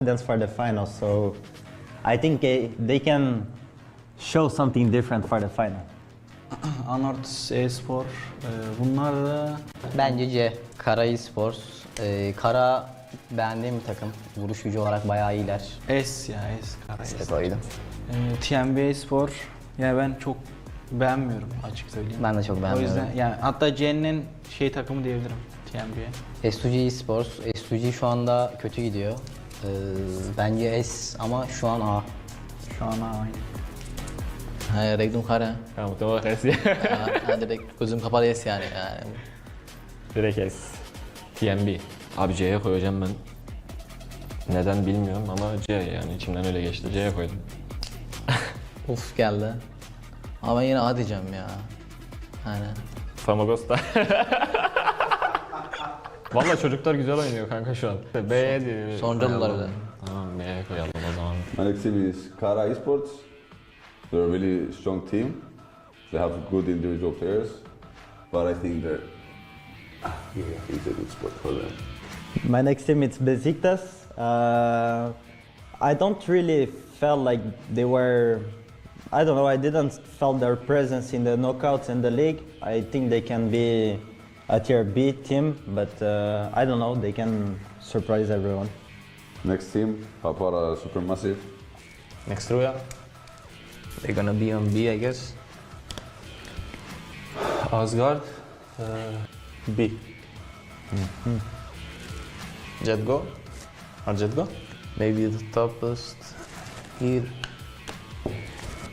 That's for the final, so I think they can show something different for the final. Anortus e-spor. Bunlar da Bence C. Kara Esports. Kara beğendiğim bir takım. Vuruş gücü olarak bayağı iyiler. S ya S. Kara S. Koydum. TMB e-spor. Yani ben çok beğenmiyorum açık söyleyeyim. Ben de çok O beğenmiyorum. yüzden yani hatta C'nin takımı diyebilirim TMB'ye. S2G Esports. S2G şu anda kötü gidiyor. Bence S ama şu an A. Şu an aynı. Ha, renklim kara. Tamam, tamam, S. Ha, direkt gözüm kapalı S yani. Direkt S. TMB. Abi C'ye koyacağım ben. Neden bilmiyorum ama C yani içimden öyle geçti. C'ye koydum. Uf geldi. Ama ben yine A diyeceğim ya. Yani. Famagosta. Vallahi çocuklar güzel oynuyor kanka şu an. B'ye diyor. Sonralılar bir de. Tamam, B'ye koyalım o zaman. My next team is Kara Esports. They're a really strong team. They have good individual players, but I think that it's a good spot for them. My next team is Besiktas. I don't really felt like they were. I don't know. I didn't felt their presence in the knockouts in the league. I think they can be a tier B team, but I don't know. They can surprise everyone. Next team, Papara Supermassive. Next Ruya. They're gonna be on B, I guess. Asgard, B. Jetgo. Or Jetgo. Maybe the toughest here.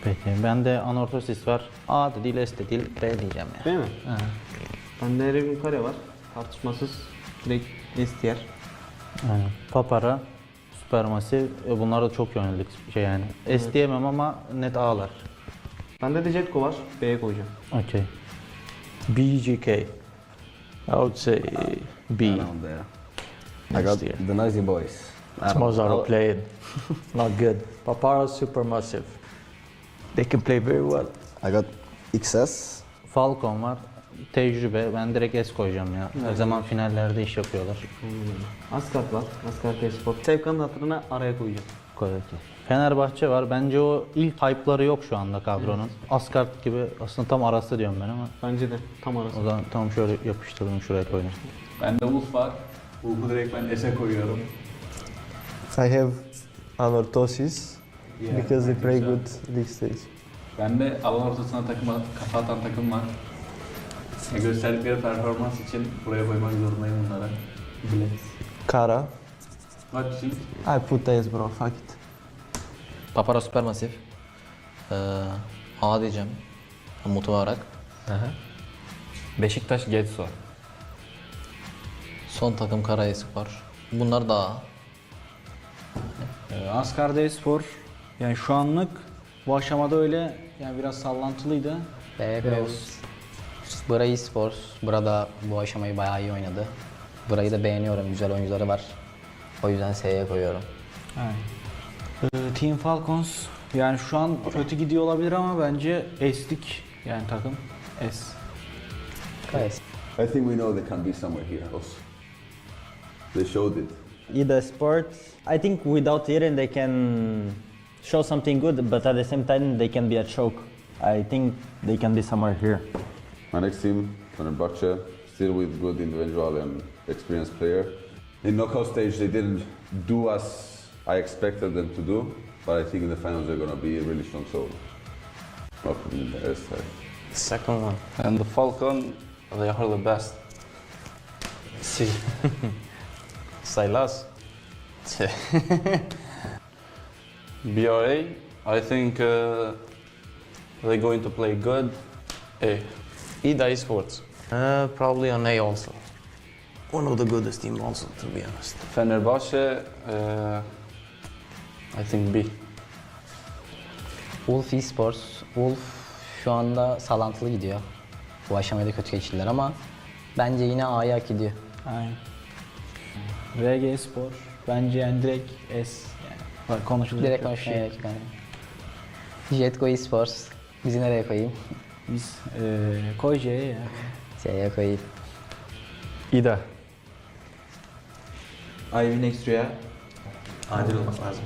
Peki ben de Anortosis var. A da değil, S de değil, B diyeceğim ya. Değil mi? Bende Revim Kare var. Tartışmasız. Direkt S tier. Aynen. Papara, Supermassive. Bunlar da çok yönelik yani. S diyemem ama net A'lar. Bende de Jetko var. B'ye koyacağım. Okay. BGK. I would say B. Around there. I got the Noisy Boys. Most overplayed. Not good. Papara Supermassive. They can play very well. I got XS. Falcon var. Tecrübe. Ben direkt S koyacağım ya. Her zaman finallerde iş yapıyorlar. Asgard var. Asgard e-spor. Sevkan'ın hatırına araya koyacağım. Koy okey. Fenerbahçe var. Bence o ilk hype'ları yok şu anda kadronun. Asgard gibi aslında tam arası diyorum ben ama Bence de tam arası. o zaman tam şöyle yapıştırdım, şuraya koydum. Bende Wolf var. Wolf'u direkt ben S'e koyuyorum. I have Anortosis because they play good league stage. Bende alan ortasına kafa atan takım var. Gösterdikleri performans için buraya koymak zorundayım bunları. Kara. What you think? I put S bro, fuck it. Papara Supermassive. A diyeceğim. Motor olarak. Beşiktaş Getso. Son takım Kara Espor. Bunlar da A. Asgard e-spor. Yani şu anlık bu aşamada öyle yani biraz sallantılıydı. B koyuyoruz. Bra Esports. Bra da bu aşamayı bayağı iyi oynadı. Bra'yı da beğeniyorum. Güzel oyuncuları var. O yüzden S'ye koyuyorum. Team Falcons yani şu an kötü gidiyor olabilir ama bence S'lik yani takım S. Gayet. I think we know they can be somewhere here also. They showed it. Ida Sports. I think without Eren they can show something good, but at the same time they can be a choke. I think they can be somewhere here. My next team, Fenerbahce, still with good individual and experienced player. In knockout stage, they didn't do as I expected them to do, but I think in the finals they're gonna be really strong. So, not in the S side. Second one. And the Falcon, they are the best. C. Silas. BRA, I think they're going to play good. A. Ida Esports. Probably on A also. One of the goodest team also, to be honest. Fenerbahce, I think B. Wolf Esports. Wolf şu anda sallantılı gidiyor. Bu aşamayı da kötü geçirdiler ama bence yine A'ya hak ediyor. Aynen. RG Spor bence yani direkt S yani konuşulacak Direkt bir şey. konuşmaya gerek yok. Jetgo Esports. Bizi nereye koyayım? Biz koy C'ye ya. C'ye koyayım. İda. Ivy next Rüya. Adil olması lazım.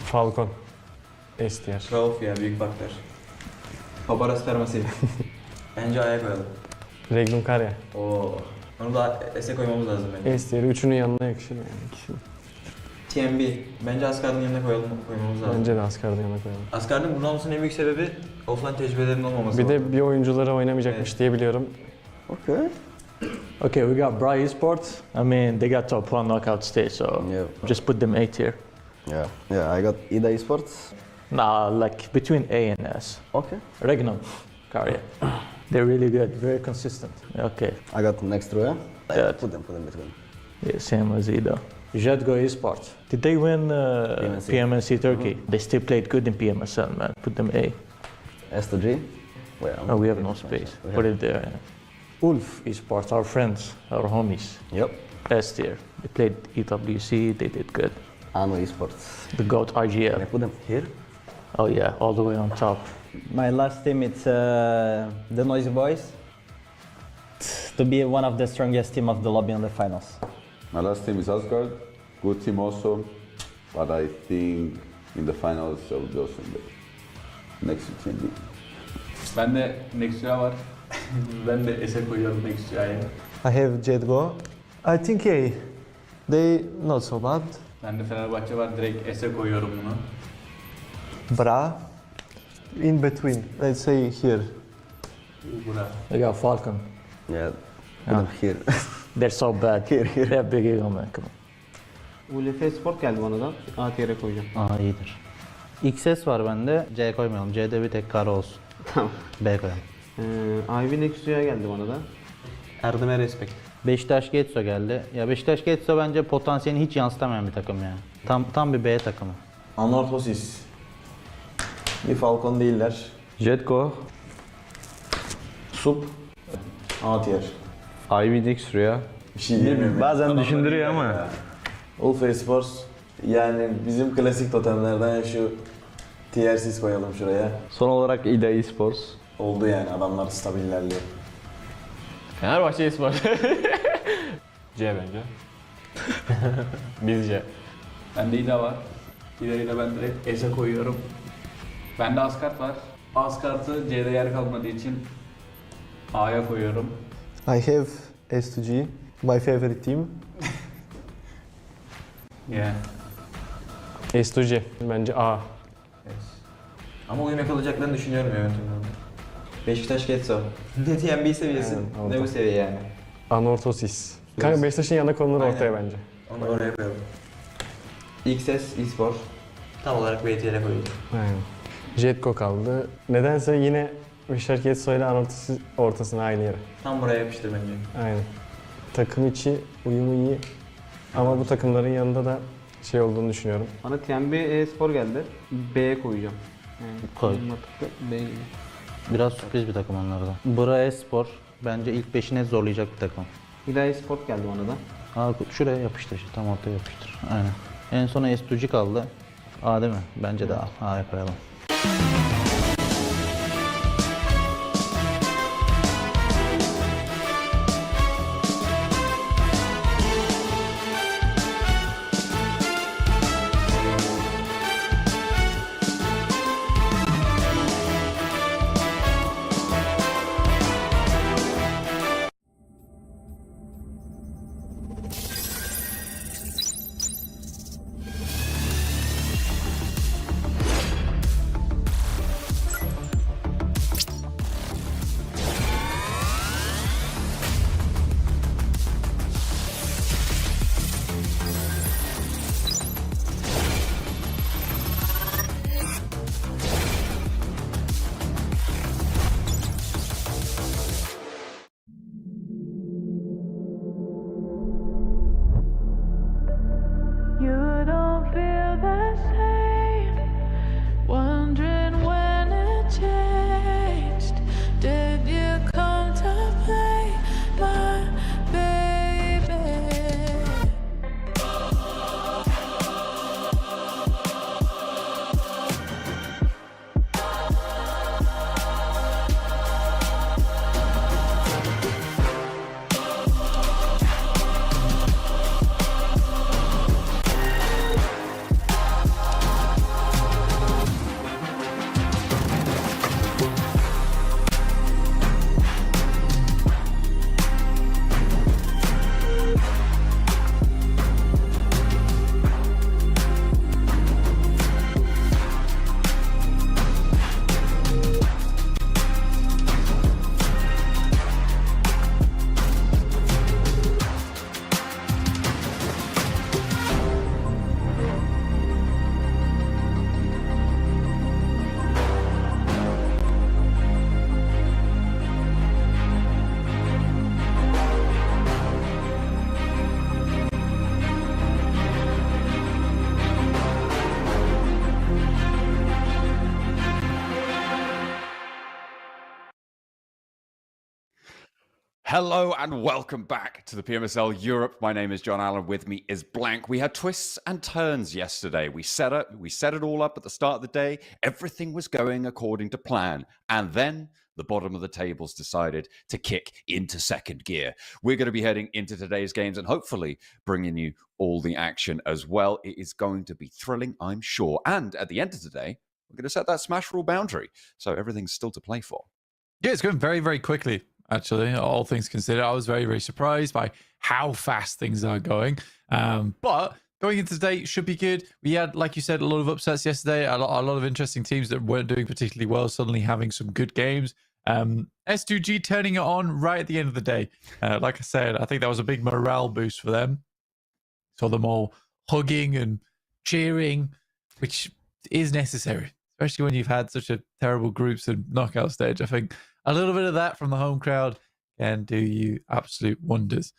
Falcon. S tier. Rauf ya büyük faktör. Paparazzi Pmsl. Bence A'ya koyalım. Regnum Karya. Oo. Onu da S'e koymamız lazım bence. S tier. Üçünün yanına yakışır yani. İkisi. TMB. Bence Asgard'ın yanına koymamız lazım. Bence de Asgard'ın yanına koyalım. Asgard'ın bunun olmasının en büyük sebebi offline tecrübelerinin olmaması. Bir de bir oyuncuları oynamayacakmış diye biliyorum. Okay. Okay, we got Bra Esports. I mean, they got top one knockout stage, so Yeah. just put them A tier. Yeah, I got Ida Esports. Nah, like between A and S. Okay. Regnum, Karya. They're really good, very consistent. Okay, I got next row, yeah? Yeah. Put them between. yeah, same as Ido. Jetgo Esports. Did they win PMSC Turkey? They still played good in PMSL, man. Put them A. S to G. Well, Oh, we have no space. Put it there. Yeah. Ulf Esports, our friends, our homies. Yep. S tier. They played EWC, they did good. Ano Esports. The GOAT Can I IGL. put them here? Oh yeah, all the way on top. My last team, it's the Noisy Boys. To be one of the strongest team of the lobby in the finals. My last team is Asgard. Good team also. But I think in the finals I will go in the next to TNB. Ben de Nexia var. Ben de S'e koyuyorum Nexia'yı. I have Jetgo. I think A. They not so bad. Ben de Fenerbahçe var. Direkt S'e koyuyorum bunu. Bra. In between. Let's say here. Bura. They got Falcon. Yeah. Put them here. They're so bad. Here. They have big ego, man. Come on. ULF Sport geldi bana da. A tier'e koyacağım. Aa iyidir. XS var bende. C koymayalım. C'de bir tek kara olsun. Tamam. B koyalım. Ivy Nexus'a geldi bana da. Erdem'e respect. Beşiktaş Getso geldi. Ya Beşiktaş Getso bence potansiyelini hiç yansıtamayan bir takım yani. Tam bir B takımı. Anorthosis. Bir Falcon değiller. Jetgo, Sup. A tier. Ivy Nix Rüya. Bir şey diyemiyorum. Bazen düşündürüyor ama. Ulf Esports. Yani bizim klasik totemlerden şu TR'siz koyalım şuraya. Son olarak Ida Esports. Oldu yani adamlar stabil ilerliyor. Fenerbahçe Espor. C bence. Bizce. Bende İda var. İda'yı da ben direkt S'e koyuyorum. Bende Asgard var. Asgard'ı C'de yer kalmadığı için A'ya koyuyorum. I have S to G. My favorite team. Yeah. S2G. Bence A. Evet. Ama uyum yakalayacaklarını düşünüyorum yönetimden. Beşiktaş Getso. Ne TMB seviyesi, Evet, ne bu seviye yani. Anorthosis. Kanka Beşiktaş'ın yanına konulur Aynen. ortaya bence. Onu oraya koyalım. XS Espor. Tam olarak BTL'e koyuyorum. Aynen. Jetco kaldı. Nedense yine Beşiktaş Getso ile Anorthosis ortasına aynı yere. Tam buraya yapıştır bence. Aynen. Takım içi uyumu iyi. Ama bu takımların yanında da şey olduğunu düşünüyorum. Bana TMB Spor geldi. B'ye koyacağım. Yani Koy. B gibi. Biraz sürpriz bir takım onlardan. Bra Espor bence ilk beşine zorlayacak bir takım. Hidayet Sport geldi bana da. Aa, şuraya yapıştır işte, tam ortaya yapıştır. Aynen. En sona S2G kaldı. A değil mi? Bence de A'ya koyalım. You don't feel the same. Wondering when it changed. Did you come to play, my baby? Hello and welcome back to the PMSL Europe. My name is John Allen. With me is Blank. We had twists and turns yesterday. We set it all up at the start of the day. Everything was going according to plan. And then the bottom of the tables decided to kick into second gear. We're going to be heading into today's games and hopefully bringing you all the action as well. It is going to be thrilling, I'm sure. And at the end of the day, we're going to set that Smash rule boundary. So everything's still to play for. Yeah, it's going very, very quickly. Actually, all things considered, I was very, very surprised by how fast things are going. But going into today should be good. We had, like you said, a lot of upsets yesterday. A lot of interesting teams that weren't doing particularly well suddenly having some good games. S2G turning it on right at the end of the day. Like I said, I think that was a big morale boost for them. Saw them all hugging and cheering, which is necessary, especially when you've had such a terrible groups and knockout stage. I think a little bit of that from the home crowd can do you absolute wonders.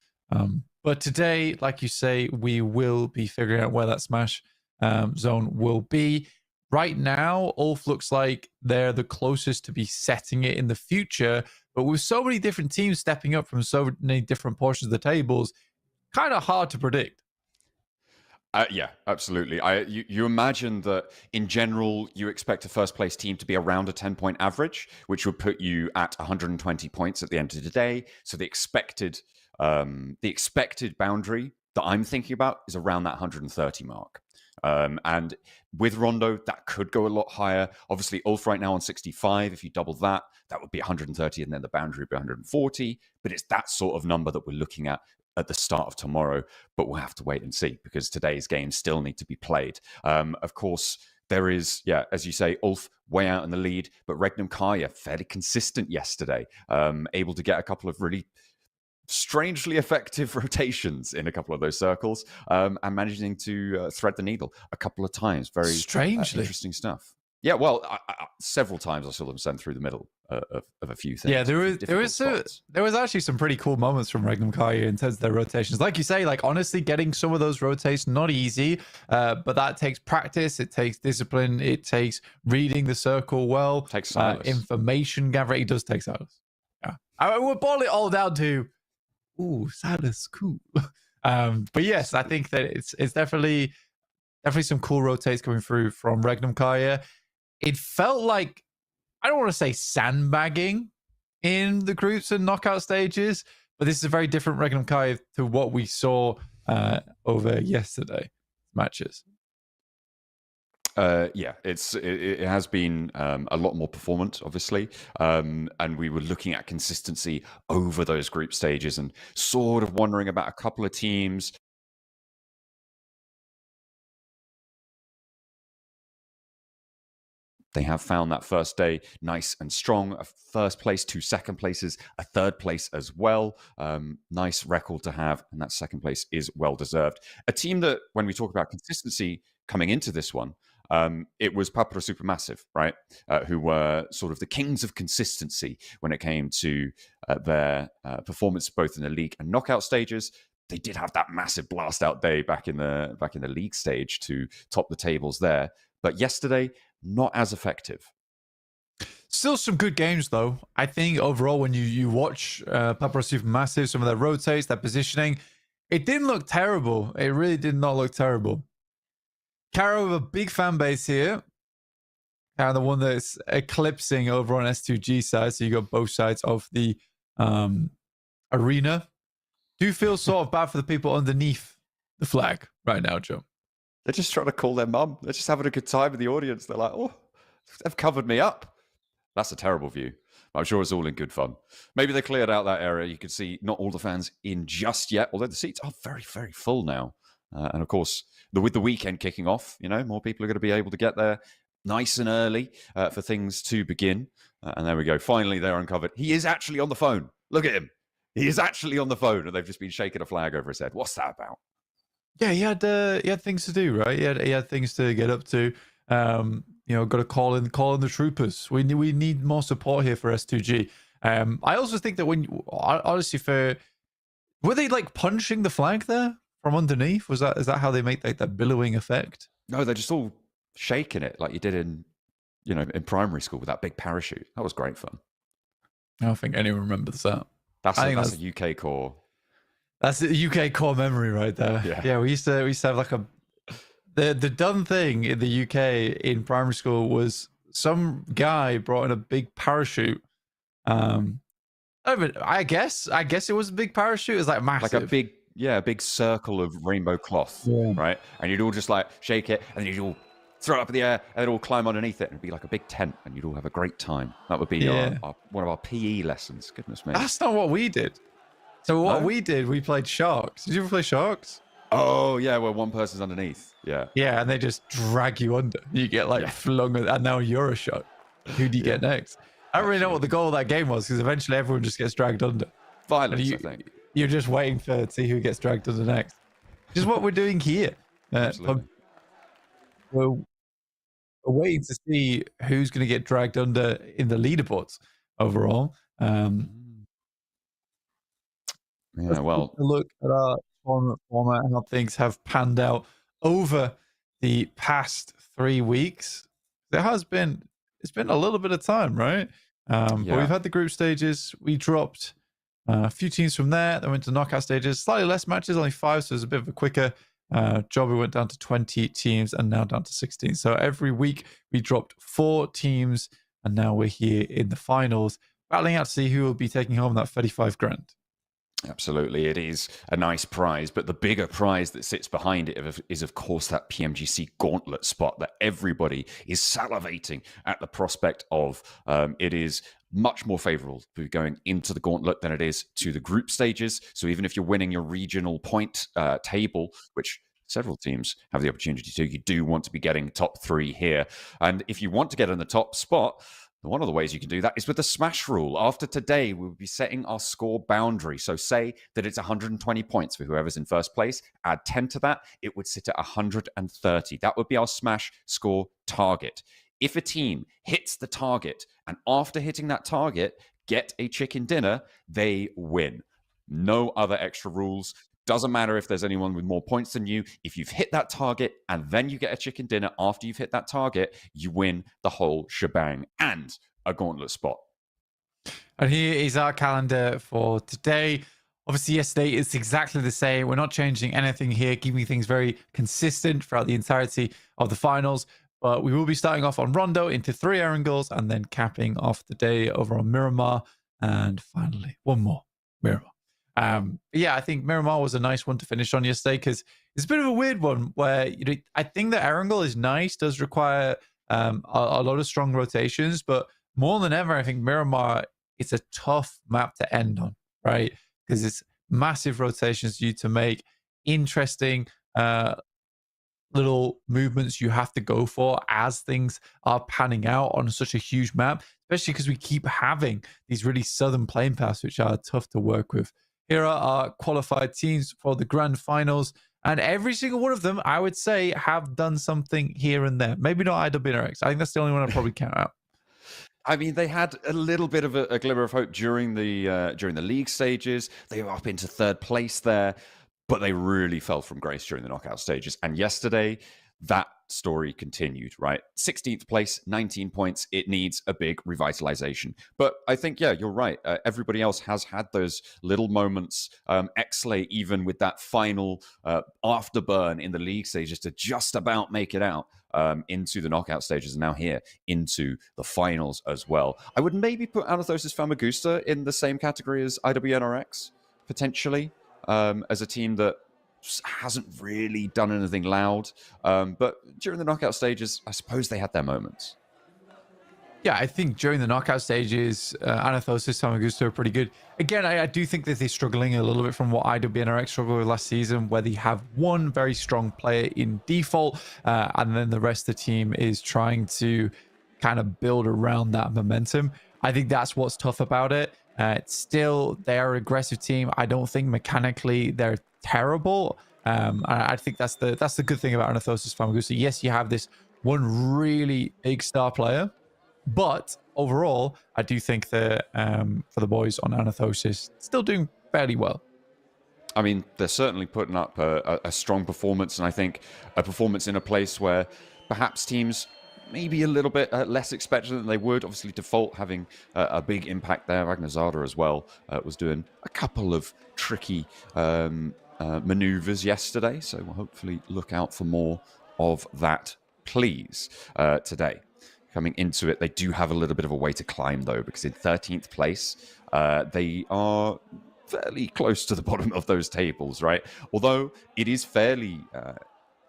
But today, like you say, we will be figuring out where that Smash zone will be. Right now, Ulf looks like they're the closest to be setting it in the future. But with so many different teams stepping up from so many different portions of the tables, kind of hard to predict. Yeah, absolutely. You imagine that in general, you expect a first place team to be around a 10-point average, which would put you at 120 points at the end of the day. So the expected boundary that I'm thinking about is around that 130 mark. And with Rondo, that could go a lot higher. Obviously, Ulf right now on 65. If you double that, that would be 130, and then the boundary would be 140. But it's that sort of number that we're looking at the start of tomorrow, but we'll have to wait and see because today's games still need to be played. Of course, there is, as you say, Ulf way out in the lead, but Regnum Kaya fairly consistent yesterday, able to get a couple of really strangely effective rotations in a couple of those circles, and managing to thread the needle a couple of times. Very strangely interesting stuff. Yeah, well, several times I saw them send through the middle of a few things. Yeah, there was actually some pretty cool moments from Regnum Kaya in terms of their rotations. Like you say, like honestly, getting some of those rotations not easy, but that takes practice. It takes discipline. It takes reading the circle well. Takes information gathering. It does take Silas. Yeah, I will boil it all down to, Silas, cool. But yes, I think that it's definitely some cool rotates coming through from Regnum Kaya. It felt like, I don't want to say sandbagging in the groups and knockout stages, but this is a very different Regnum Kaya to what we saw over yesterday matches. Yeah, it has been a lot more performant, obviously, and we were looking at consistency over those group stages and sort of wondering about a couple of teams. They have found that first day nice and strong. A first place, 2 second places, a third place as well. Nice record to have, and that second place is well deserved. A team that, when we talk about consistency coming into this one, it was Papra Supermassive, right? Who were sort of the kings of consistency when it came to their performance both in the league and knockout stages. They did have that massive blast out day back in the league stage to top the tables there. But yesterday, not as effective. Still some good games, though. I think overall, when you watch Papra Supermassive, some of their rotates, their positioning, it didn't look terrible. It really did not look terrible. Caro with a big fan base here. And the one that's eclipsing over on S2G side. So you got both sides of the arena. Do you feel sort of bad for the people underneath the flag right now, Joe? They're just trying to call their mum. They're just having a good time in the audience. They're like, oh, they've covered me up. That's a terrible view. I'm sure it's all in good fun. Maybe they cleared out that area. You can see not all the fans in just yet, although the seats are very, very full now. And of course, with the weekend kicking off, more people are going to be able to get there nice and early for things to begin. And there we go. Finally, they're uncovered. He is actually on the phone. Look at him. He is actually on the phone, and they've just been shaking a flag over his head. What's that about? Yeah, he had things to do, right? He had things to get up to. Got to call in the troopers. We need more support here for S2G. I also think that honestly, were they like punching the flag there from underneath? Is that how they make that billowing effect? No, they're just all shaking it like you did in primary school with that big parachute. That was great fun. I don't think anyone remembers that. That's I think that's a UK core. That's a UK core memory right there. Yeah. We used to have like the done thing in the UK in primary school was some guy brought in a big parachute. I guess it was a big parachute. It was like massive. Like a big circle of rainbow cloth, right? And you'd all just like shake it, and then you'd all throw it up in the air, and then all climb underneath it, and it'd be like a big tent, and you'd all have a great time. That would be one of our PE lessons. Goodness me. That's not what we did. So what we did, we played sharks. Did you ever play sharks? Oh yeah, where one person's underneath. Yeah. Yeah, and they just drag you under. You get like flung, and now you're a shark. Who do you get next? I don't really know what the goal of that game was, because eventually everyone just gets dragged under. Violence, I think. You're just waiting to see who gets dragged under next. Which is what we're doing here. We're waiting to see who's going to get dragged under in the leaderboards overall. Yeah, well, look at our tournament format and how things have panned out over the past 3 weeks. It's been a little bit of time, right? But we've had the group stages. We dropped a few teams from there. Then went to knockout stages. Slightly less matches, only 5, so it was a bit of a quicker job. We went down to 20 teams and now down to 16. So every week we dropped 4 teams, and now we're here in the finals, battling out to see who will be taking home that 35 grand. Absolutely, it is a nice prize, but the bigger prize that sits behind it is, of course, that PMGC gauntlet spot that everybody is salivating at the prospect of. It is much more favorable to be going into the gauntlet than it is to the group stages. So even if you're winning your regional point table, which several teams have the opportunity to, you do want to be getting top 3 here. And if you want to get in the top spot, one of the ways you can do that is with the smash rule. After today, we will be setting our score boundary. So say that it's 120 points for whoever's in first place. Add 10 to that, it would sit at 130. That would be our smash score target. If a team hits the target, and after hitting that target, get a chicken dinner, they win. No other extra rules. Doesn't matter if there's anyone with more points than you. If you've hit that target and then you get a chicken dinner after you've hit that target, you win the whole shebang and a gauntlet spot. And here is our calendar for today. Obviously, yesterday it's exactly the same. We're not changing anything here, keeping things very consistent throughout the entirety of the finals. But we will be starting off on Rondo into 3 Erangels, and then capping off the day over on Miramar. And finally, one more, Miramar. I think Miramar was a nice one to finish on yesterday, because it's a bit of a weird one where I think the Erangel is nice, does require a lot of strong rotations, but more than ever, I think Miramar, it's a tough map to end on, right? Because it's massive rotations you to make, interesting little movements you have to go for as things are panning out on such a huge map, especially because we keep having these really southern playing paths, which are tough to work with. Here are our qualified teams for the grand finals, and every single one of them, I would say, have done something here and there. Maybe not IWNRX. I think that's the only one I'd probably count out. I mean, they had a little bit of a glimmer of hope during the league stages. They were up into 3rd place there, but they really fell from grace during the knockout stages. And yesterday, that story continued, right? 16th place, 19 points. It needs a big revitalization. But I think, yeah, you're right. Everybody else has had those little moments. Xley, even with that final afterburn in the league stages to just about make it out into the knockout stages, and now here into the finals as well. I would maybe put Anathosis Famagusta in the same category as IWNRX, potentially, as a team that hasn't really done anything loud. But during the knockout stages, I suppose they had their moments. Yeah, I think during the knockout stages, Anathosis, Famagusta are pretty good. Again, I do think that they're struggling a little bit from what IWNRX struggled with last season, where they have one very strong player in default, and then the rest of the team is trying to kind of build around that momentum. I think that's what's tough about it. Still, they are an aggressive team. I don't think mechanically they're terrible. I think that's the good thing about Anathosis Famagusta. Yes, you have this one really big star player, but overall, I do think that for the boys on Anathosis, still doing fairly well. I mean, they're certainly putting up a strong performance, and I think a performance in a place where perhaps teams maybe a little bit less expected than they would. Obviously, Default having a big impact there. Ragnazada as well was doing a couple of tricky maneuvers yesterday. So we'll hopefully look out for more of that, please, today. Coming into it, they do have a little bit of a way to climb, though, because in 13th place, they are fairly close to the bottom of those tables, right? Although it is fairly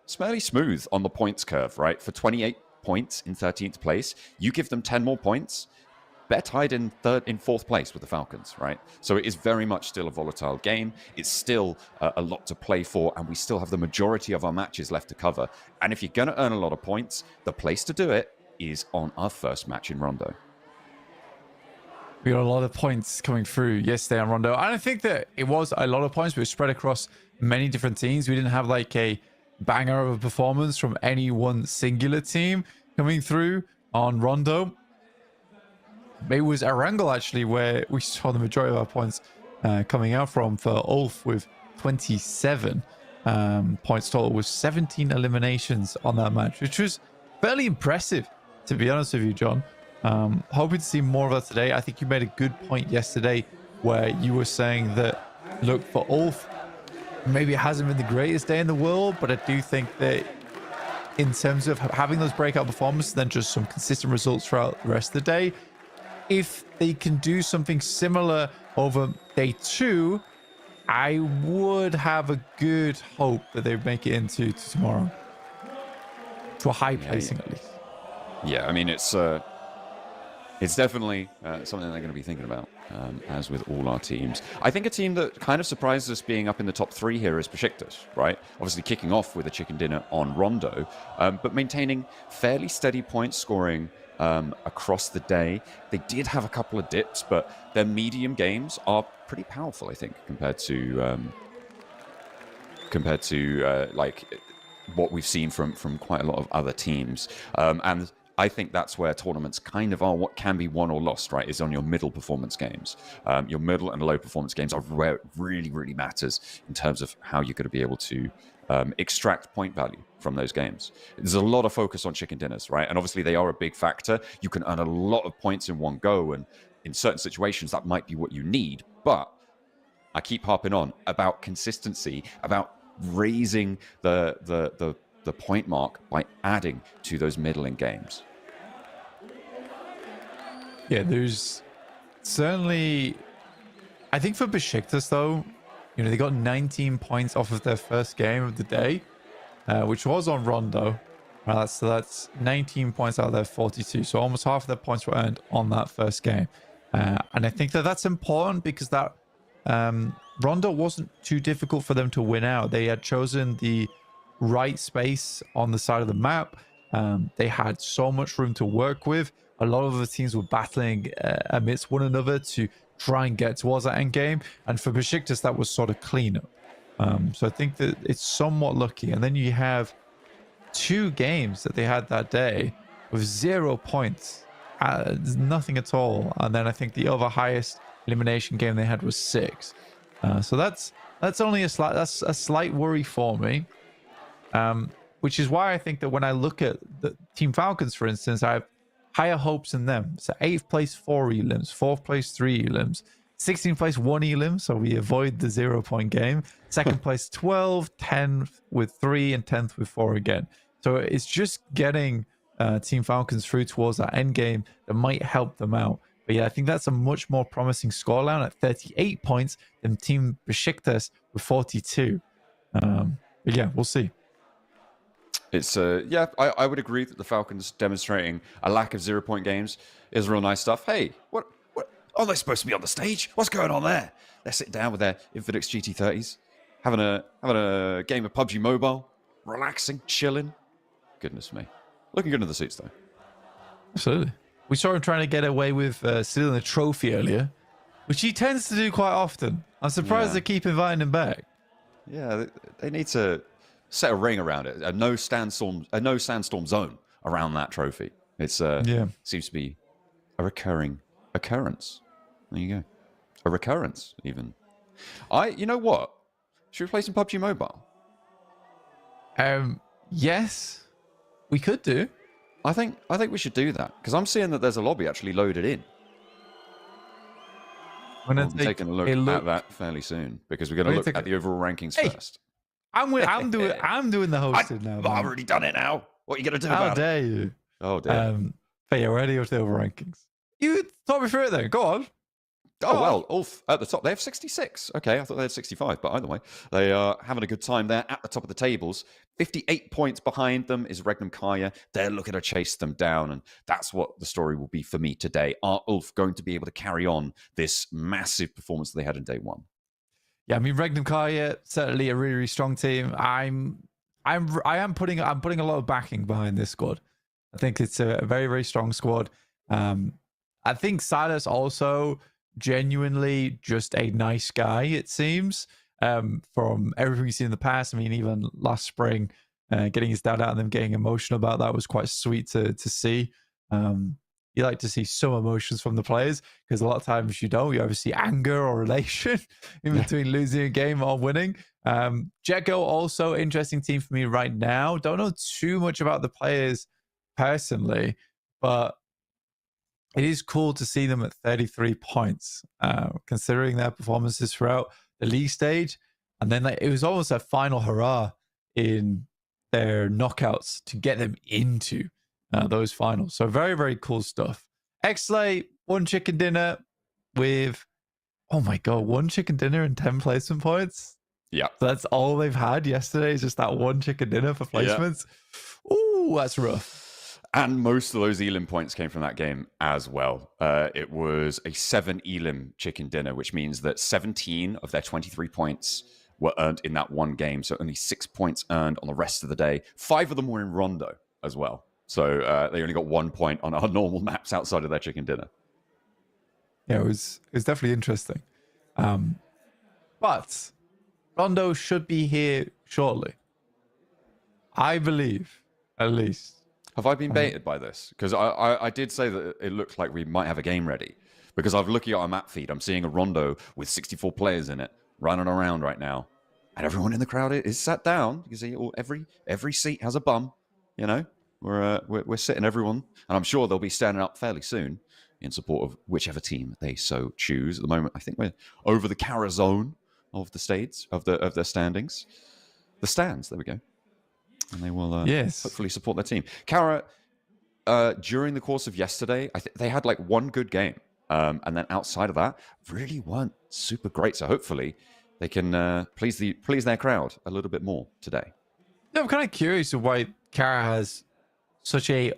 smooth on the points curve, right? For 28 points in 13th place, you give them 10 more points, they're tied in fourth place with the Falcons, right? So it is very much still a volatile game. It's still a lot to play for, and we still have the majority of our matches left to cover. And if you're going to earn a lot of points, the place to do it is on our first match in Rondo. We got a lot of points coming through yesterday on Rondo. And I think that it was a lot of points. We were spread across many different teams. We didn't have like a banger of a performance from any one singular team coming through on Rondo. It was Erangel, actually, where we saw the majority of our points coming out from for Ulf with 27 points total, with 17 eliminations on that match, which was fairly impressive, to be honest with you, John. Hoping to see more of that today. I think you made a good point yesterday where you were saying that, look, for Ulf, maybe it hasn't been the greatest day in the world, but I do think that in terms of having those breakout performances, then just some consistent results throughout the rest of the day, if they can do something similar over day 2, I would have a good hope that they make it into tomorrow. To a high placing, at least. Yeah, I mean, it's definitely something they're going to be thinking about, as with all our teams. I think a team that kind of surprises us being up in the top 3 here is Besiktas, right? Obviously kicking off with a chicken dinner on Rondo, but maintaining fairly steady point scoring across the day. They did have a couple of dips, but their medium games are pretty powerful, I think, compared to like what we've seen from quite a lot of other teams. And I think that's where tournaments kind of are what can be won or lost, right? Is on your middle performance games. Your middle and low performance games are where it really, really matters in terms of how you're going to be able to extract point value from those games. There's a lot of focus on chicken dinners, right? And obviously they are a big factor. You can earn a lot of points in one go, and in certain situations that might be what you need. But I keep harping on about consistency, about raising the point mark by adding to those middling games. Yeah, there's certainly, I think for Besiktas though, you know, they got 19 points off of their first game of the day, which was on Rondo. So that's 19 points out of their 42. So almost half of their points were earned on that first game. And I think that that's important because that Rondo wasn't too difficult for them to win out. They had chosen the right space on the side of the map. They had so much room to work with. A lot of the teams were battling amidst one another to try and get towards that end game. And for Besiktas, that was sort of cleanup. So I think that it's somewhat lucky. And then you have 2 games that they had that day with 0 points. Nothing at all. And then I think the other highest elimination game they had was 6. So that's only a slight worry for me. Which is why I think that when I look at the Team Falcons, for instance, I have higher hopes in them. So 8th place, 4 elims, 4th place, 3 elims, 16th place, 1 elim, so we avoid the 0-point game. 2nd place, 12, 10th with 3, and 10th with 4 again. So it's just getting Team Falcons through towards that end game that might help them out. But yeah, I think that's a much more promising scoreline at 38 points than Team Besiktas with 42. But yeah, we'll see. It's yeah, I would agree that the Falcons demonstrating a lack of 0-point games is real nice stuff. Hey, what are they supposed to be on the stage? What's going on there? They're sitting down with their Infinix GT30s, having a game of PUBG Mobile, relaxing, chilling. Goodness me, looking good in the suits though. Absolutely. We saw him trying to get away with stealing a trophy earlier, which he tends to do quite often. I'm surprised they keep inviting him back. Yeah, they need to set a ring around it, a no sandstorm zone around that trophy. It's seems to be a recurring occurrence. There you go, a recurrence even. You know what? Should we play some PUBG Mobile? Yes, we could do. I think we should do that because I'm seeing that there's a lobby actually loaded in. We'll be taking a look at that fairly soon because we're going to look at the overall rankings first. I'm doing the hosting now. I've already done it now. What are you going to do How about dare it? you? Oh, dear. But yeah, we're ready with the overall rankings. You talk me through it then. Go on. Oh, well, Ulf at the top. They have 66. Okay, I thought they had 65, but either way, they are having a good time there at the top of the tables. 58 points behind them is Regnum Kaya. They're looking to chase them down, and that's what the story will be for me today. Are Ulf going to be able to carry on this massive performance that they had in day one? Yeah, I mean, Regnum Kaya, certainly a really, really strong team. I am putting a lot of backing behind this squad. I think it's a very, very strong squad. I think Silas also genuinely just a nice guy, it seems, from everything we've seen in the past. I mean, even last spring, getting his dad out and them getting emotional about that was quite sweet to see. You like to see some emotions from the players because a lot of times you don't. You either see anger or elation in between losing a game or winning. Jekko, also interesting team for me right now. Don't know too much about the players personally, but it is cool to see them at 33 points, considering their performances throughout the league stage. And then it was almost a final hurrah in their knockouts to get them into those finals. So very, very cool stuff. Xlay, one chicken dinner with, oh my God, one chicken dinner and 10 placement points. Yeah. So that's all they've had yesterday is just that one chicken dinner for placements. Yeah. Ooh, that's rough. And most of those Elim points came from that game as well. It was a 7 Elim chicken dinner, which means that 17 of their 23 points were earned in that one game. So only 6 points earned on the rest of the day. 5 of them were in Rondo as well. So they only got 1 point on our normal maps outside of their chicken dinner. Yeah, it was definitely interesting. But Rondo should be here shortly. I believe, at least. Have I been baited by this? Because I did say that it looked like we might have a game ready. Because I'm looking at our map feed, I'm seeing a Rondo with 64 players in it running around right now. And everyone in the crowd is sat down. You see, every seat has a bum. You know, we're sitting everyone. And I'm sure they'll be standing up fairly soon in support of whichever team they so choose. At the moment, I think we're over the Cara zone of the states, of their standings. The stands, there we go. And they will hopefully support their team. Cara, during the course of yesterday, they had like one good game. And then outside of that, really weren't super great. So hopefully they can please their crowd a little bit more today. Yeah, I'm kind of curious of why Cara has such a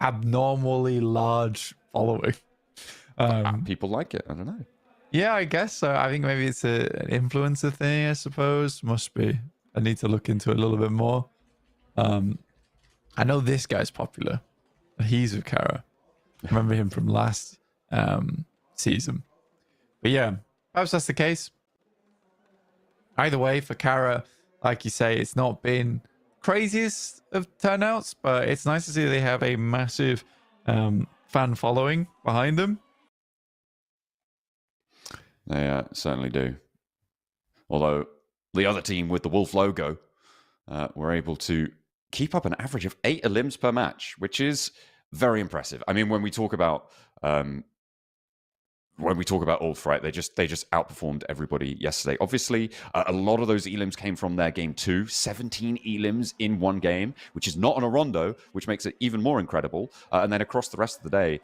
abnormally large following. People like it. I don't know. Yeah, I guess so. I think maybe it's an influencer thing, I suppose. Must be. I need to look into it a little bit more. I know this guy's popular. He's with Cara. I remember him from last season. But yeah, perhaps that's the case. Either way, for Cara, like you say, it's not been craziest of turnouts, but it's nice to see they have a massive fan following behind them. They certainly do. Although the other team with the Wolf logo were able to keep up an average of 8 elims per match, which is very impressive. I mean, when we talk about Ulf, right, they just outperformed everybody yesterday. Obviously, a lot of those elims came from their game 2, 17 elims in one game, which is not on a Rondo, which makes it even more incredible. And then across the rest of the day,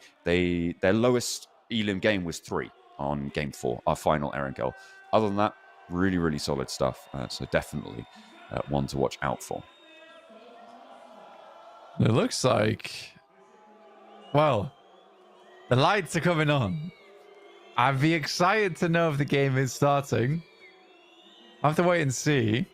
their lowest elim game was 3 on game 4, our final Erangel. Other than that, really, really solid stuff. So definitely one to watch out for. It looks like, well, the lights are coming on. I'd be excited to know if the game is starting. I'll have to wait and see.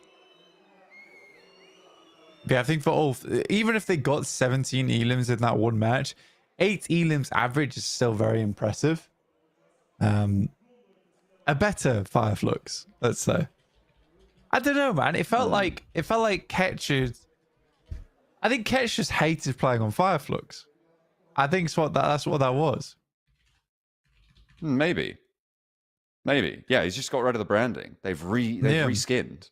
Yeah, I think for Ulf, even if they got 17 elims in that one match, 8 elims average is still very impressive. A better Fireflux, let's say. I don't know, man. It felt like Ketch. I think Ketch just hated playing on Fireflux. I think that's what that was. Maybe. Yeah, he's just got rid of the branding. They've reskinned.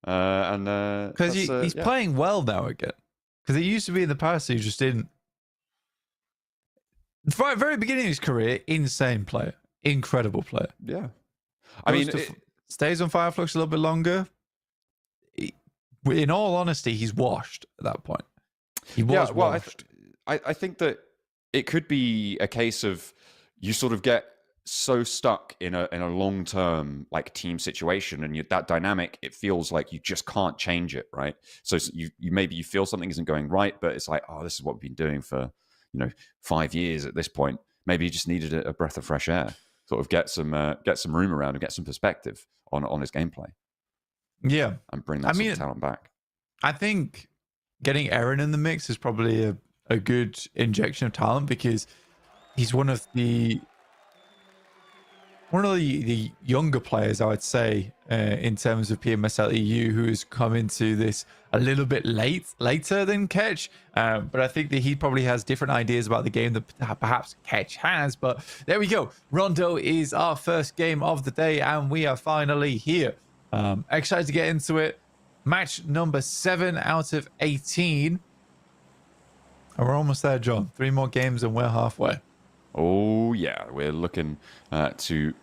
Because he's playing well now again. Because it used to be in the past he just didn't Right, very beginning of his career, insane player, incredible player. Yeah. I mean, stays on Fireflux a little bit longer. In all honesty, he's washed at that point. He was washed. I think that it could be a case of you sort of get so stuck in a long-term like team situation, and that dynamic, it feels like you just can't change it, right? So you maybe you feel something isn't going right, but it's like, oh, this is what we've been doing for 5 years at this point. Maybe he just needed a breath of fresh air, sort of get some room around and get some perspective on his gameplay. Yeah, and bring that sort of talent back. I think getting Aaron in the mix is probably a good injection of talent, because he's one of the younger players, I would say, in terms of PMSL EU, who has come into this a little bit later than Ketch. But I think that he probably has different ideas about the game that perhaps Ketch has. But there we go. Rondo is our first game of the day, and we are finally here. Excited to get into it. Match number 7 out of 18. And we're almost there, John. 3 more games and we're halfway. Oh, yeah. We're looking to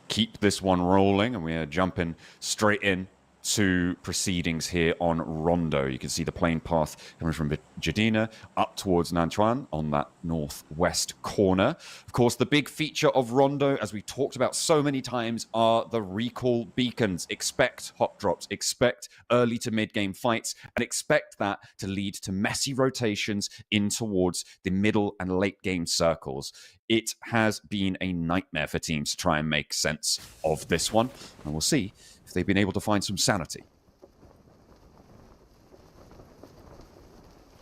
keep this one rolling, and we're jumping straight in to proceedings here on Rondo. You can see the plane path coming from Jadina up towards Nanchuan on that northwest corner. Of course, the big feature of Rondo, as we talked about so many times, are the recall beacons. Expect hot drops, expect early to mid-game fights, and expect that to lead to messy rotations in towards the middle and late game circles. It has been a nightmare for teams to try and make sense of this one, and we'll see if they've been able to find some sanity.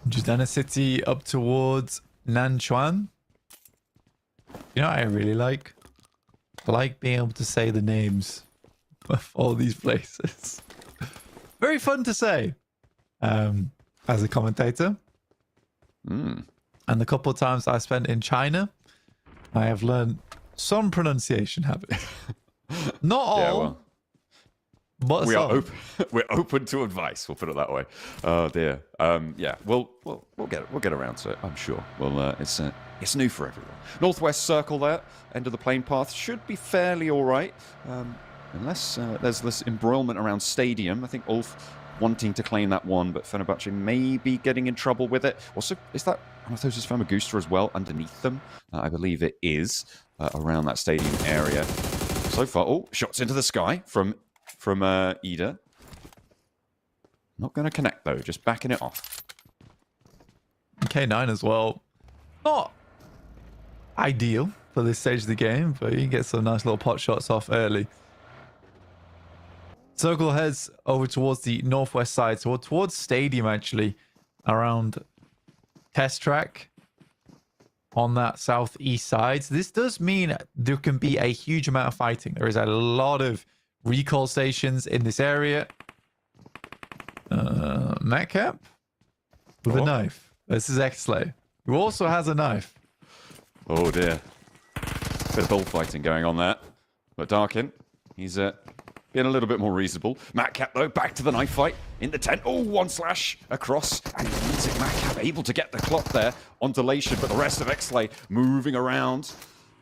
Jadina City up towards Nanchuan. You know what I really like? I like being able to say the names of all these places. Very fun to say as a commentator. And the couple of times I spent in China, I have learned some pronunciation habits. Not all. Yeah, well, but we're open to advice. We'll put it that way. Oh dear. Yeah. We'll get around to it. I'm sure. Well, it's new for everyone. Northwest circle there. End of the plane path should be fairly all right, unless there's this embroilment around stadium. I think Ulf wanting to claim that one, but Fenerbahce may be getting in trouble with it. Also, is that Anathosis Famagusta as well underneath them? I believe it is around that stadium area. So far, shots into the sky from Ida. Not going to connect though, just backing it off. K9 as well. Not ideal for this stage of the game, but you can get some nice little pot shots off early. Circle heads over towards the northwest side, so towards stadium actually, around test track on that southeast side. So this does mean there can be a huge amount of fighting. There is a lot of recall stations in this area. Metcap with a knife. This is Xlay, who also has a knife. Oh dear. Bit of bullfighting going on there. But Darkin, he's being a little bit more reasonable. Metcap though, back to the knife fight in the tent. Oh, one slash across, and he needs it. Metcap able to get the clock there on Delation, but the rest of Xlay moving around.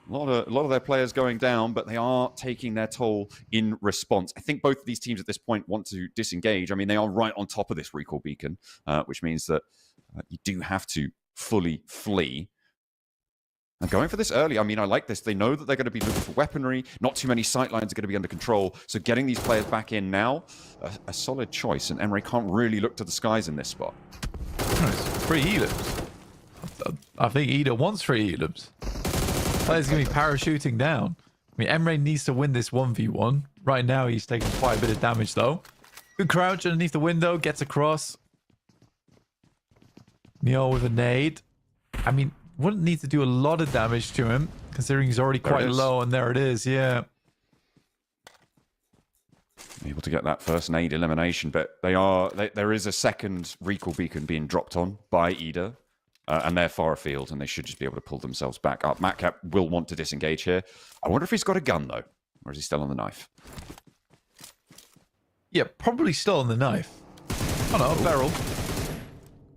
A lot of their players going down, but they are taking their toll in response. I think both of these teams at this point want to disengage. I mean, they are right on top of this recall beacon, which means that you do have to fully flee. And going for this early, I mean, I like this. They know that they're going to be looking for weaponry. Not too many sightlines are going to be under control. So getting these players back in now, a solid choice. And Emre can't really look to the skies in this spot. It's 3 elims. I think Ida wants 3 elims. Player's going to be parachuting down. I mean, Emre needs to win this 1v1. Right now, he's taking quite a bit of damage, though. Good crouch underneath the window. Gets across. Neo with a nade. I mean, wouldn't need to do a lot of damage to him, considering he's already quite low. And there it is, yeah. Able to get that first nade elimination, but there is a second recall beacon being dropped on by Ida. And they're far afield, and they should just be able to pull themselves back up. Metcap will want to disengage here. I wonder if he's got a gun, though. Or is he still on the knife? Yeah, probably still on the knife. Oh, no, barrel.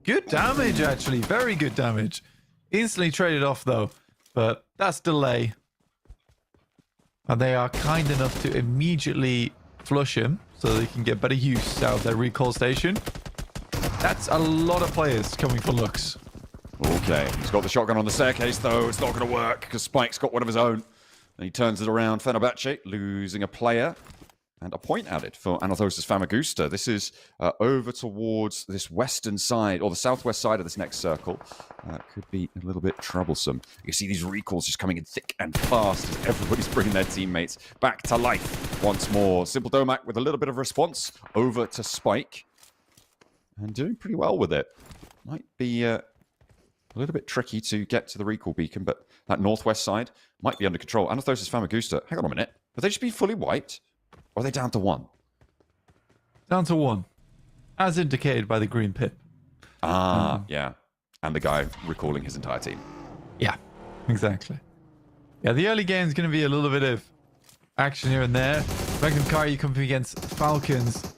Good damage, actually. Very good damage. Instantly traded off, though. but that's delay. And they are kind enough to immediately flush him so they can get better use out of their recall station. That's a lot of players coming for Lux. Okay, he's got the shotgun on the staircase, though. It's not going to work because Spike's got one of his own. And he turns it around. Fenerbahce losing a player. And a point added for Anathosis Famagusta. This is over towards this western side, or the southwest side of this next circle. Could be a little bit troublesome. You can see these recalls just coming in thick and fast as everybody's bringing their teammates back to life once more. Simple Domac with a little bit of response over to Spike. And doing pretty well with it. Might be a little bit tricky to get to the recall beacon, but that northwest side might be under control. Anathosis Famagusta, hang on a minute. Have they just been fully wiped? Or are they down to 1? Down to 1. As indicated by the green pip. Yeah. And the guy recalling his entire team. Yeah, exactly. Yeah, the early game is going to be a little bit of action here and there. Magnum Kari coming against Falcons.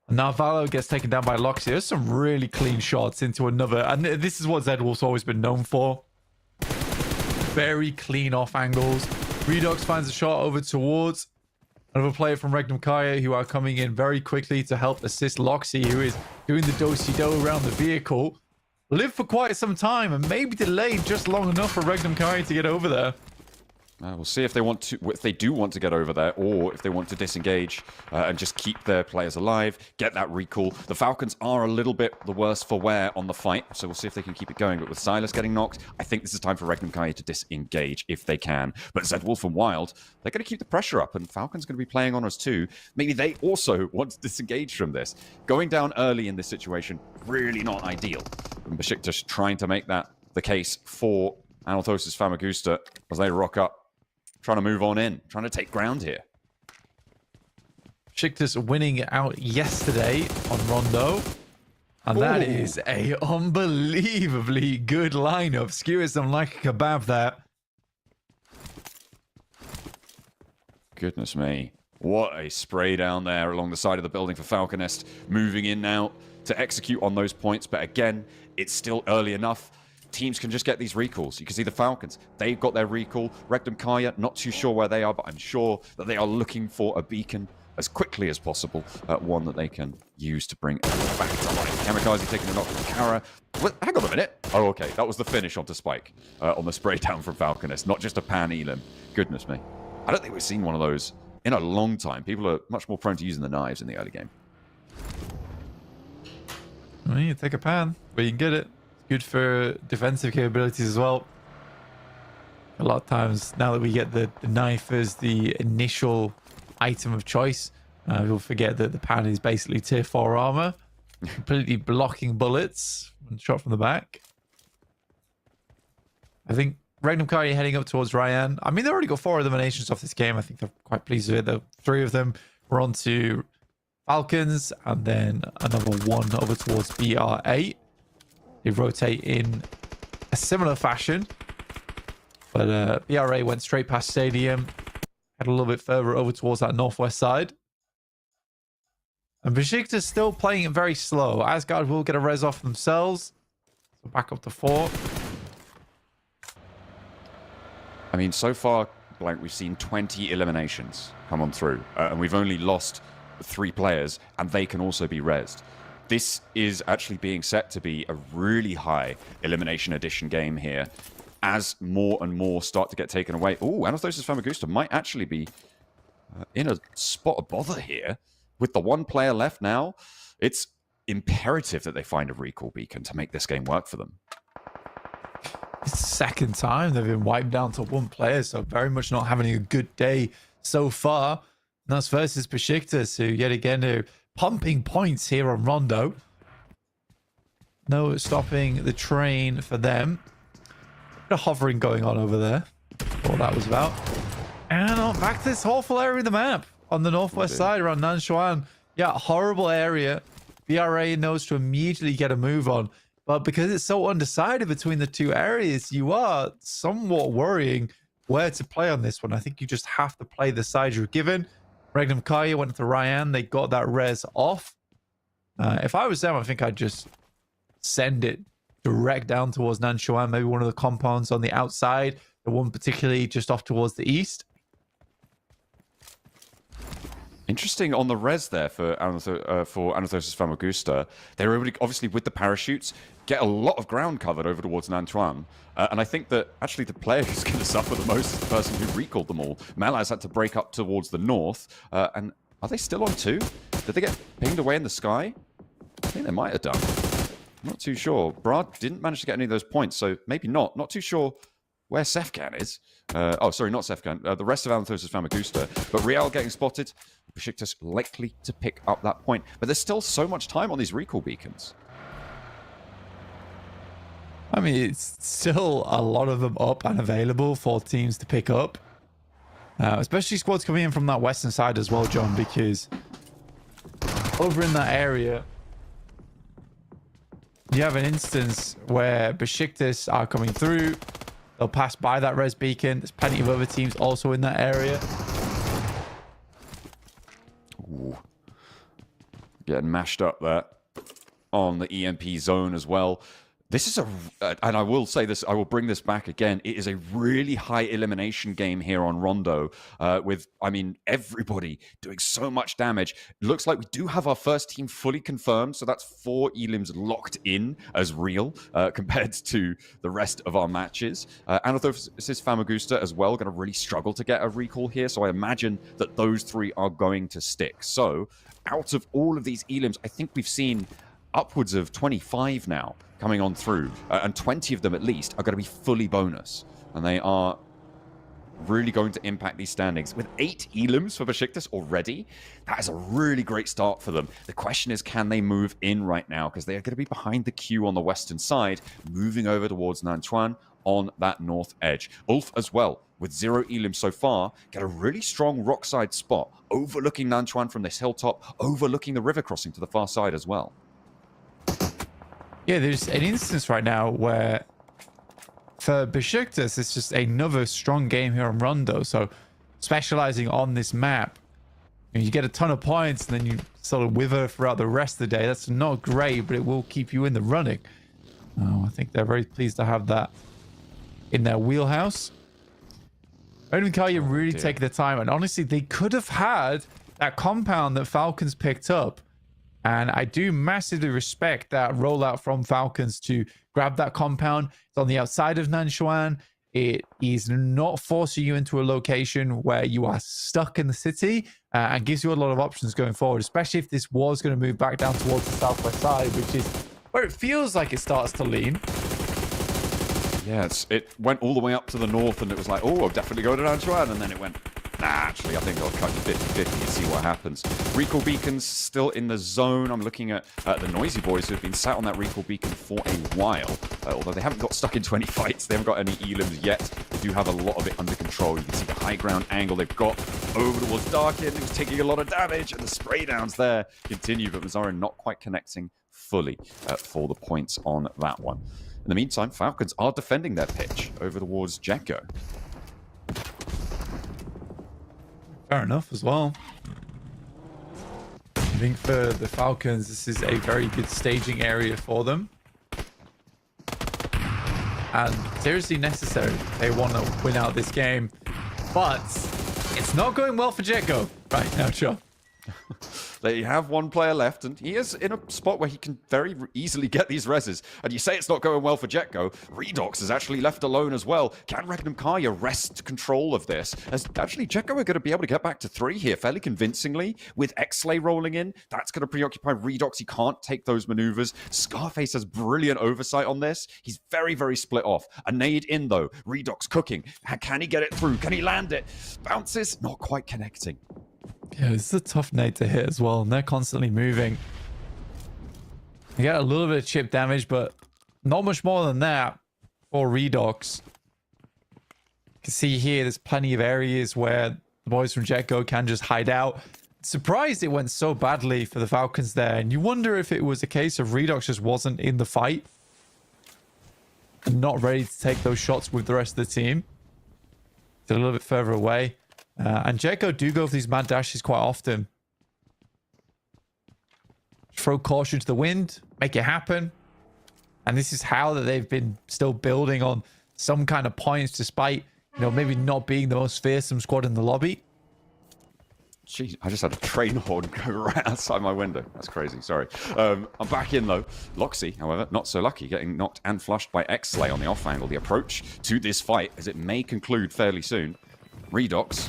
And now Valo gets taken down by Loxy. There's some really clean shots into another. And this is what Zedwolf's always been known for. Very clean off angles. Redox finds a shot over towards another player from Regnum Kaya who are coming in very quickly to help assist Loxy, who is doing the do-si-do around the vehicle. Lived for quite some time and maybe delayed just long enough for Regnum Kaya to get over there. We'll see if they want to, if they do want to get over there, or if they want to disengage and just keep their players alive, get that recall. The Falcons are a little bit the worse for wear on the fight, so we'll see if they can keep it going. But with Silas getting knocked, I think this is time for Regnum Kai to disengage if they can. But Zedwolf and Wild, they're going to keep the pressure up, and Falcons going to be playing on us too. Maybe they also want to disengage from this. Going down early in this situation, really not ideal. And Besiktas trying to make that the case for Anathosis Famagusta as they rock up. Trying to move on in, trying to take ground here. Besiktas winning out yesterday on Rondo. And that is a unbelievably good lineup. Skewers them like a kebab there. Goodness me. What a spray down there along the side of the building for Falconist. Moving in now to execute on those points. But again, it's still early enough. Teams can just get these recalls. You can see the Falcons. They've got their recall. Regnum Kaya, not too sure where they are, but I'm sure that they are looking for a beacon as quickly as possible. One that they can use to bring everyone back to life. Kamikaze taking a knock from Kara. Hang on a minute. Oh, okay. That was the finish onto Spike on the spray down from Falconist. Not just a pan elim. Goodness me. I don't think we've seen one of those in a long time. People are much more prone to using the knives in the early game. Well, you take a pan, but you can get it. Good for defensive capabilities as well. A lot of times, now that we get the knife as the initial item of choice, we'll forget that the pan is basically tier 4 armor, completely blocking bullets when shot from the back. I think Regnum Kari heading up towards Ryan. I mean, they've already got 4 eliminations off this game. I think they're quite pleased with it. The 3 of them were on to Falcons, and then another 1 over towards BR8. They rotate in a similar fashion. But BRA went straight past Stadium. Had a little bit further over towards that northwest side. And Besiktas still playing it very slow. Asgard will get a res off themselves. So back up to 4. I mean, so far, like, we've seen 20 eliminations come on through. And we've only lost 3 players. And they can also be rezzed. This is actually being set to be a really high Elimination Edition game here as more and more start to get taken away. Oh, Anathosis Famagusta might actually be in a spot of bother here. With the 1 player left now, it's imperative that they find a recall beacon to make this game work for them. It's the second time they've been wiped down to 1 player, so very much not having a good day so far. And that's versus Besiktas, who yet again are pumping points here on Rondo. No stopping the train for them. Bit of hovering going on over there. All that was about. And back to this awful area of the map on the northwest side around Nanshuan. Yeah, horrible area. BRA knows to immediately get a move on. But because it's so undecided between the 2 areas, you are somewhat worrying where to play on this one. I think you just have to play the side you're given. Regnum Kaya went to Ryan. They got that res off. If I was them, I think I'd just send it direct down towards Nanshuan, maybe one of the compounds on the outside, the one particularly just off towards the east. Interesting on the res there for Anathosis Famagusta. They were able to, obviously with the parachutes, get a lot of ground covered over towards Nantuan. And I think that actually the player who's going to suffer the most is the person who recalled them all. Malaz had to break up towards the north. And are they still on 2? Did they get pinged away in the sky? I think they might have done. I'm not too sure. Brad didn't manage to get any of those points, so maybe not. Not too sure where Sefkan is. Oh, sorry, not Sefkan. The rest of Anathosis Famagusta. But Real getting spotted. Besiktas likely to pick up that point. But there's still so much time on these recall beacons. I mean, it's still a lot of them up and available for teams to pick up. Especially squads coming in from that western side as well, John, because over in that area, you have an instance where Besiktas are coming through. They'll pass by that res beacon. There's plenty of other teams also in that area. Ooh. Getting mashed up there on the EMP zone as well. This is and I will say this, I will bring this back again. It is a really high elimination game here on Rondo with, I mean, everybody doing so much damage. It looks like we do have our first team fully confirmed. So that's 4 elims locked in as real compared to the rest of our matches. Anathosis Famagusta as well, going to really struggle to get a recall here. So I imagine that those 3 are going to stick. So out of all of these elims, I think we've seen upwards of 25 now coming on through, and 20 of them at least are going to be fully bonus, and they are really going to impact these standings. With 8 elims for Besiktas already, that is a really great start for them. The question is, can they move in right now? Because they are going to be behind the queue on the western side, moving over towards Nantuan on that north edge. Ulf as well, with 0 elims so far, get a really strong rockside spot, overlooking Nantuan from this hilltop, overlooking the river crossing to the far side as well. Yeah, there's an instance right now where for Besiktas, it's just another strong game here on Rondo. So specializing on this map, you get a ton of points and then you sort of wither throughout the rest of the day. That's not great, but it will keep you in the running. I think they're very pleased to have that in their wheelhouse. Kaya really take the time, and honestly, they could have had that compound that Falcons picked up. And I do massively respect that rollout from Falcons to grab that compound. It's on the outside of Nanshuan. It is not forcing you into a location where you are stuck in the city, and gives you a lot of options going forward, especially if this was going to move back down towards the southwest side, which is where it feels like it starts to lean. Yeah, it went all the way up to the north, and it was like, oh, I'll definitely go to Nantuan, and then it went, nah, actually, I think I'll cut you 50-50 and see what happens. Recall beacons still in the zone. I'm looking at the Noisy Boys who have been sat on that recall beacon for a while. Although they haven't got stuck in 20 fights. They haven't got any elims yet. They do have a lot of it under control. You can see the high ground angle they've got over towards Darkin, who's taking a lot of damage, and the spray downs there continue, but Mazzara not quite connecting fully for the points on that one. In the meantime, Falcons are defending their pitch over towards Jekko. Fair enough as well. I think for the Falcons, this is a very good staging area for them. And seriously necessary. They want to win out this game. But it's not going well for Jekko right now, John. They have one player left, and he is in a spot where he can very easily get these reses. And you say it's not going well for Jekko. Redox is actually left alone as well. Can Regnum Kaya wrest control of this? As actually Jekko are going to be able to get back to 3 here fairly convincingly with Xlay rolling in. That's going to preoccupy Redox. He can't take those maneuvers. Scarface has brilliant oversight on this. He's very, very split off. A nade in though. Redox cooking. Can he get it through? Can he land it? Bounces. Not quite connecting. Yeah, this is a tough nade to hit as well, and they're constantly moving. You get a little bit of chip damage, but not much more than that for Redox. You can see here, there's plenty of areas where the boys from Jekko can just hide out. Surprised it went so badly for the Falcons there, and you wonder if it was a case of Redox just wasn't in the fight and not ready to take those shots with the rest of the team. It's a little bit further away. And Jekko do go for these mad dashes quite often. Throw caution to the wind, make it happen. And this is how that they've been still building on some kind of points despite, you know, maybe not being the most fearsome squad in the lobby. Jeez, I just had a train horn go right outside my window. That's crazy. Sorry. I'm back in, though. Loxy, however, not so lucky, getting knocked and flushed by Pmsl on the off angle. The approach to this fight, as it may conclude fairly soon. Redox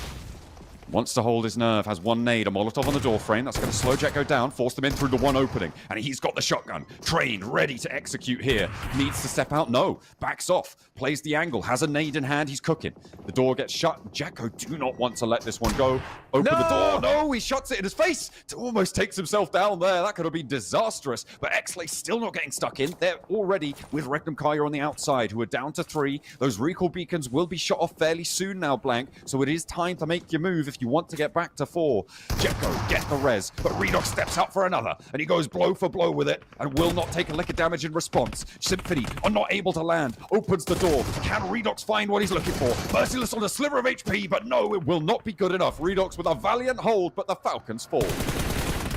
wants to hold his nerve, has one nade, a Molotov on the door frame. That's going to slow Jetgo down, force them in through the one opening. And he's got the shotgun, trained, ready to execute here. Needs to step out, no. Backs off, plays the angle, has a nade in hand, he's cooking. The door gets shut. Jetgo do not want to let this one go. Open the door, no, he shuts it in his face. Almost takes himself down there. That could have been disastrous. But Pmsl still not getting stuck in. They're already with Regnum Kaya on the outside, who are down to 3. Those recall beacons will be shot off fairly soon now, Blank. So it is time to make your move if you want to get back to 4. Jetgo get the res, but Redox steps out for another, and he goes blow for blow with it, and will not take a lick of damage in response. Symphony are not able to land, opens the door. Can Redox find what he's looking for? Merciless on a sliver of HP, but no, it will not be good enough. Redox with a valiant hold, but the Falcons fall.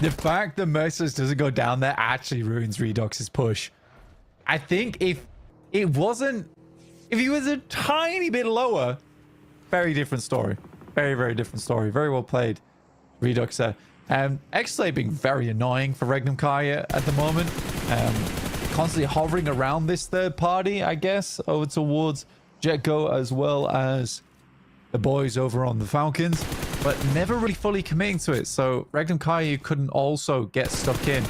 The fact that Merciless doesn't go down there actually ruins Redox's push. I think if he was a tiny bit lower, very different story. Very, very different story. Very well played, Redux there. Pmsl being very annoying for Regnum Kaya at the moment. Constantly hovering around this third party, I guess, over towards Jetgo as well as the boys over on the Falcons, but never really fully committing to it. So Regnum Kaya couldn't also get stuck in.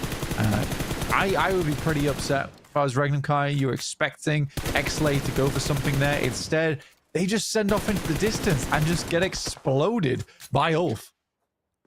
I would be pretty upset if I was Regnum Kaya. You were expecting Pmsl to go for something there. Instead, they just send off into the distance and just get exploded by Ulf.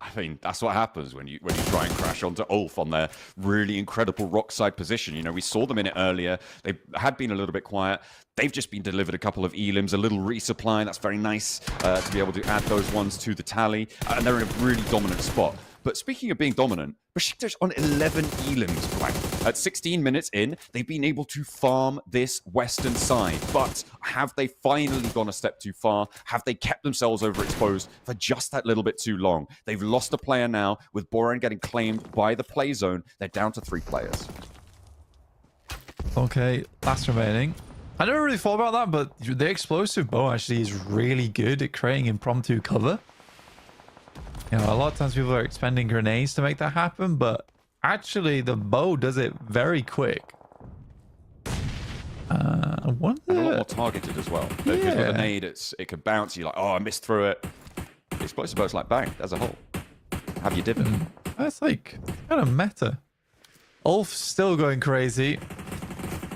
I mean, that's what happens when you try and crash onto Ulf on their really incredible rock side position. You know, we saw them in it earlier. They had been a little bit quiet. They've just been delivered a couple of elims, a little resupply. That's very nice to be able to add those ones to the tally. And they're in a really dominant spot. But speaking of being dominant, Besiktas on 11 elims, Blank. At 16 minutes in, they've been able to farm this western side. But have they finally gone a step too far? Have they kept themselves overexposed for just that little bit too long? They've lost a player now, with Boran getting claimed by the play zone. They're down to 3 players. Okay, last remaining. I never really thought about that, but the explosive bow actually is really good at creating impromptu cover. You know, a lot of times people are expending grenades to make that happen, but actually the bow does it very quick. And a lot more targeted as well. Yeah. Because with a nade, it can bounce. You're like, oh, I missed through it. The explosive bow's like, bang, there's a hole. Have your divot. That's like kind of meta. Ulf's still going crazy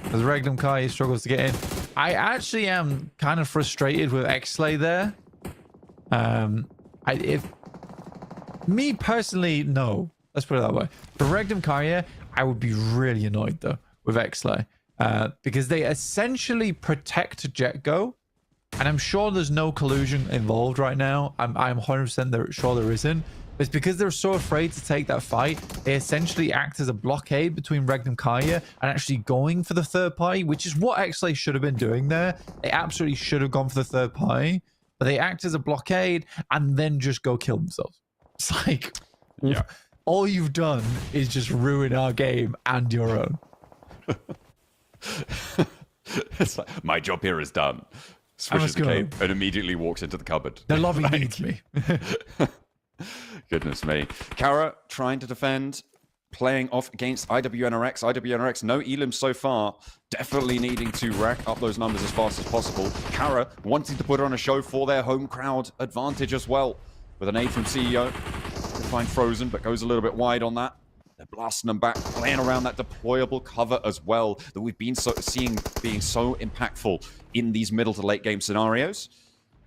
as Regnum Kai struggles to get in. I actually am kind of frustrated with Pmsl there. Me personally, no. Let's put it that way. For Regnum Kaya, I would be really annoyed though with Pmsl because they essentially protect Jetgo, and I'm sure there's no collusion involved right now. I'm 100% sure there isn't. But it's because they're so afraid to take that fight. They essentially act as a blockade between Regnum Kaya and actually going for the third party, which is what Pmsl should have been doing there. They absolutely should have gone for the third party, but they act as a blockade and then just go kill themselves. It's like, yeah, all you've done is just ruin our game and your own. It's like, my job here is done. Swishes the cape and immediately walks into the cupboard. The lobby needs me. Goodness me. Kara trying to defend, playing off against IWNRX. IWNRX, no elims so far. Definitely needing to rack up those numbers as fast as possible. Kara wanting to put on a show for their home crowd advantage as well. With an aid from CEO. They find Frozen, but goes a little bit wide on that. They're blasting them back, playing around that deployable cover as well that we've been seeing being so impactful in these middle to late game scenarios.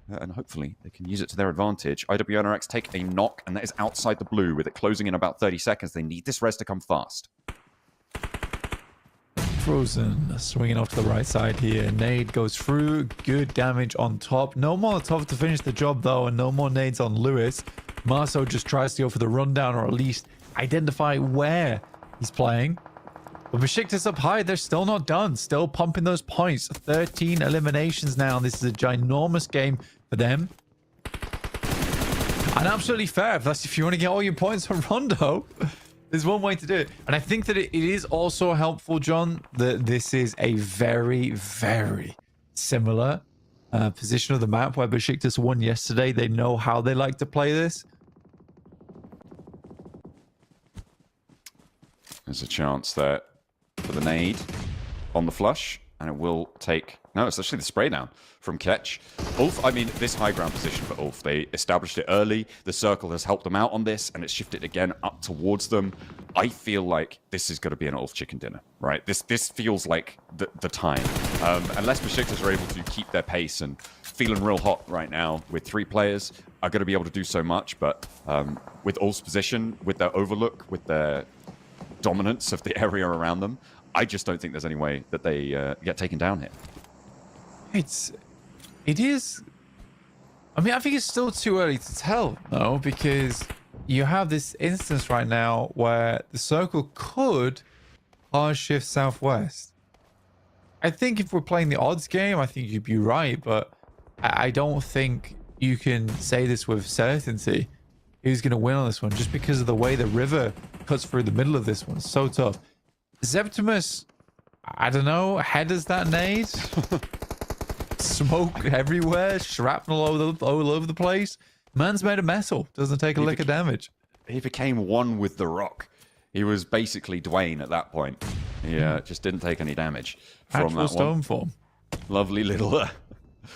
And hopefully they can use it to their advantage. IWNRX take a knock, and that is outside the blue. With it closing in about 30 seconds, they need this res to come fast. Frozen swinging off to the right side here. Nade goes through. Good damage on top. No Molotov to finish the job, though, and no more nades on Lewis. Marceau just tries to go for the rundown, or at least identify where he's playing. But Besiktas up high, they're still not done. Still pumping those points. 13 eliminations now. This is a ginormous game for them. And absolutely fair. If you want to get all your points from Rondo, There's one way to do it. And I think that it is also helpful, John, that this is a very, very similar position of the map where Besiktas won yesterday. They know how they like to play this. There's a chance there for the nade on the flush, and it will take... No, it's actually the spray down from Ketch. Ulf, I mean, this high ground position for Ulf, they established it early. The circle has helped them out on this, and it's shifted again up towards them. I feel like this is going to be an Ulf chicken dinner, right? This feels like the time. Unless Besiktas are able to keep their pace and feeling real hot right now with 3 players, are going to be able to do so much. But with Ulf's position, with their overlook, with their dominance of the area around them, I just don't think there's any way that they get taken down here. It is. I mean, I think it's still too early to tell, though, because you have this instance right now where the circle could hard shift southwest. I think if we're playing the odds game, I think you'd be right, but I don't think you can say this with certainty. Who's going to win on this one, just because of the way the river cuts through the middle of this one. So tough. Zeptimus, I don't know, headers that nade. Smoke everywhere, shrapnel all over the place. Man's made a Pmsl. Doesn't take a lick of damage. He became one with the rock. He was basically Dwayne at that point. He just didn't take any damage from that stone form. Lovely little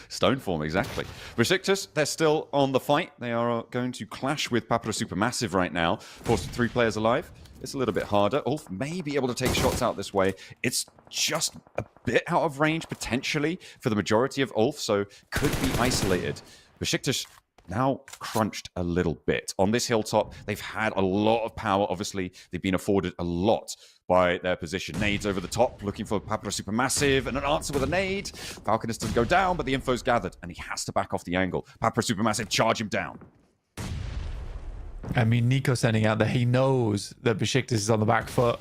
stone form, exactly. Besiktas, they're still on the fight. They are going to clash with Papara Supermassive right now. Forced 3 players alive. It's a little bit harder. Ulf may be able to take shots out this way. It's just a bit out of range, potentially, for the majority of Ulf, so could be isolated. Besiktas now crunched a little bit. On this hilltop, they've had a lot of power. Obviously, they've been afforded a lot by their position. Nades over the top, looking for Papara Supermassive, and an answer with a nade. Falconis doesn't go down, but the info's gathered, and he has to back off the angle. Papara Supermassive, charge him down. I mean, Nico sending out that he knows that Besiktas is on the back foot,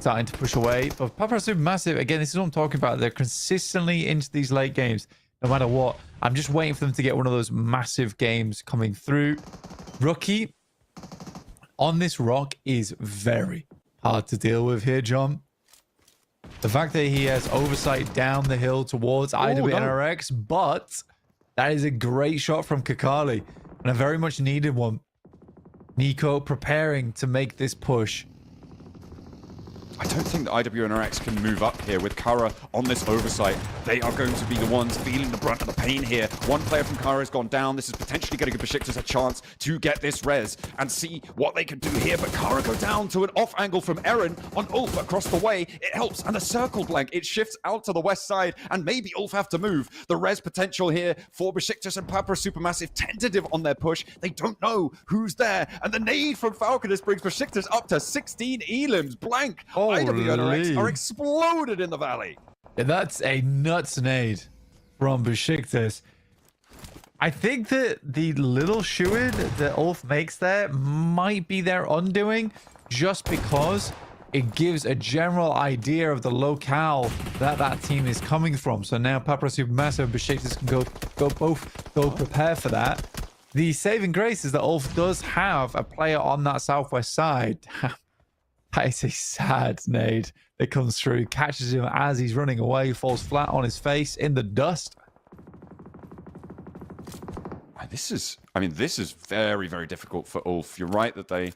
starting to push away. But Papara Supermassive, again, this is what I'm talking about. They're consistently into these late games, no matter what. I'm just waiting for them to get one of those massive games coming through. Rookie on this rock is very hard to deal with here, John. The fact that he has oversight down the hill towards IWNRX, but that is a great shot from Kakali, and a very much needed one. Nico preparing to make this push. I don't think that IWNRX can move up here with Kara on this oversight. They are going to be the ones feeling the brunt of the pain here. One player from Kara has gone down. This is potentially going to give Besiktas a chance to get this res and see what they can do here. But Kara go down to an off angle from Eren on Ulf across the way. It helps. And the circle blank, it shifts out to the west side. And maybe Ulf have to move. The res potential here for Besiktas and Papara Supermassive tentative on their push. They don't know who's there. And the nade from Falconis brings Besiktas up to 16 elims. Blank. IWNRX are exploded in the valley. Yeah, that's a nuts nade from Besiktas. I think that the little shoe-in that Ulf makes there might be their undoing, just because it gives a general idea of the locale that team is coming from. So now Papara Supermassive and Besiktas can both go prepare for that. The saving grace is that Ulf does have a player on that southwest side. That is a sad nade that comes through, catches him as he's running away, falls flat on his face in the dust. This is very, very difficult for Ulf. You're right that they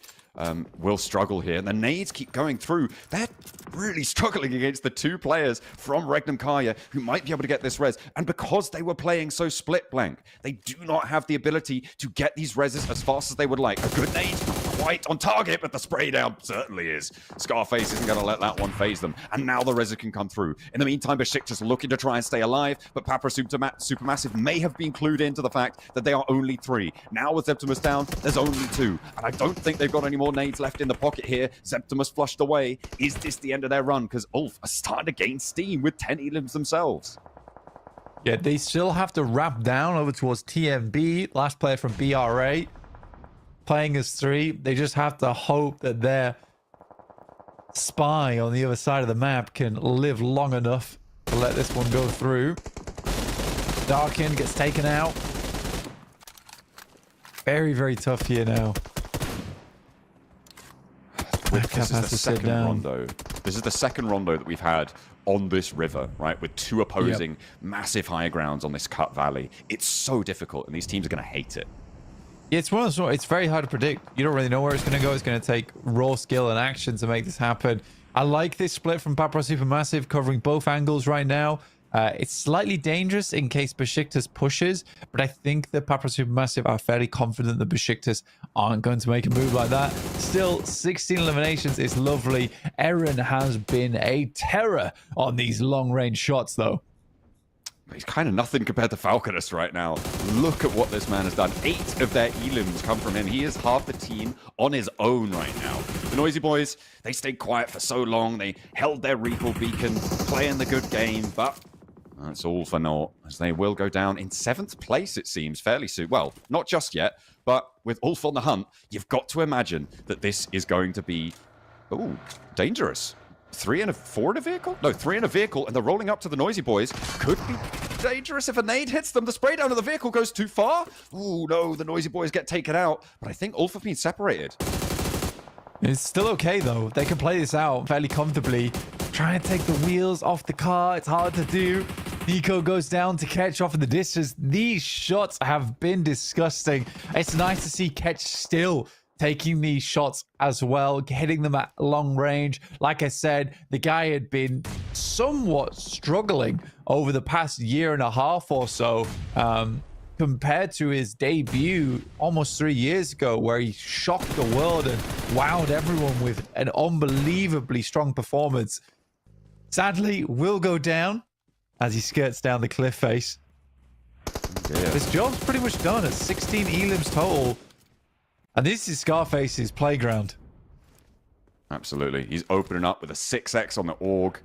will struggle here. And the nades keep going through. They're really struggling against the 2 players from Regnum Karya who might be able to get this res. And because they were playing so split blank, they do not have the ability to get these reses as fast as they would like. A good nade, not quite on target, but the spray down certainly is. Scarface isn't going to let that one phase them. And now the res can come through. In the meantime, Besiktas looking to try and stay alive, but Papara Supermassive may have been clued into the fact that they are only 3. Now with Zeptimus down, there's only 2. And I don't think they've got any more nades left in the pocket here. Zeptimus flushed away. Is this the end of their run? Because Ulf are starting to gain steam with 10 elims themselves. Yeah, they still have to wrap down over towards TMB, last player from BRA, playing as 3. They just have to hope that their spy on the other side of the map can live long enough to let this one go through. Darkin gets taken out. Very, very tough here now. This is the second rondo. This is the second rondo that we've had on this river, right? With two opposing massive high grounds on this cut valley. It's so difficult, and these teams are going to hate it. Yeah, it's one of those. It's very hard to predict. You don't really know where it's going to go. It's going to take raw skill and action to make this happen. I like this split from Papra Supermassive, covering both angles right now. It's slightly dangerous in case Besiktas pushes, but I think that Papra Supermassive are fairly confident that Besiktas aren't going to make a move like that. Still, 16 eliminations is lovely. Eren has been a terror on these long-range shots, though. He's kind of nothing compared to Falconus right now. Look at what this man has done. 8 of their elims come from him. He is half the team on his own right now. The Noisy Boys, they stayed quiet for so long. They held their recall beacon, playing the good game, but that's all for naught, as they will go down in 7th place, it seems, fairly soon. Well, not just yet, but with Ulf on the hunt, you've got to imagine that this is going to be, dangerous. 3 and a 4 in a vehicle? No, 3 in a vehicle, and they're rolling up to the Noisy Boys. Could be dangerous if a nade hits them. The spray down of the vehicle goes too far. Ooh, no, the Noisy Boys get taken out, but I think Ulf have been separated. It's still okay, though. They can play this out fairly comfortably. Try and take the wheels off the car. It's hard to do. Nico goes down to Ketch off in the distance. These shots have been disgusting. It's nice to see Ketch still taking these shots as well, hitting them at long range. Like I said, the guy had been somewhat struggling over the past year and a half or so, compared to his debut almost 3 years ago, where he shocked the world and wowed everyone with an unbelievably strong performance. Sadly, will go down as he skirts down the cliff face. Yeah. This job's pretty much done at 16 elims total. And this is Scarface's playground. Absolutely. He's opening up with a 6x on the AUG.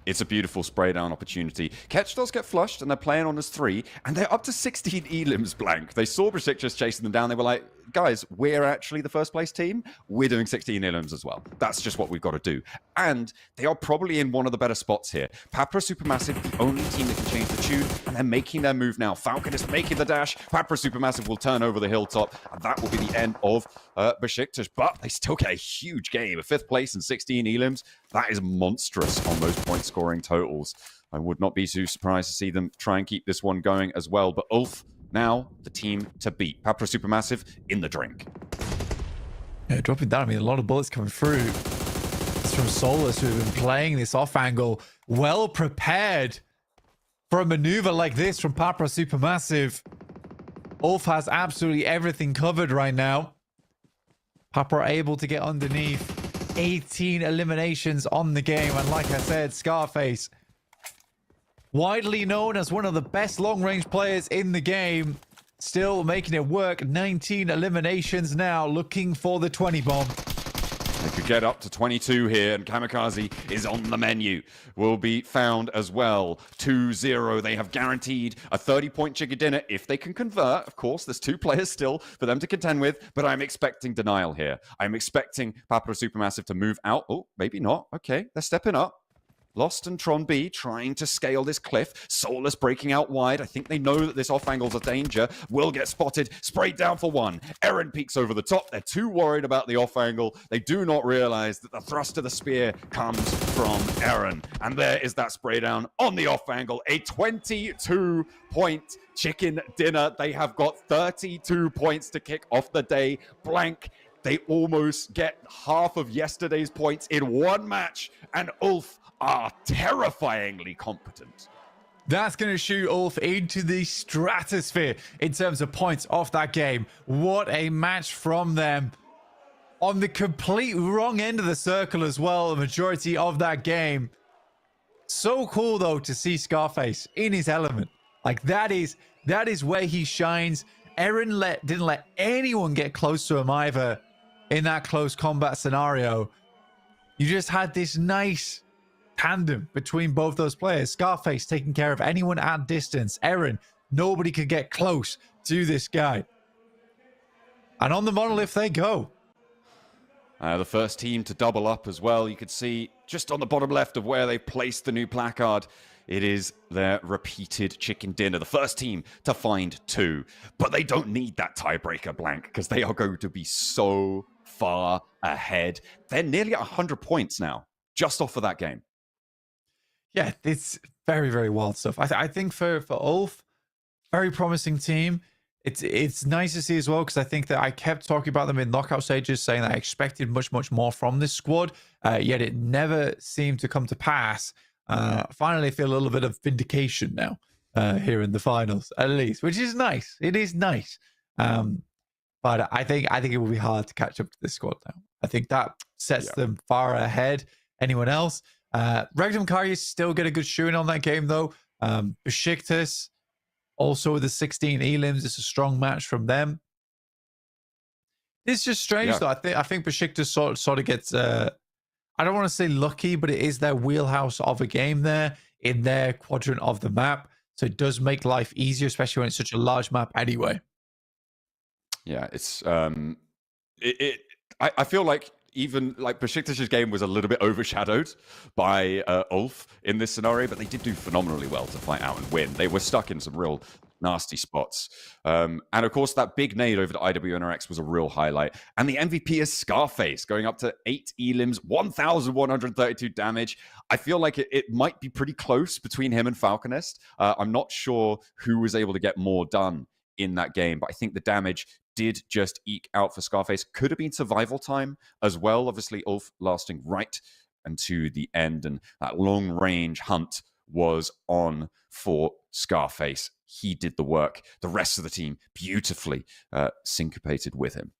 It's a beautiful spray down opportunity. Ketch does get flushed, and they're playing on as 3, and they're up to 16 elims blank. They saw Besiktas chasing them down. They were like, guys, we're actually the first place team. We're doing 16 elims as well. That's just what we've got to do. And they are probably in one of the better spots here. Papra Supermassive, the only team that can change the tune, and they're making their move now. Falcon is making the dash. Papra Supermassive will turn over the hilltop, and that will be the end of Besiktas. But they still get a huge game. A 5th place and 16 elims. That is monstrous on those point scoring totals. I would not be too surprised to see them try and keep this one going as well. But Ulf, now the team to beat. Papra Supermassive in the drink. Yeah, dropping down. I mean, a lot of bullets coming through. It's from Solus, who have been playing this off angle, well prepared for a maneuver like this from Papra Supermassive. Ulf has absolutely everything covered right now. Papra able to get underneath. 18 eliminations on the game, and like I said, Scarface, widely known as one of the best long-range players in the game, still making it work. 19 eliminations now, looking for the 20 bomb. They could get up to 22 here, and Kamikaze is on the menu. Will be found as well. 2-0. They have guaranteed a 30-point chicken dinner if they can convert. Of course, there's 2 players still for them to contend with, but I'm expecting denial here. I'm expecting Papra Supermassive to move out. Oh, maybe not. Okay, they're stepping up. Lost and Tron B trying to scale this cliff. Solus breaking out wide. I think they know that this off angle's a danger. Will get spotted. Sprayed down for 1. Eren peeks over the top. They're too worried about the off angle. They do not realize that the thrust of the spear comes from Eren. And there is that spray down on the off angle. A 22-point chicken dinner. They have got 32 points to kick off the day. Blank. They almost get half of yesterday's points in one match. And Ulf are terrifyingly competent. That's going to shoot Ulf into the stratosphere in terms of points off that game. What a match from them. On the complete wrong end of the circle as well, the majority of that game. So cool, though, to see Scarface in his element. Like, that is where he shines. Eren didn't let anyone get close to him either in that close combat scenario. You just had this nice tandem between both those players. Scarface taking care of anyone at distance. Eren, nobody could get close to this guy. And on the monolith they go. The first team to double up as well. You could see just on the bottom left of where they've placed the new placard. It is their repeated chicken dinner. The first team to find 2. But they don't need that tiebreaker, Blank, because they are going to be so far ahead. They're nearly at 100 points now, just off of that game. Yeah, it's very, very wild stuff. I think for Ulf, very promising team. It's nice to see as well, because I think that I kept talking about them in knockout stages, saying that I expected much, much more from this squad, yet it never seemed to come to pass. Finally, I feel a little bit of vindication now here in the finals, at least, which is nice. It is nice. But I think it will be hard to catch up to this squad now. I think that sets them far ahead anyone else. Regdom Karius still get a good shooting on that game, though. Besiktas, also with the 16 elims, it's a strong match from them. It's just strange, though. I think Besiktas sort of gets, I don't want to say lucky, but it is their wheelhouse of a game there in their quadrant of the map. So it does make life easier, especially when it's such a large map anyway. Yeah, it's I feel like even like Besiktas' game was a little bit overshadowed by Ulf in this scenario, but they did do phenomenally well to fight out and win. They were stuck in some real nasty spots. And of course, that big nade over to IWNRX was a real highlight. And the MVP is Scarface, going up to 8 elims, 1,132 damage. I feel like it might be pretty close between him and Falconist. I'm not sure who was able to get more done in that game, but I think the damage did just eke out for Scarface. Could have been survival time as well. Obviously, Ulf lasting right until the end, and that long range hunt was on for Scarface. He did the work. The rest of the team beautifully syncopated with him.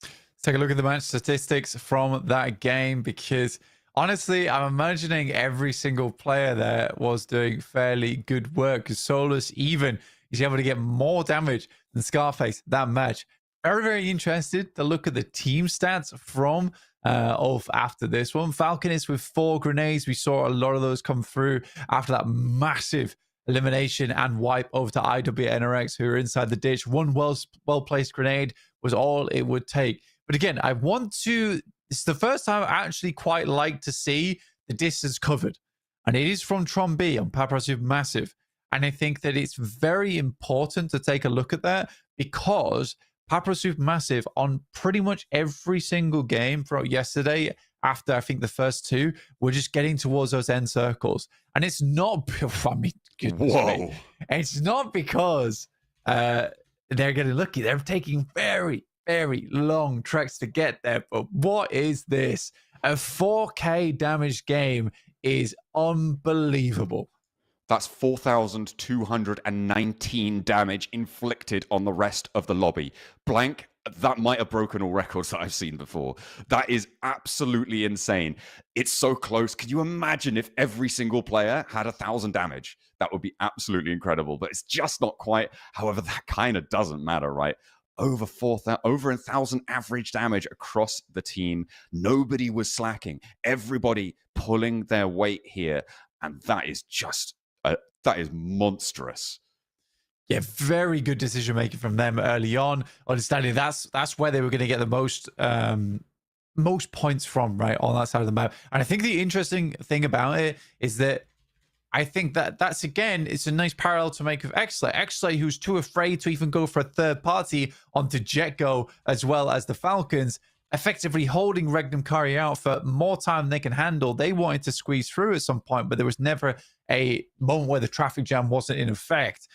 Let's take a look at the match statistics from that game, because honestly, I'm imagining every single player there was doing fairly good work, because Solus even is able to get more damage than Scarface that match. Very, very interested to look at the team stats from Ulf after this one. Falconist with 4 grenades. We saw a lot of those come through after that massive elimination and wipe over to IWNRX, who are inside the ditch. One well-placed grenade was all it would take. But again, it's the first time I actually quite like to see the distance covered. And it is from Tron B on Papra Supermassive. And I think that it's very important to take a look at that, because Papra Supermassive on pretty much every single game throughout yesterday, after I think the first 2, were just getting towards those end circles. And it's not, I mean, goodness me, it's not because they're getting lucky. They're taking very, very long treks to get there. But what is this? A 4K damage game is unbelievable. That's 4,219 damage inflicted on the rest of the lobby. Blank, that might have broken all records that I've seen before. That is absolutely insane. It's so close. Can you imagine if every single player had 1,000 damage? That would be absolutely incredible, but it's just not quite. However, that kind of doesn't matter, right? Over 1,000 average damage across the team. Nobody was slacking. Everybody pulling their weight here. And that is just... that is monstrous. Yeah, very good decision making from them early on. Understanding that's where they were going to get the most points from, right, on that side of the map. And I think the interesting thing about it is that I think that's again, it's a nice parallel to make with Xley. Xley, who's too afraid to even go for a third party onto Jetgo as well as the Falcons, effectively holding Regnum Kari out for more time than they can handle. They wanted to squeeze through at some point, but there was never a moment where the traffic jam wasn't in effect.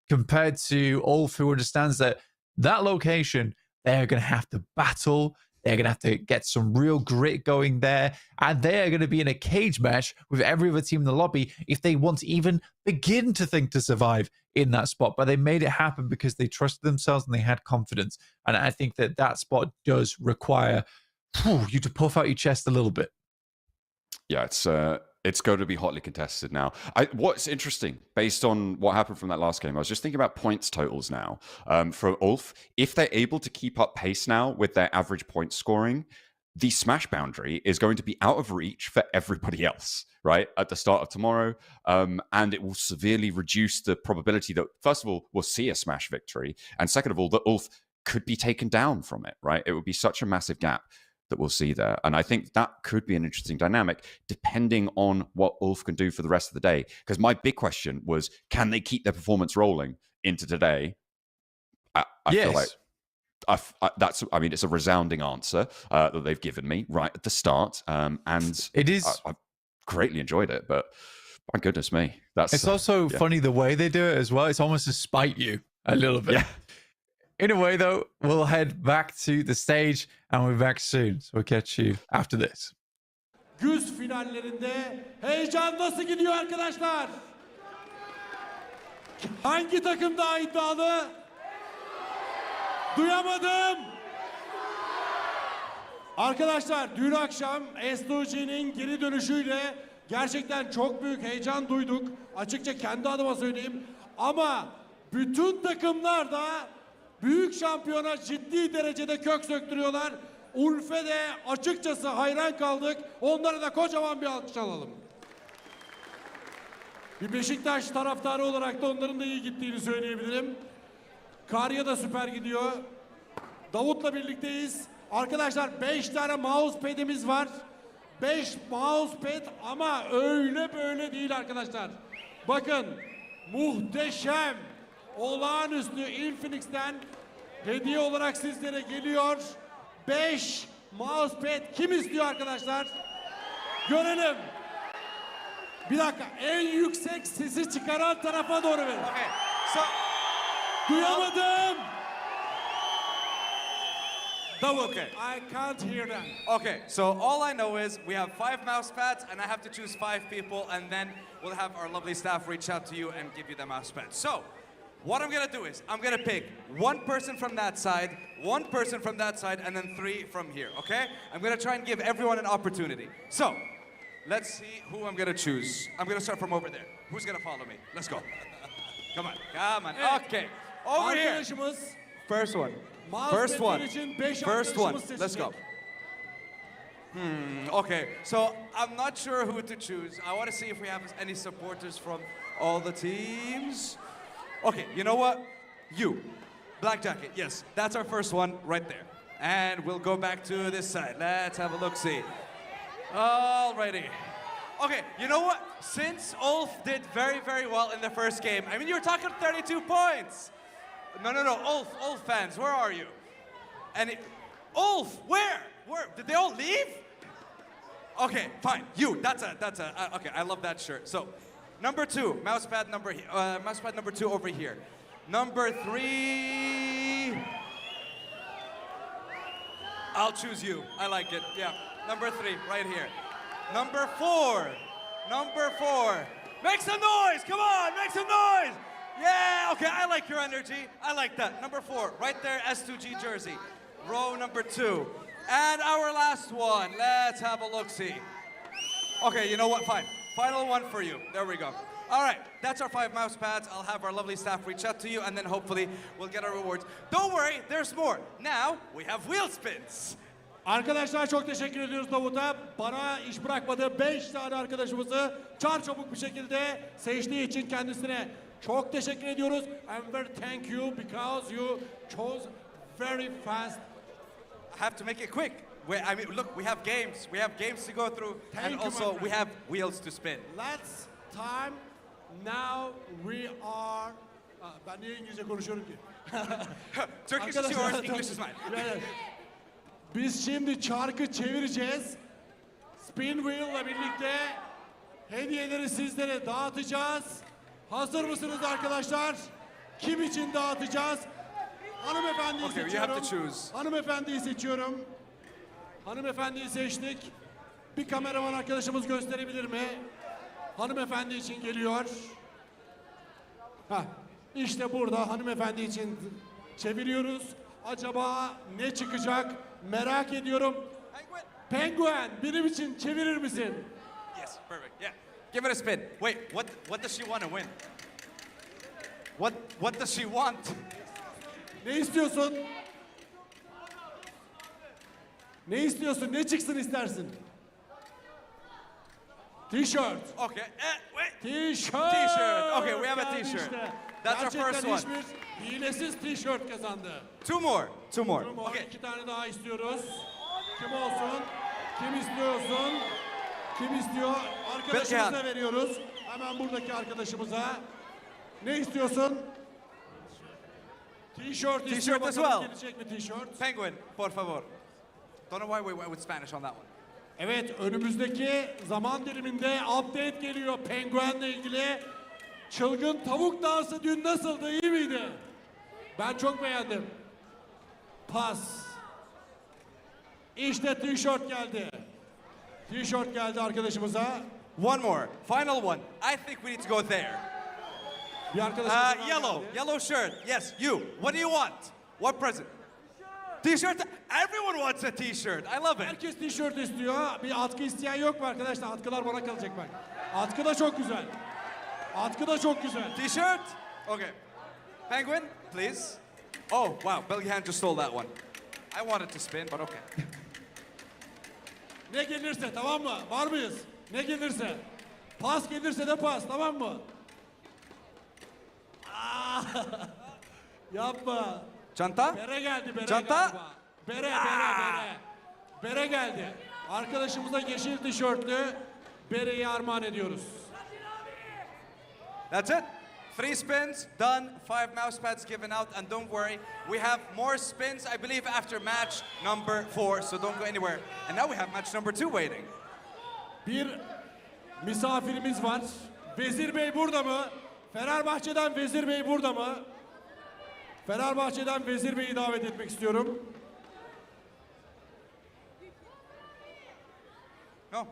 Compared to Ulf, who understands that location, they're going to have to battle. They're going to have to get some real grit going there. And they are going to be in a cage match with every other team in the lobby if they want to even begin to think to survive in that spot. But they made it happen because they trusted themselves and they had confidence. And I think that spot does require you to puff out your chest a little bit. Yeah, it's going to be hotly contested now. What's interesting, based on what happened from that last game, I was just thinking about points totals now. For Ulf, if they're able to keep up pace now with their average point scoring, the smash boundary is going to be out of reach for everybody else, right, at the start of tomorrow. And it will severely reduce the probability that, first of all, we'll see a smash victory. And second of all, that Ulf could be taken down from it, right? It would be such a massive gap that we'll see there. And I think that could be an interesting dynamic, depending on what Ulf can do for the rest of the day. Because my big question was, can they keep their performance rolling into today? I I mean, it's a resounding answer that they've given me right at the start, and it is. I greatly enjoyed it, but my goodness me, It's also funny the way they do it as well. It's almost to spite you a little bit. Yeah. In a way, though, we'll head back to the stage and we'll be back soon. So we'll catch you after this. Güz finallerinde heyecan nasıl gidiyor arkadaşlar? Hangi takım daha iddialı? Duyamadım. Arkadaşlar dün akşam S2G'nin geri dönüşüyle gerçekten çok büyük heyecan duyduk. Açıkça kendi adıma söyleyeyim. Ama bütün takımlar da büyük şampiyona ciddi derecede kök söktürüyorlar. Ulf'e de açıkçası hayran kaldık. Onlara da kocaman bir alkış alalım. Bir Beşiktaş taraftarı olarak da onların da iyi gittiğini söyleyebilirim. Karya da süper gidiyor. Davut'la birlikteyiz. Arkadaşlar 5 tane mousepad'imiz var. 5 mousepad ama öyle böyle değil arkadaşlar. Bakın muhteşem, olağanüstü Infinix'ten hediye olarak sizlere geliyor. 5 mousepad kim istiyor arkadaşlar? Görelim. Bir dakika, en yüksek sesi çıkaran tarafa doğru verin. Okay. So, duyamadım. Davut, okay. I can't hear them. Okay, so all I know is we have 5 mouse pads and I have to choose 5 people and then we'll have our lovely staff reach out to you and give you the mouse pads. So, what I'm gonna do is I'm gonna pick 1 person from that side, 1 person from that side, and then 3 from here, okay? I'm gonna try and give everyone an opportunity. So, let's see who I'm gonna choose. I'm gonna start from over there. Who's gonna follow me? Let's go. Come on, come on. Okay, over here. Arkadaşımız First one. First one. First one. Let's go. Okay, so I'm not sure who to choose. I want to see if we have any supporters from all the teams. Okay, you know what? You. Black jacket, yes. That's our first one right there. And we'll go back to this side. Let's have a look-see. Alrighty. Okay, you know what? Since Ulf did very, very well in the first game, I mean, you were talking 32 points. No, Ulf fans, where are you? And Ulf, where? Did they all leave? Okay, fine. You, that's a, okay, I love that shirt. So, number 2, mousepad number 2 over here. Number 3, I'll choose you. I like it, yeah. Number 3, right here. Number 4, make some noise, come on, make some noise. Yeah, okay, I like your energy. I like that. Number 4, right there, S2G jersey. Row number 2. And our last one. Let's have a look-see. Okay, you know what? Fine. Final one for you. There we go. All right, that's our 5 mouse pads. I'll have our lovely staff reach out to you, and then hopefully we'll get our rewards. Don't worry, there's more. Now we have wheel spins. Arkadaşlar çok teşekkür ediyoruz Davut'a. Bana iş bırakmadığı 5 tane arkadaşımızı çarçabuk bir şekilde seçtiği için kendisine çok teşekkür ediyoruz. And very thank you because you chose very fast. I have to make it quick. I mean, look, we have games. We have games to go through, and also we have wheels to spin. Let's time. Now we are... Ben niye İngilizce konuşuyorum ki? Turkish is yours, English is mine. Biz şimdi çarkı çevireceğiz. Spin wheel'la birlikte hediyeleri sizlere dağıtacağız. Hazır mısınız arkadaşlar? Kim için dağıtacağız? Hanımefendiyi Okay, you seçiyorum. have to choose. Hanımefendiyi seçiyorum. Hanımefendiyi seçtik. Bir kameraman arkadaşımız gösterebilir mi? Hanımefendi için geliyor. İşte burada hanımefendi için çeviriyoruz. Acaba ne çıkacak? Merak ediyorum. Penguin, benim için çevirir misin? Yes, perfect. Yeah, give it a spin. Wait, what does she want to win? What does she want? Ne istiyorsun? Ne istiyorsun? Ne çıksın istersin? T-shirt. Okay. Wait. T-shirt. T-shirt. Okay, we have a Geldi T-shirt. işte. That's our first one. Gerçekten hiçbir hilesiz T-shirt kazandı. Two more. Okay. 2 tane daha istiyoruz. Kim olsun? Kim istiyorsun? Kim istiyor? Arkadaşımıza veriyoruz. Hemen buradaki arkadaşımıza. Ne istiyorsun? T-shirt istiyor, T-shirt as bakalım well. gelecek mi t-shirt? Penguin, por favor. Don't know why we went with Spanish on that one. Evet, önümüzdeki zaman diliminde update geliyor Penguen'le ilgili. Çılgın tavuk dansı dün nasıldı, iyi miydi? Ben çok beğendim. Pas. İşte tişört geldi. Tişört geldi arkadaşımıza. One more, final one. I think we need to go there. Bir arkadaşımıza Yellow, yellow shirt. Yes, you. What do you want? What present? T-shirt. Everyone wants a T-shirt. I love it. Herkes tişört istiyor. Bir atkı isteyen yok mu arkadaşlar? Atkılar bana kalacak bak. Atkı da çok güzel. Atkı da çok güzel. T-shirt? Okay. Penguin, please. Oh, wow. Belgian just stole that one. I wanted to spin, but okay. Ne gelirse, tamam mı? Var mıyız? Ne gelirse. Pas gelirse de pas, tamam mı? Aa, yapma. Çanta? Bere geldi, bere Çanta? galiba. Bere. Bere geldi. Arkadaşımıza yeşil tişörtlü bereyi armağan ediyoruz. That's it. 3 spins, done. 5 mouse pads given out. And don't worry, we have more spins, I believe, after match number 4. So don't go anywhere. And now we have match number 2 waiting. Bir misafirimiz var. Vezir Bey burada mı? Fenerbahçe'den Vezir Bey burada mı? Fenerbahçe'den Vezir Bey'i davet etmek istiyorum. No.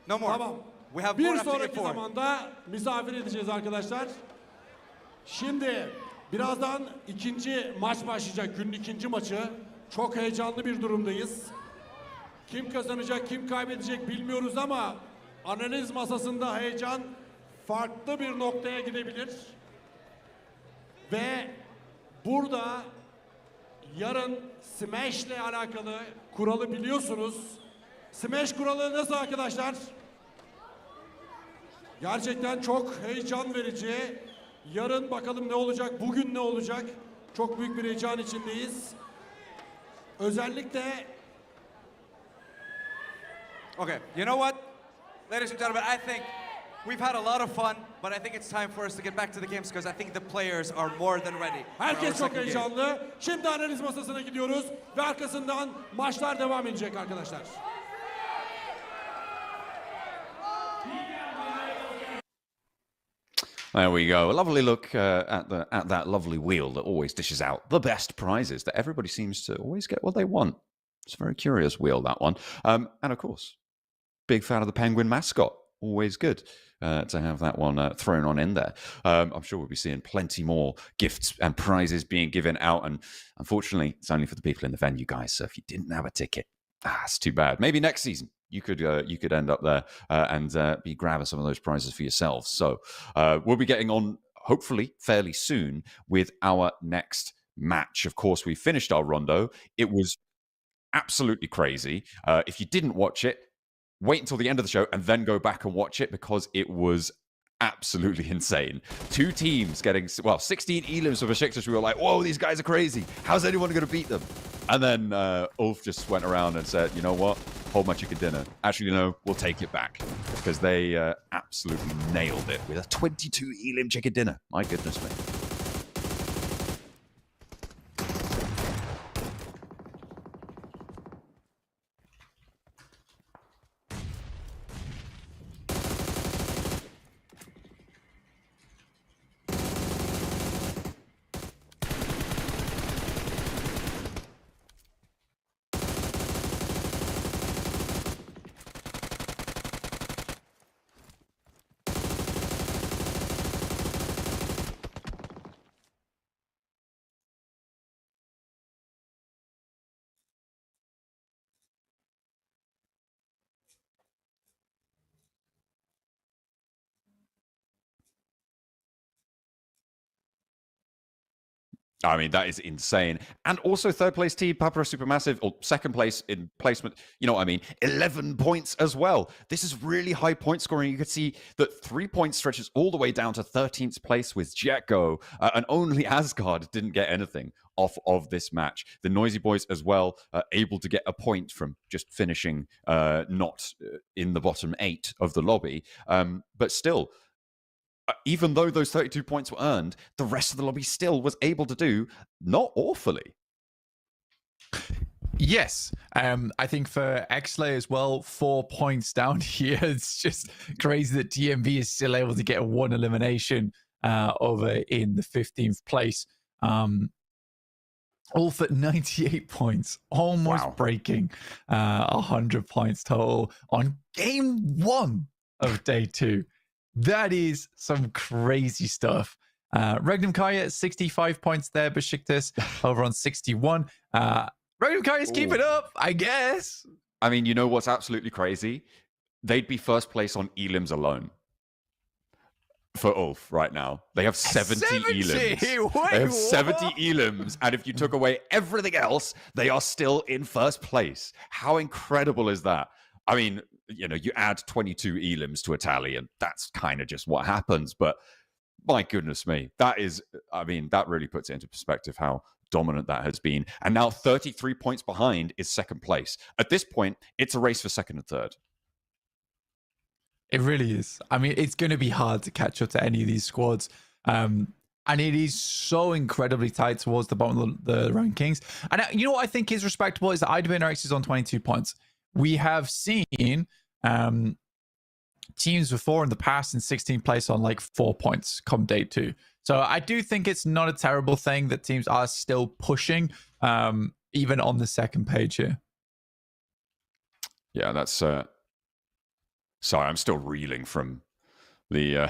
No more. Tamam. We have Bir more after sonraki game 4. zamanda misafir edeceğiz arkadaşlar. Şimdi birazdan ikinci maç başlayacak. Günün ikinci maçı. Çok heyecanlı bir durumdayız. Kim kazanacak, kim kaybedecek bilmiyoruz ama analiz masasında heyecan farklı bir noktaya gidebilir. Ve burada yarın Smash ile alakalı kuralı biliyorsunuz. Smash kuralı nasıl arkadaşlar? Gerçekten çok heyecan verici. Yarın bakalım ne olacak, bugün ne olacak? Çok büyük bir heyecan içindeyiz. Özellikle Okay, you know what? Ladies and gentlemen, I think we've had a lot of fun, but I think it's time for us to get back to the games because I think the players are more than ready. for our herkes çok second game. heyecanlı. Şimdi analiz masasına gidiyoruz ve arkasından maçlar devam edecek arkadaşlar. There we go. A lovely look at that lovely wheel that always dishes out the best prizes that everybody seems to always get what they want. It's a very curious wheel, that one. And of course, big fan of the penguin mascot. Always good to have that one thrown on in there. I'm sure we'll be seeing plenty more gifts and prizes being given out. And unfortunately, it's only for the people in the venue, guys. So if you didn't have a ticket, it's too bad. Maybe next season you could end up there and be grabbing some of those prizes for yourselves. So we'll be getting on, hopefully, fairly soon with our next match. Of course, we finished our rondo. It was absolutely crazy. If you didn't watch it, wait until the end of the show and then go back and watch it because it was absolutely insane. Two teams getting, 16 elims for Besiktas. We were like, whoa, these guys are crazy. How's anyone going to beat them? And then Ulf just went around and said, you know what? Hold my chicken dinner. Actually, no, we'll take it back because they absolutely nailed it with a 22 elim chicken dinner. My goodness me. I mean, that is insane. And also third place team, Papara Supermassive, or second place in placement, you know what I mean? 11 points as well. This is really high point scoring. You could see that 3 points stretches all the way down to 13th place with Jetgo, and only Asgard didn't get anything off of this match. The Noisy Boys as well, able to get a point from just finishing not in the bottom 8 of the lobby. But still, even though those 32 points were earned, the rest of the lobby still was able to do not awfully. Yes, I think for Xley as well, 4 points down here. It's just crazy that TMB is still able to get one elimination over in the 15th place. Ulf at 98 points, almost breaking 100 points total on game 1 of day 2. That is some crazy stuff. Regnum Kaya at 65 points there, Besiktas over on 61. Regnum Kaya's keep it up, I guess. I mean, you know what's absolutely crazy? They'd be first place on elims alone. For Ulf right now. They have 70 elims. Wait, they have what? 70 elims, and if you took away everything else, they are still in first place. How incredible is that? I mean, you know, you add 22 elims to a tally, and that's kind of just what happens. But my goodness me, that is, I mean, that really puts it into perspective how dominant that has been. And now 33 points behind is second place. At this point, it's a race for second and third. It really is. I mean, it's going to be hard to catch up to any of these squads. And it is so incredibly tight towards the bottom of the rankings. And you know what I think is respectable is that IWNRX is on 22 points. We have seen teams before in the past in 16th place on like 4 points come day 2. So I do think it's not a terrible thing that teams are still pushing, even on the second page here. Yeah, that's... Sorry, I'm still reeling from the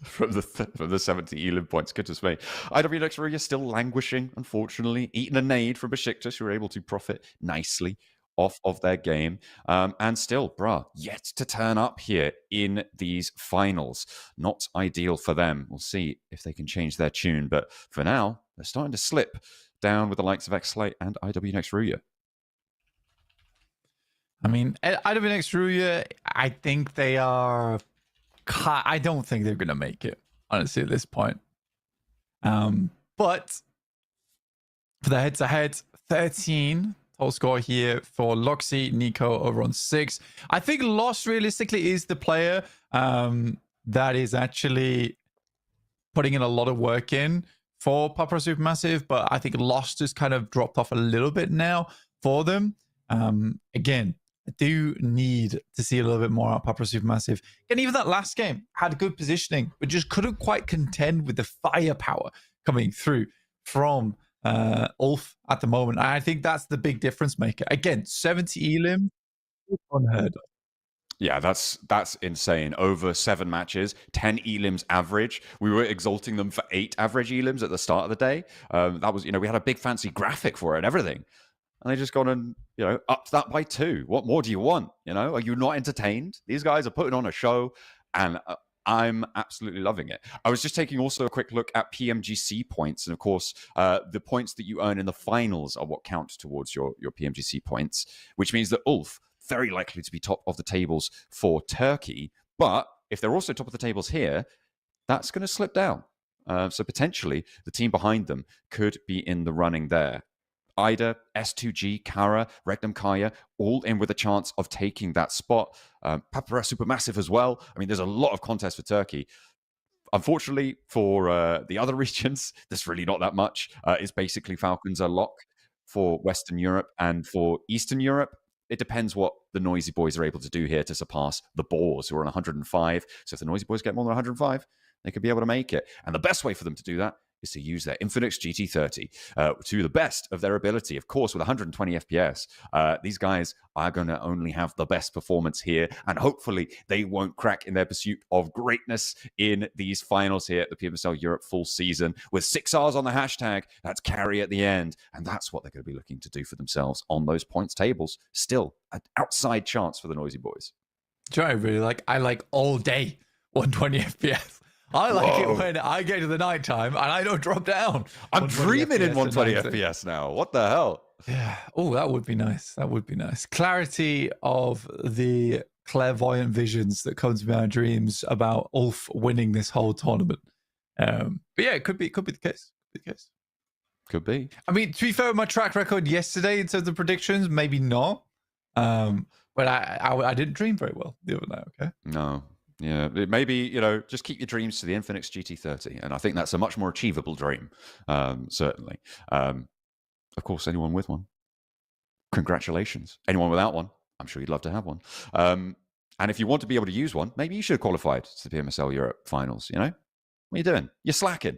from the 70 elim points. Goodness me. IWNX Ria still languishing, unfortunately. Eating a nade from Besiktas, who were able to profit nicely off of their game. And still, yet to turn up here in these finals. Not ideal for them. We'll see if they can change their tune. But for now, they're starting to slip down with the likes of Xley and IWNX Ria. I mean, IWNX Ruya, I think they are... I don't think they're going to make it, honestly, at this point. But for the head-to-head, 13 total score here for Loxy, Nico over on 6. I think Lost, realistically, is the player that is actually putting in a lot of work in for Papara Supermassive, but I think Lost has kind of dropped off a little bit now for them. Again, I do need to see a little bit more out of Papara Supermassive. And even that last game had good positioning, but just couldn't quite contend with the firepower coming through from Ulf at the moment. And I think that's the big difference maker. Again, 70 elim, unheard of. Yeah, that's insane. Over 7 matches, 10 elims average. We were exalting them for 8 average elims at the start of the day. That was, we had a big fancy graphic for it and everything. And they just gone and, upped that by 2. What more do you want? Are you not entertained? These guys are putting on a show, and I'm absolutely loving it. I was just taking also a quick look at PMGC points. And of course, the points that you earn in the finals are what count towards your PMGC points, which means that Ulf, very likely to be top of the tables for Turkey. But if they're also top of the tables here, that's going to slip down. So potentially the team behind them could be in the running there. Ida, S2G, Kara, Regnum Kaya, all in with a chance of taking that spot. Papara Supermassive as well. I mean, there's a lot of contests for Turkey. Unfortunately, for the other regions, there's really not that much. It's basically Falcons are lock for Western Europe, and for Eastern Europe, it depends what the Noisy Boys are able to do here to surpass the Boars, who are on 105. So if the Noisy Boys get more than 105, they could be able to make it. And the best way for them to do that is to use their Infinix GT30 to the best of their ability. Of course, with 120 FPS, these guys are going to only have the best performance here, and hopefully they won't crack in their pursuit of greatness in these finals here at the Pmsl Europe full season, with 6 Rs on the hashtag. That's carry at the end, and that's what they're going to be looking to do for themselves on those points tables. Still, an outside chance for the Noisy Boys. Do you know what I really like? I like all day 120 FPS. I like it when I get to the nighttime and I don't drop down. I'm dreaming in 120 FPS now. What the hell? Yeah. Oh, that would be nice. That would be nice. Clarity of the clairvoyant visions that come to my dreams about Ulf winning this whole tournament. But yeah, it could be the case. Could be. I mean, to be fair, with my track record yesterday in terms of predictions, maybe not. But I didn't dream very well the other night. Okay. No. Yeah, maybe, you know, just keep your dreams to the Infinix GT30. And I think that's a much more achievable dream, certainly. Of course, anyone with one, congratulations. Anyone without one, I'm sure you'd love to have one. And if you want to be able to use one, maybe you should have qualified to the PMSL Europe finals, you know? What are you doing? You're slacking.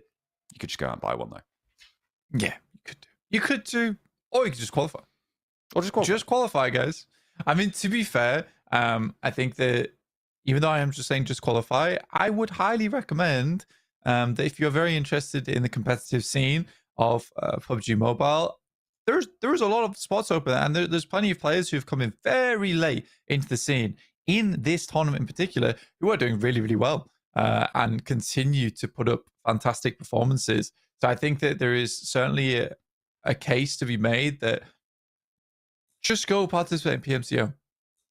You could just go out and buy one, though. Yeah, you could do. You could do, or you could just qualify. Or just qualify. Just qualify, guys. I mean, to be fair, I think that even though I am just saying just qualify, I would highly recommend that if you're very interested in the competitive scene of PUBG Mobile, there's a lot of spots open, and there's plenty of players who have come in very late into the scene in this tournament in particular, who are doing really, really well and continue to put up fantastic performances. So I think that there is certainly a case to be made that just go participate in PMCO.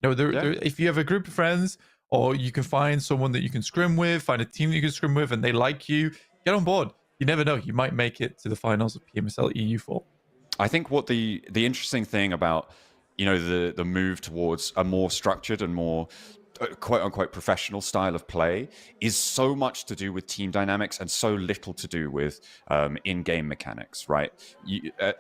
If you have a group of friends, or you can find someone that you can scrim with, find a team that you can scrim with, and they like you, get on board. You never know. You might make it to the finals of PMSL EU4. I think what the interesting thing about, you know, the move towards a more structured and more quote unquote professional style of play is so much to do with team dynamics and so little to do with in-game mechanics, right?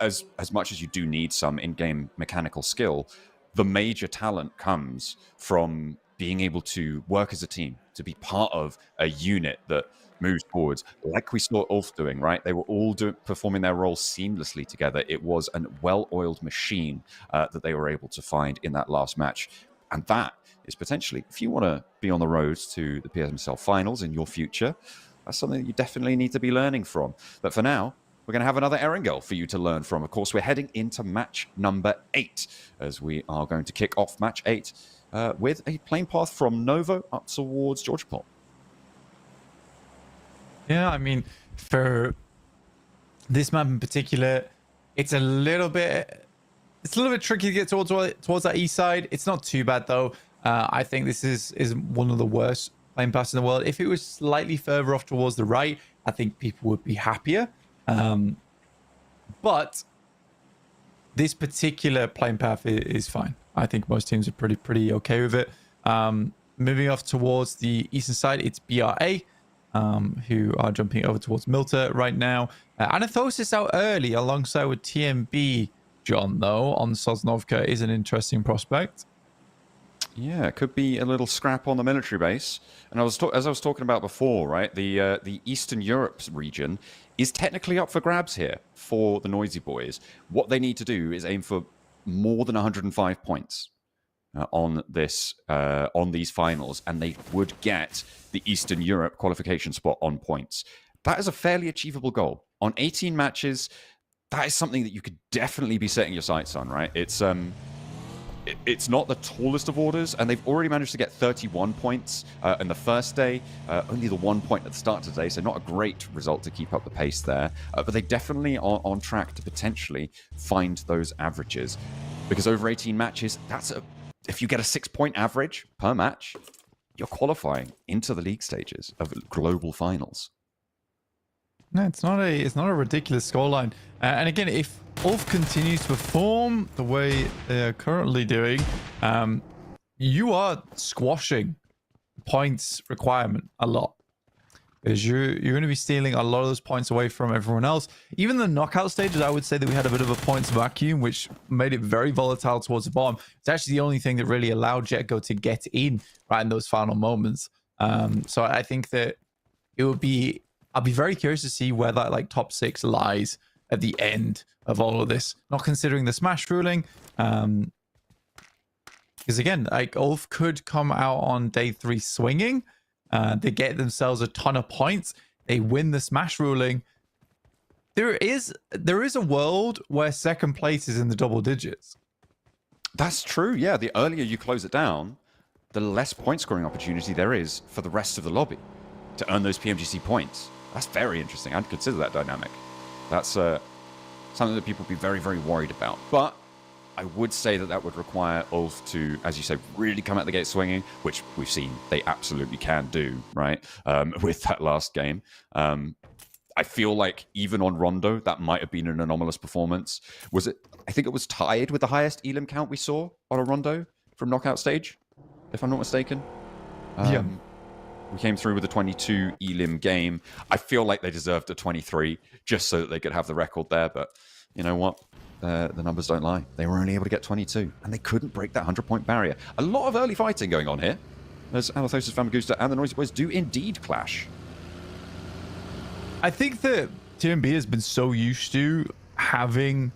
As much as you do need some in-game mechanical skill, the major talent comes from being able to work as a team, to be part of a unit that moves forwards, like we saw Ulf doing, right? They were all performing their roles seamlessly together. It was a well-oiled machine that they were able to find in that last match. And that is potentially, if you want to be on the road to the PMSL finals in your future, that's something that you definitely need to be learning from. But for now, we're going to have another Erangel for you to learn from. Of course, we're heading into match number 8, as we are going to kick off match 8 with a plane path from Novo up towards Georgia Pole. Yeah, I mean, for this map in particular, it's a little bit tricky to get towards that east side. It's not too bad though. I think this is one of the worst plane paths in the world. If it was slightly further off towards the right, I think people would be happier. But this particular plane path is fine. I think most teams are pretty okay with it. Moving off towards the eastern side, it's BRA, who are jumping over towards Milta right now. Anathosis out early alongside with TMB. John, though, on Sosnovka is an interesting prospect. Yeah, it could be a little scrap on the military base. And as I was talking about before, right, the Eastern Europe region is technically up for grabs here for the Noisy Boys. What they need to do is aim for more than 105 points on these finals, and they would get the Eastern Europe qualification spot on points. That is a fairly achievable goal. On 18 matches, that is something that you could definitely be setting your sights on, right? It's not the tallest of orders, and they've already managed to get 31 points in the first day, only the 1 point at the start of today, so not a great result to keep up the pace there. But they definitely are on track to potentially find those averages, because over 18 matches, if you get a 6-point average per match, you're qualifying into the league stages of global finals. No, it's not a ridiculous scoreline. And again, if Ulf continues to perform the way they are currently doing, you are squashing points requirement a lot. Because you're going to be stealing a lot of those points away from everyone else. Even the knockout stages, I would say that we had a bit of a points vacuum, which made it very volatile towards the bottom. It's actually the only thing that really allowed Jetgo to get in right in those final moments. So I think that it would be... I'll be very curious to see where that top 6 lies at the end of all of this. Not considering the smash ruling. Because again, Ulf could come out on day 3 swinging. They get themselves a ton of points. They win the smash ruling. There is a world where second place is in the double digits. That's true, yeah. The earlier you close it down, the less point scoring opportunity there is for the rest of the lobby to earn those PMGC points. That's very interesting. I'd consider that dynamic. That's something that people would be very, very worried about. But I would say that would require Ulf to, as you said, really come out the gate swinging, which we've seen they absolutely can do, right? With that last game. I feel like even on Rondo, that might have been an anomalous performance. I think it was tied with the highest elim count we saw on a Rondo from knockout stage, if I'm not mistaken. Yeah. We came through with a 22 elim game. I feel like they deserved a 23 just so that they could have the record there. But you know what? The numbers don't lie. They were only able to get 22, and they couldn't break that 100-point barrier. A lot of early fighting going on here, as Alathosis, Famagusta, and the Noisy Boys do indeed clash. I think that TMB has been so used to having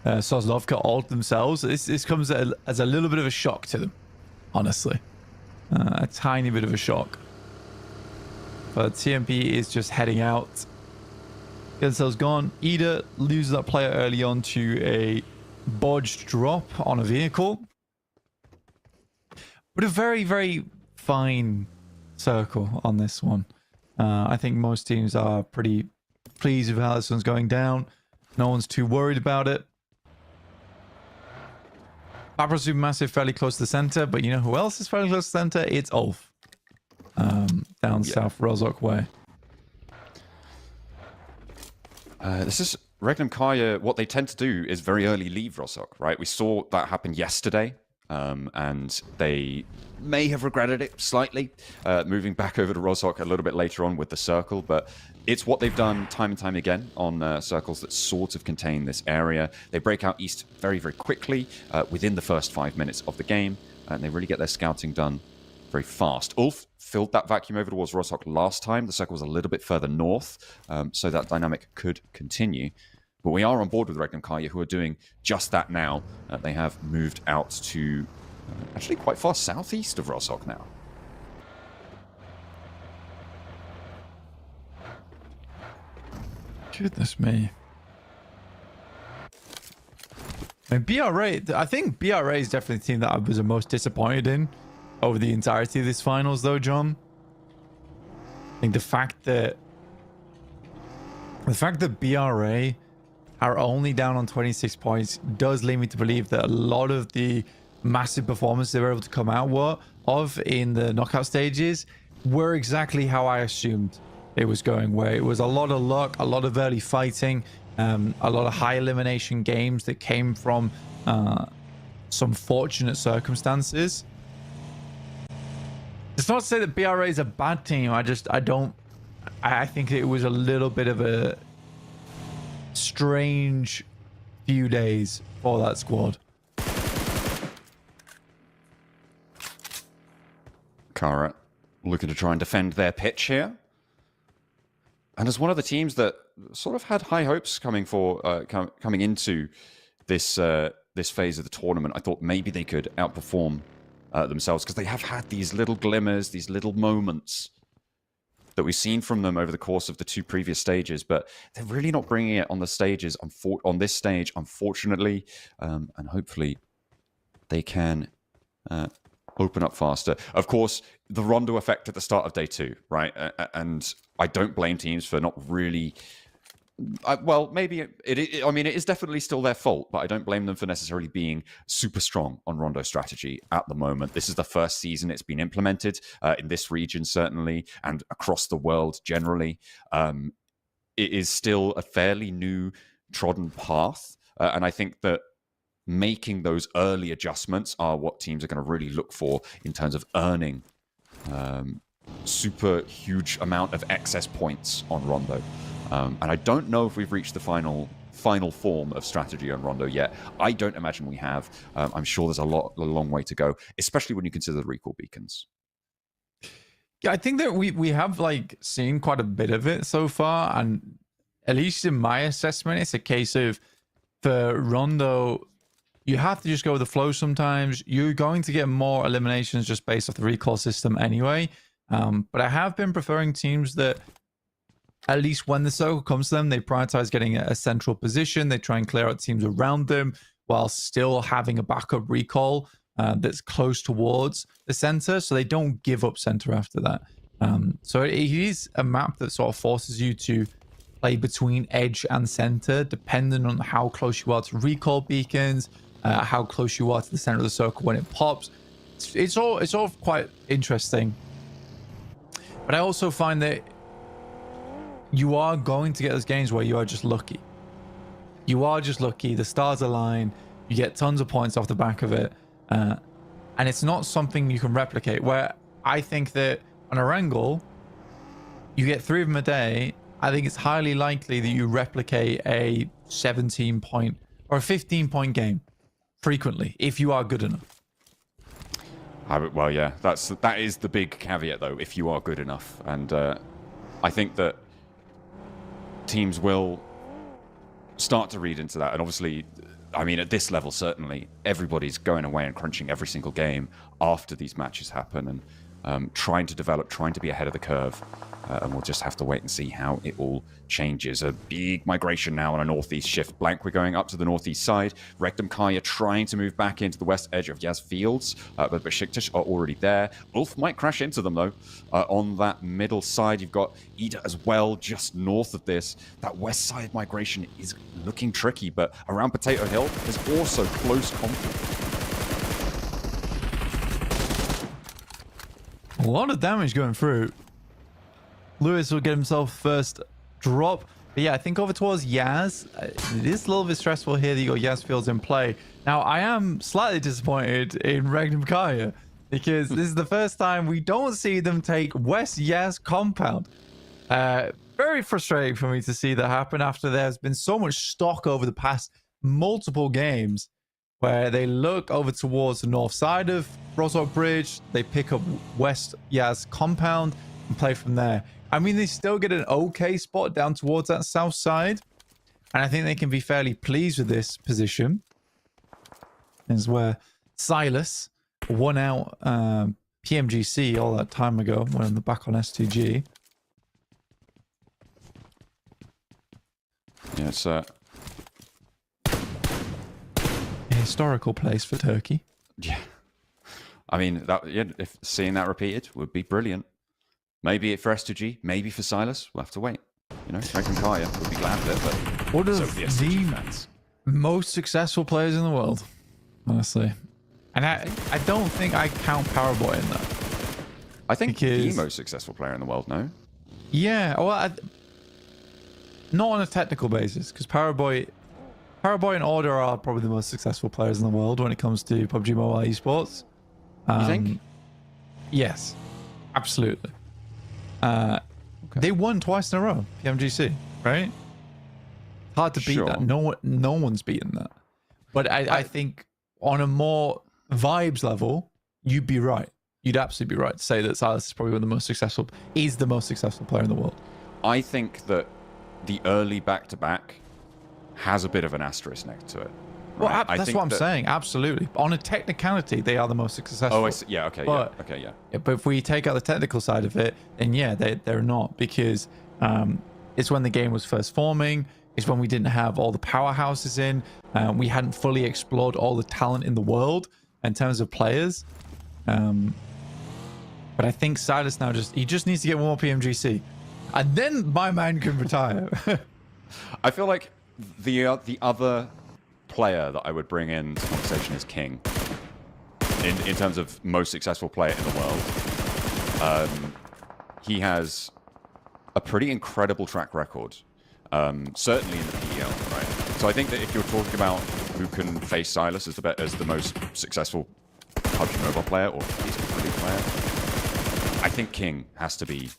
Sosnovka ult themselves. This comes as a little bit of a shock to them, honestly. A tiny bit of a shock. But TMP is just heading out. Themselves gone. Ida loses that player early on to a bodged drop on a vehicle. But a very, very fine circle on this one. I think most teams are pretty pleased with how this one's going down. No one's too worried about it. Babra Supermassive fairly close to the center, but you know who else is fairly close to the center? It's Ulf. Down south Rozhok way. This is Regnum Kaya. What they tend to do is very early leave Rozhok, right? We saw that happen yesterday, and they may have regretted it slightly, moving back over to Rozhok a little bit later on with the circle, but it's what they've done time and time again on circles that sort of contain this area. They break out east very, very quickly within the first 5 minutes of the game, and they really get their scouting done very fast. Ulf filled that vacuum over towards Rozhok last time. The circle was a little bit further north, so that dynamic could continue. But we are on board with Regnum Kaya, who are doing just that now. They have moved out to actually quite far southeast of Rozhok now. Goodness me. I mean, BRA, I think BRA is definitely the team that I was the most disappointed in over the entirety of this finals, though, John. I think the fact that BRA are only down on 26 points does lead me to believe that a lot of the massive performance they were able to come out of in the knockout stages were exactly how I assumed it was going, where it was a lot of luck, a lot of early fighting, a lot of high elimination games that came from some fortunate circumstances. It's not to say that BRA is a bad team. I think it was a little bit of a strange few days for that squad. Kara looking to try and defend their pitch here. And as one of the teams that sort of had high hopes coming into this this phase of the tournament, I thought maybe they could outperform themselves, because they have had these little glimmers, these little moments that we've seen from them over the course of the two previous stages, but they're really not bringing it on the stages on this stage, unfortunately, and hopefully they can open up faster. Of course, the Rondo effect at the start of day two, right? And I don't blame teams for not really... well, maybe it is definitely still their fault, but I don't blame them for necessarily being super strong on Rondo strategy at the moment. This is the first season it's been implemented in this region, certainly, and across the world generally. It is still a fairly new trodden path, and I think that making those early adjustments are what teams are going to really look for in terms of earning super huge amount of excess points on Rondo. And I don't know if we've reached the final form of strategy on Rondo yet. I don't imagine we have. I'm sure there's a long way to go, especially when you consider the recall beacons. Yeah, I think that we have seen quite a bit of it so far, and at least in my assessment, it's a case of for Rondo, you have to just go with the flow sometimes. You're going to get more eliminations just based off the recall system anyway. But I have been preferring teams that, at least when the circle comes to them, they prioritize getting a central position. They try and clear out teams around them while still having a backup recall that's close towards the center, so they don't give up center after that. So it is a map that sort of forces you to play between edge and center, depending on how close you are to recall beacons, how close you are to the center of the circle when it pops. It's all quite interesting. But I also find that you are going to get those games where you are just lucky. You are just lucky. The stars align. You get tons of points off the back of it. And it's not something you can replicate. Where I think that on Erangel, you get 3 of them a day. I think it's highly likely that you replicate a 17-point or a 15-point game frequently if you are good enough. Well, yeah, that is the big caveat, though, if you are good enough. And I think that teams will start to read into that. And obviously, I mean, at this level, certainly, everybody's going away and crunching every single game after these matches happen and trying to develop, trying to be ahead of the curve. And we'll just have to wait and see how it all changes. A big migration now on a northeast shift. Blank, we're going up to the northeast side. Rectum Kaya trying to move back into the west edge of Yaz Fields, but Besiktas are already there. Ulf might crash into them, though. On that middle side, you've got Ida as well, just north of this. That west side migration is looking tricky, but around Potato Hill, there's also close conflict. A lot of damage going through. Lewis will get himself first drop. But yeah, I think over towards Yaz. It is a little bit stressful here that you got Yaz Fields in play. Now, I am slightly disappointed in Regnum Kaya because this is the first time we don't see them take West Yaz compound. Very frustrating for me to see that happen after there's been so much stock over the past multiple games where they look over towards the north side of Roswell Bridge. They pick up West Yaz compound and play from there. I mean, they still get an okay spot down towards that south side. And I think they can be fairly pleased with this position. This is where Silas won out PMGC all that time ago when they're back on S2G. Yeah, it's a historical place for Turkey. Yeah. I mean, if seeing that repeated would be brilliant. Maybe for S2G, maybe for Silas. We'll have to wait. You know, Regnum Kaya would be glad of it, but what are so the S2G fans. Most successful players in the world, honestly. And I don't think I count Powerboy in that. I think the most successful player in the world, no? Yeah, well, not on a technical basis, because Powerboy and Order are probably the most successful players in the world when it comes to PUBG Mobile esports. You think? Yes, absolutely. They won twice in a row, PMGC, right? Hard to beat that. No one's beaten that. But I think on a more vibes level, you'd be right. You'd absolutely be right to say that Silas is probably one of the most successful, is the most successful player in the world. I think that the early back-to-back has a bit of an asterisk next to it. Well, right? that's what I'm saying. Absolutely. On a technicality, they are the most successful. Oh, I see. Yeah, okay, but, yeah. Okay, yeah. But if we take out the technical side of it, then yeah, they're not, because it's when the game was first forming. It's when we didn't have all the powerhouses in. We hadn't fully explored all the talent in the world in terms of players. But I think Silas now he just needs to get one more PMGC. And then my man can retire. I feel like the other player that I would bring into conversation is King. In terms of most successful player in the world. He has a pretty incredible track record. Certainly in the PEL, right? So I think that if you're talking about who can face Silas as the most successful PUBG Mobile player or at least a player, I think King has to be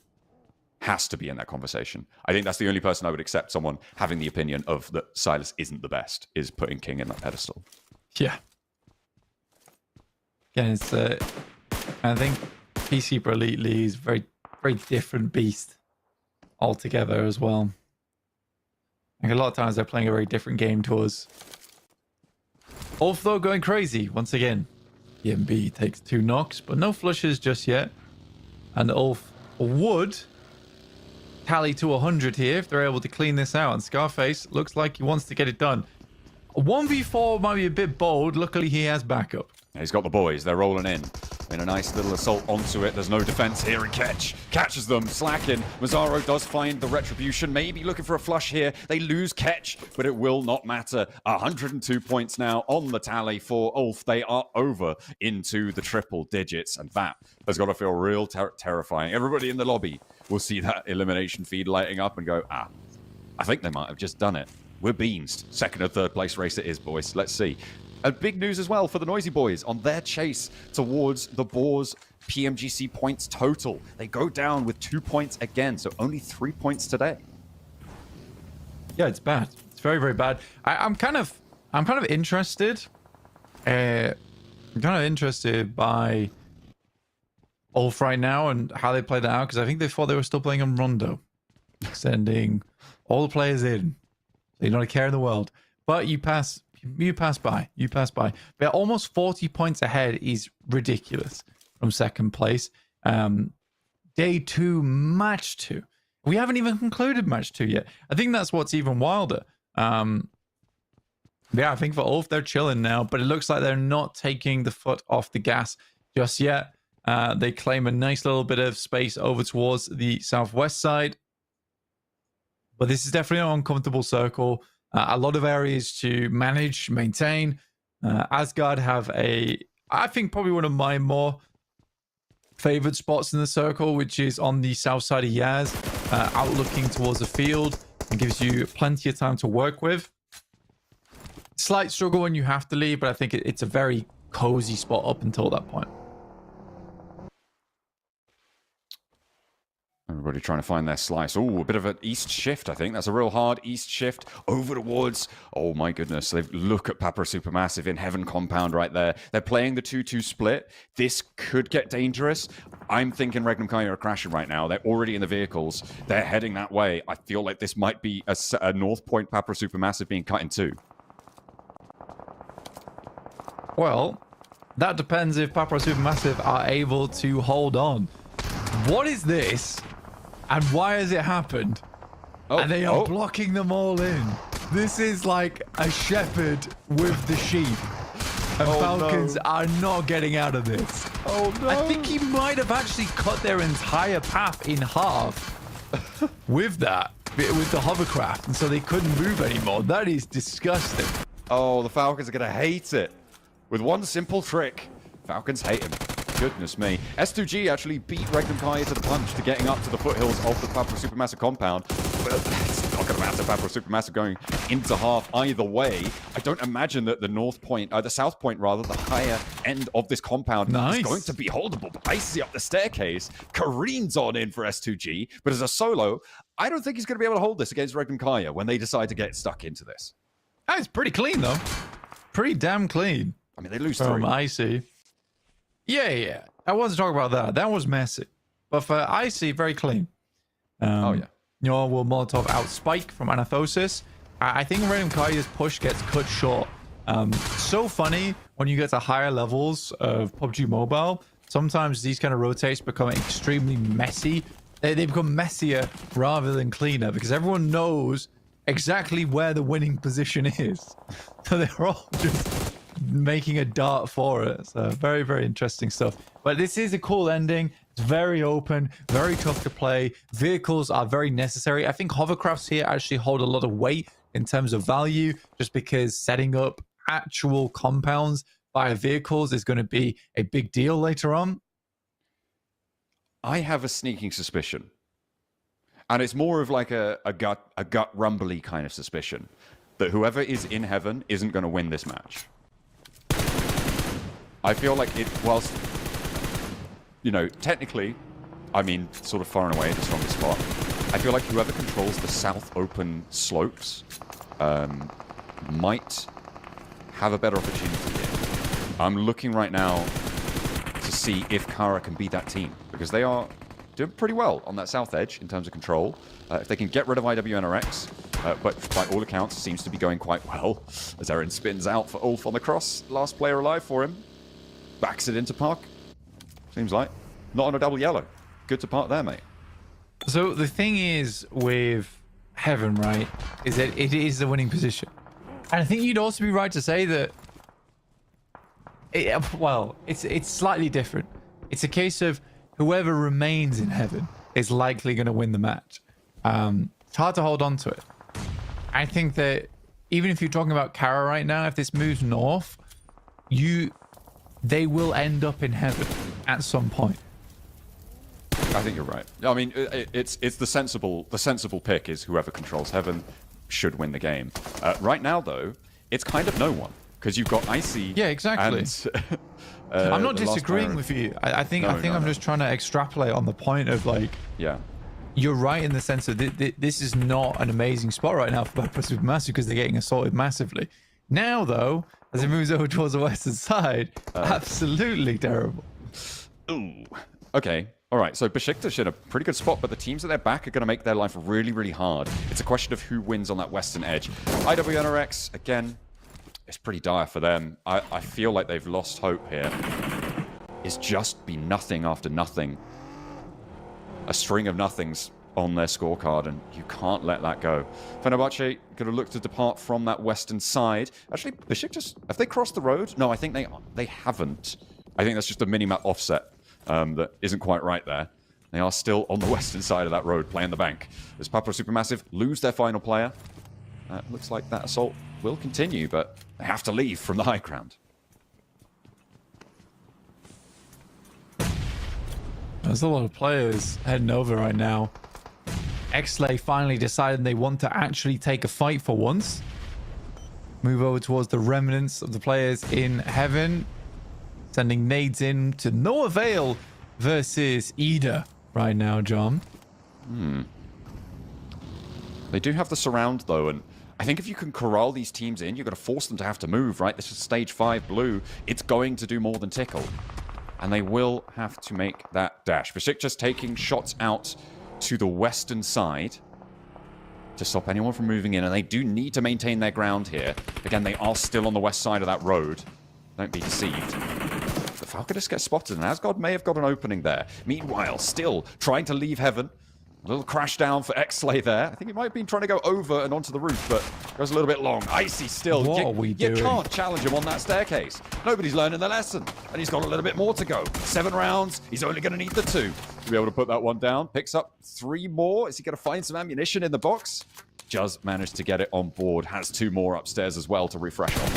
in that conversation. I think that's the only person I would accept someone having the opinion of that Silas isn't the best, is putting King in that pedestal. Yeah. Again, it's I think PC Pro Elite League is a very, very different beast altogether as well. Like a lot of times they're playing a very different game to us. Ulf though going crazy once again. EMB takes 2 knocks, but no flushes just yet. And Ulf would tally to 100 here if they're able to clean this out. And Scarface looks like he wants to get it done. A 1v4 might be a bit bold. Luckily, he has backup. He's got the boys. They're rolling in a nice little assault onto it. There's no defense here, and catches them, slacking. Mazzaro does find the retribution, maybe looking for a flush here. They lose catch, but it will not matter. 102 points now on the tally for Ulf. They are over into the triple digits, and that has got to feel real terrifying. Everybody in the lobby will see that elimination feed lighting up and go, I think they might have just done it. we're beans. Second or third place race it is, boys. Let's see. And big news as well for the Noisy Boys on their chase towards the Boars PMGC points total. They go down with 2 points again, so only 3 points today. Yeah, it's bad. It's very, very bad. I'm kind of interested. I'm kind of interested by Ulf right now and how they played that out, because I think they thought they were still playing on Rondo, sending all the players in. So you're not a care in the world, but you pass by. They're almost 40 points ahead is ridiculous from second place. Day 2, match 2. We haven't even concluded match 2 yet. I think that's what's even wilder. Yeah, I think for Ulf, they're chilling now, but it looks like they're not taking the foot off the gas just yet. They claim a nice little bit of space over towards the southwest side. But this is definitely an uncomfortable circle. A lot of areas to manage, maintain. Asgard have I think probably one of my more favored spots in the circle, which is on the south side of Yaz, out looking towards the field. It gives you plenty of time to work with. Slight struggle when you have to leave, but I think it's a very cozy spot up until that point. Everybody trying to find their slice. Oh, a bit of an east shift, I think. That's a real hard east shift over towards... Oh, my goodness. Look at Papra Supermassive in Heaven Compound right there. They're playing the 2-2 split. This could get dangerous. I'm thinking Regnum Kaya are crashing right now. They're already in the vehicles. They're heading that way. I feel like this might be a North Point Papra Supermassive being cut in two. Well, that depends if Papra Supermassive are able to hold on. What is this? And why has it happened? And they are blocking them all in. This is like a shepherd with the sheep. And Falcons are not getting out of this. Oh no. I think he might have actually cut their entire path in half with that, with the hovercraft. And so they couldn't move anymore. That is disgusting. Oh, the Falcons are going to hate it. With one simple trick, Falcons hate him. Goodness me. S2G actually beat Regnum Kaya to the punch to getting up to the foothills of the Papra Supermassive compound. But it's not going to matter. Papra Supermassive going into half either way. I don't imagine that the north point, the south point rather, the higher end of this compound is going to be holdable. But Icy up the staircase, careens on in for S2G. But as a solo, I don't think he's going to be able to hold this against Regnum Kaya when they decide to get stuck into this. That is pretty clean, though. Pretty damn clean. I mean, they lose from 3. Icy. Yeah. I wasn't talking about that. That was messy. But for Icy, very clean. Oh, yeah. You know, will Molotov out Spike from Anathosis. I think Regnum Kaya's push gets cut short. So funny when you get to higher levels of PUBG Mobile. Sometimes these kind of rotates become extremely messy. They become messier rather than cleaner because everyone knows exactly where the winning position is. So they're all just making a dart for it. So very, very interesting stuff. But this is a cool ending. It's very open, very tough to play. Vehicles are very necessary. I think hovercrafts here actually hold a lot of weight in terms of value, just because setting up actual compounds via vehicles is going to be a big deal later on. I have a sneaking suspicion, and it's more of like a gut rumbly kind of suspicion, that whoever is in heaven isn't going to win this match. I feel like it, whilst, you know, technically, I mean, sort of far and away the strongest spot, I feel like whoever controls the south open slopes might have a better opportunity here. I'm looking right now to see if Kara can beat that team, because they are doing pretty well on that south edge in terms of control. If they can get rid of IWNRX, but by all accounts seems to be going quite well, as Eren spins out for Ulf on the cross. Last player alive for him. Backs it into park. Seems like. Not on a double yellow. Good to park there, mate. So the thing is with Heaven, right, is that it is the winning position. And I think you'd also be right to say that, it's slightly different. It's a case of whoever remains in Heaven is likely going to win the match. It's hard to hold on to it. I think that even if you're talking about Kara right now, if this moves north, they will end up in Heaven at some point. I think you're right. I mean, it's the sensible pick is whoever controls Heaven. should win the game. Right now, though, it's kind of no one because you've got Icy. Yeah, exactly. And, I'm not the last disagreeing player. with you. I think No, I'm just trying to extrapolate on the point of like. Yeah. You're right in the sense that this is not an amazing spot right now for Supermassive because they're getting assaulted massively. Now, though, as it moves over towards the western side, absolutely terrible. Ooh. Okay. All right. So Besiktas in a pretty good spot, but the teams at their back are going to make their life really, really hard. It's a question of who wins on that western edge. IWNRX, again, it's pretty dire for them. I feel like they've lost hope here. It's just been nothing after nothing. A string of nothings on their scorecard, and you can't let that go. Fenerbahce going to look to depart from that western side. Actually, Besiktas, have they crossed the road? No, I think they haven't. I think that's just a mini-map offset that isn't quite right there. They are still on the western side of that road, playing the bank. As Papua Supermassive lose their final player, looks like that assault will continue, but they have to leave from the high ground. There's a lot of players heading over right now. Pmsl finally decided they want to actually take a fight for once. Move over towards the remnants of the players in heaven. Sending nades in to no avail versus Ida right now, John. They do have the surround, though, and I think if you can corral these teams in, you're going to force them to have to move, right? This is stage 5 blue. It's going to do more than tickle. And they will have to make that dash. Besiktas taking shots out to the western side to stop anyone from moving in. And they do need to maintain their ground here. Again, they are still on the west side of that road. Don't be deceived. The Falconists get spotted, and Asgard may have got an opening there. Meanwhile, still trying to leave heaven. A little crash down for Pmsl there. I think he might have been trying to go over and onto the roof, but goes a little bit long. Icy still. What are we doing? You can't challenge him on that staircase. Nobody's learning the lesson. And he's got a little bit more to go. 7 rounds. He's only going to need the 2 to be able to put that one down. Picks up 3 more. Is he going to find some ammunition in the box? Just managed to get it on board. Has 2 more upstairs as well to refresh on.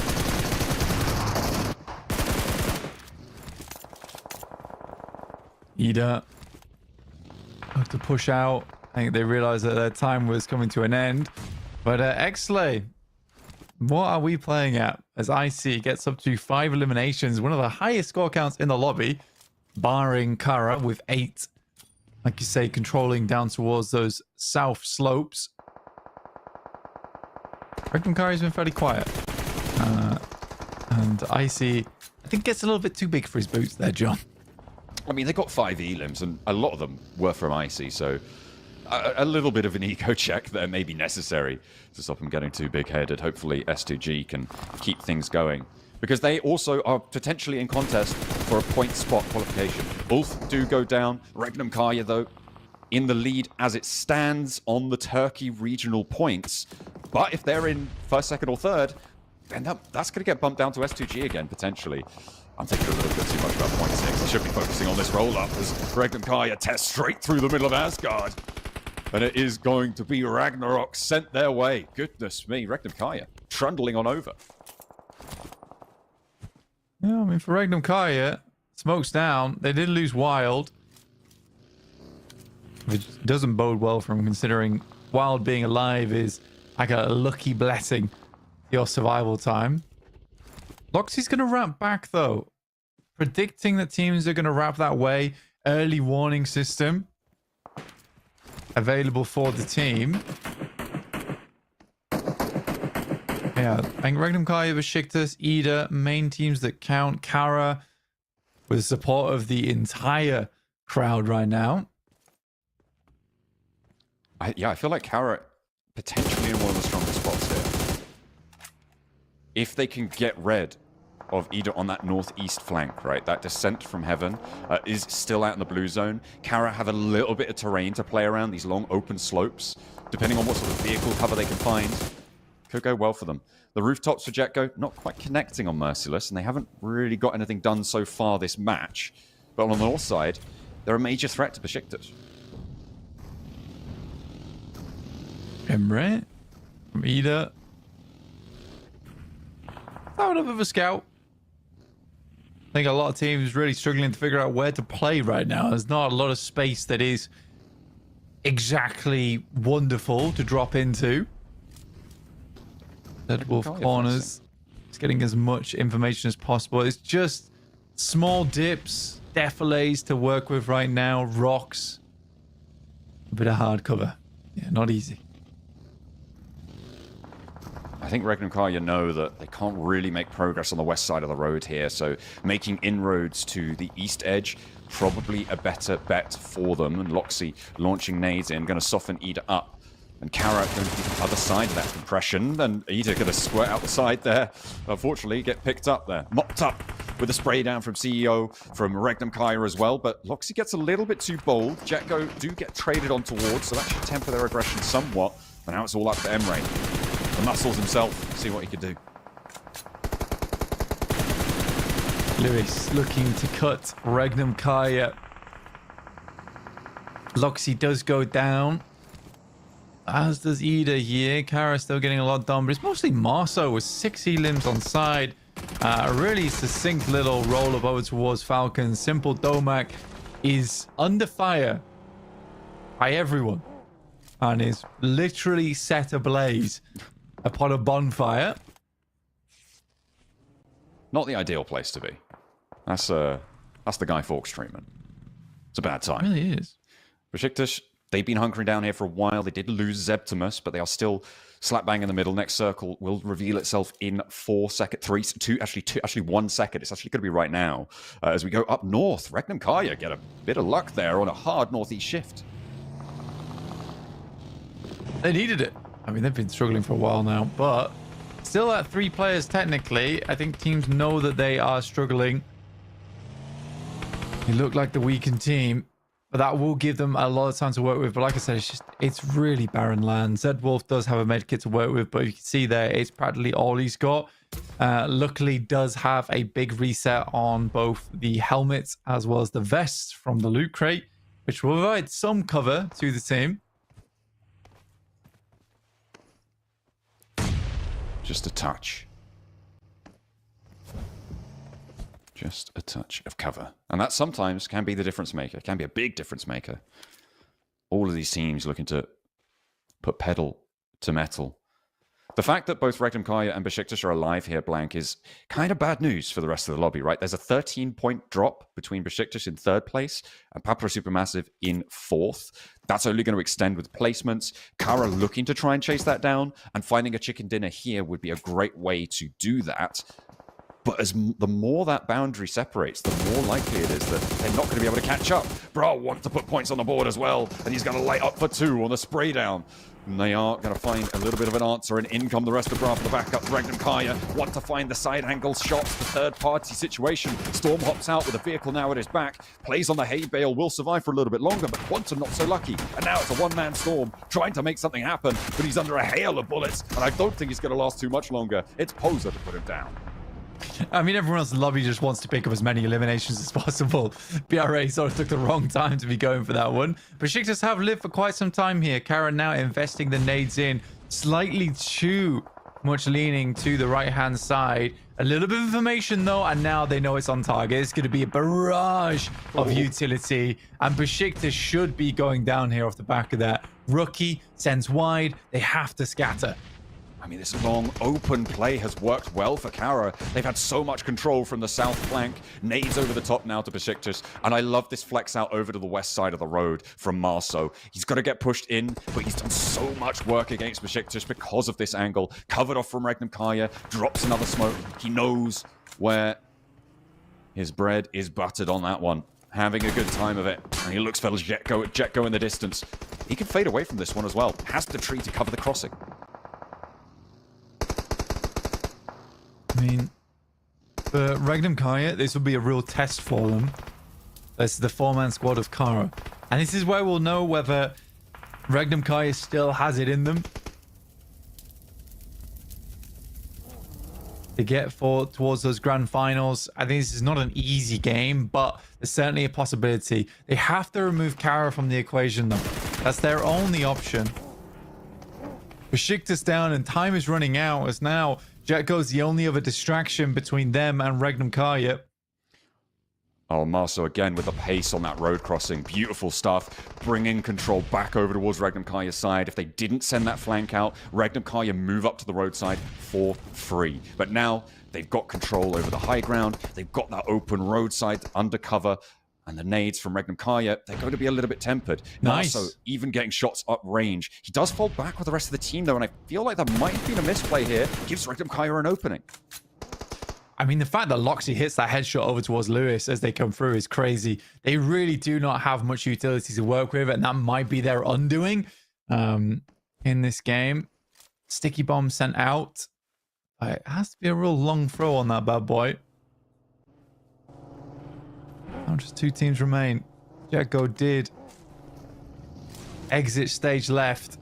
Ida have to push out. I think they realized that their time was coming to an end. But Pmsl, what are we playing at? As Icy gets up to 5 eliminations, one of the highest score counts in the lobby, barring Kara with 8. Like you say, controlling down towards those south slopes. Reckon Kara's been fairly quiet. And Icy, I think, gets a little bit too big for his boots there, John. I mean, they got 5 elims, and a lot of them were from Icy, so a little bit of an ego check there may be necessary to stop them getting too big-headed. Hopefully S2G can keep things going, because they also are potentially in contest for a point spot qualification. Both do go down. Regnum Karya, though, in the lead as it stands on the Turkey regional points. But if they're in 1st, 2nd, or 3rd, then that's going to get bumped down to S2G again, potentially. I'm taking a little bit too much about point 6. I should be focusing on this roll-up as Regnum Karya tests straight through the middle of Asgard. And it is going to be Ragnarok sent their way. Goodness me, Regnum Karya trundling on over. Yeah, I mean, for Regnum Karya, smoke's down. They did lose Wild, which doesn't bode well for him, considering Wild being alive is like a lucky blessing to your survival time. Loxy's going to wrap back, though. Predicting that teams are going to wrap that way. Early warning system available for the team. Yeah, I think Regnum Karya, Besiktas, Ida, main teams that count. Kara, with the support of the entire crowd right now. I feel like Kara potentially in one of the strongest spots here. If they can get rid of Ida on that northeast flank, right? That descent from heaven is still out in the blue zone. Kara have a little bit of terrain to play around, these long open slopes. Depending on what sort of vehicle cover they can find, could go well for them. The rooftops for Jetco not quite connecting on Merciless, and they haven't really got anything done so far this match. But on the north side, they're a major threat to Besiktas. Emre from Ida. Not enough of a scout. I think a lot of teams really struggling to figure out where to play right now. There's not a lot of space that is exactly wonderful to drop into. Dead Wolf Kaya corners. It's getting as much information as possible. It's just small dips, defilés to work with right now, rocks. A bit of hard cover. Yeah, not easy. I think Regnum Kaya know that they can't really make progress on the west side of the road here, so making inroads to the east edge, probably a better bet for them. And Loxy launching nades in, going to soften Ida up. And Kara going to be the other side of that compression, and Ida going to squirt out the side there. Unfortunately, get picked up there. Mopped up with a spray down from CEO, from Regnum Kaya as well, but Loxy gets a little bit too bold. Jetgo do get traded on towards, so that should temper their aggression somewhat. But now it's all up to Emre. The muscles himself, see what he could do. Lewis looking to cut Regnum Kaya. Loxy does go down, as does Ida here. Kara still getting a lot done, but it's mostly Marso with 6 limbs on side. A really succinct little roll of over towards Falcon. Simple Domak is under fire by everyone and is literally set ablaze upon a bonfire. Not the ideal place to be. That's the Guy Fawkes treatment. It's a bad time. It really is. Besiktas, they've been hunkering down here for a while. They did lose Zeptimus, but they are still slap bang in the middle. Next circle will reveal itself in 4 seconds, 3, 2, actually 1 second. It's actually going to be right now. As we go up north, Regnum Kaya get a bit of luck there on a hard northeast shift. They needed it. I mean, they've been struggling for a while now, but still at 3 players technically. I think teams know that they are struggling. They look like the weakened team, but that will give them a lot of time to work with. But like I said, it's really barren land. Zed Wolf does have a med kit to work with, but you can see there, it's practically all he's got. Luckily does have a big reset on both the helmets as well as the vests from the loot crate, which will provide some cover to the team. Just a touch. Just a touch of cover. And that sometimes can be the difference maker. Can be a big difference maker. All of these teams looking to put pedal to metal. The fact that both Regnum Kaya and Besiktas are alive here, Blank, is kind of bad news for the rest of the lobby, right? There's a 13-point drop between Besiktas in 3rd place and Papra Supermassive in 4th. That's only going to extend with placements. Kara looking to try and chase that down, and finding a chicken dinner here would be a great way to do that. But the more that boundary separates, the more likely it is that they're not going to be able to catch up. Bra wants to put points on the board as well, and he's going to light up for 2 on the spray down. And they are going to find a little bit of an answer, and in come the rest of Bra for the backup. Regnum Kaya want to find the side angle shots, the third-party situation. Storm hops out with a vehicle now at his back, plays on the hay bale, will survive for a little bit longer, but Quantum not so lucky. And now it's a one-man Storm trying to make something happen, but he's under a hail of bullets, and I don't think he's going to last too much longer. It's Poser to put him down. I mean, everyone else in the lobby just wants to pick up as many eliminations as possible. BRA sort of took the wrong time to be going for that one. Besiktas have lived for quite some time here. Kara now investing the nades in. Slightly too much leaning to the right-hand side. A little bit of information, though, and now they know it's on target. It's going to be a barrage of utility, and Besiktas should be going down here off the back of that. Rookie sends wide. They have to scatter. I mean, this long open play has worked well for Kara. They've had so much control from the south flank. Nades over the top now to Besiktas. And I love this flex out over to the west side of the road from Marso. He's got to get pushed in, but he's done so much work against Besiktas because of this angle. Covered off from Regnum Kaya, drops another smoke. He knows where his bread is buttered on that one. Having a good time of it. And he looks for Jetgo in the distance. He can fade away from this one as well. Has the tree to cover the crossing. I mean, for Regnum Kaya, this will be a real test for them. This is the 4-man squad of Kara. And this is where we'll know whether Regnum Kaya still has it in them to get towards those grand finals. I think this is not an easy game, but there's certainly a possibility. They have to remove Kara from the equation, though. That's their only option. Besiktas down and time is running out, as now Jetgo's the only other distraction between them and Regnum Kaya. Oh, Marso again with the pace on that road crossing. Beautiful stuff. Bringing control back over towards Regnum Karya's side. If they didn't send that flank out, Regnum Karya move up to the roadside for free. But now they've got control over the high ground. They've got that open roadside undercover. And the nades from Regnum Karya, they're going to be a little bit tempered. Nice. Marso even getting shots up range. He does fall back with the rest of the team, though, and I feel like that might have been a misplay here. Gives Regnum Karya an opening. I mean, the fact that Loxy hits that headshot over towards Lewis as they come through is crazy. They really do not have much utility to work with, and that might be their undoing in this game. Sticky bomb sent out. It has to be a real long throw on that bad boy. Now just 2 teams remain. Jetgo did exit stage left.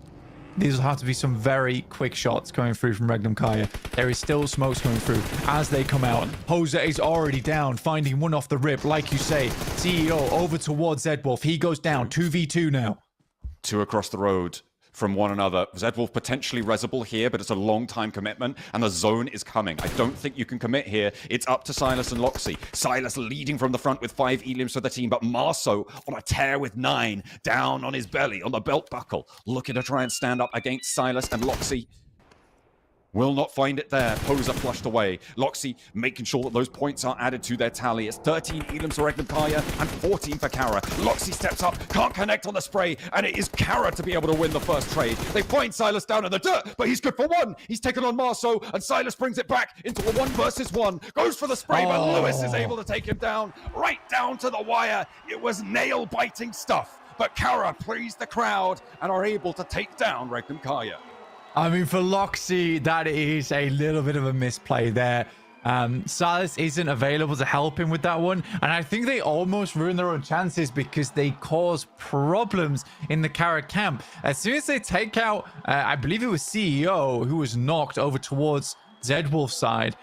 These will have to be some very quick shots coming through from Regnum Karya. There is still smokes coming through as they come out. Jose is already down, finding one off the rip. Like you say, CEO over towards Zedwolf. He goes down, 2v2 now. 2 across the road from one another. Zedwolf potentially resable here, but it's a long time commitment, and the zone is coming. I don't think you can commit here. It's up to Silas and Loxy. Silas leading from the front with 5 elims for the team, but Marso on a tear with 9, down on his belly, on the belt buckle, looking to try and stand up against Silas and Loxy. Will not find it there. Poser flushed away. Loxy making sure that those points are added to their tally. It's 13 elims for Regnum Karya and 14 for Kara. Loxy steps up, can't connect on the spray, and it is Kara to be able to win the first trade. They find Silas down in the dirt, but he's good for 1. He's taken on Marso, and Silas brings it back into a 1 versus 1. Goes for the spray, but Lewis is able to take him down, right down to the wire. It was nail-biting stuff, but Kara pleased the crowd and are able to take down Regnum Karya. I mean, for Loxy, that is a little bit of a misplay there. Silas isn't available to help him with that one, and I think they almost ruin their own chances because they cause problems in the Kara camp. As soon as they take out, I believe it was CEO who was knocked over towards Zedwolf's side.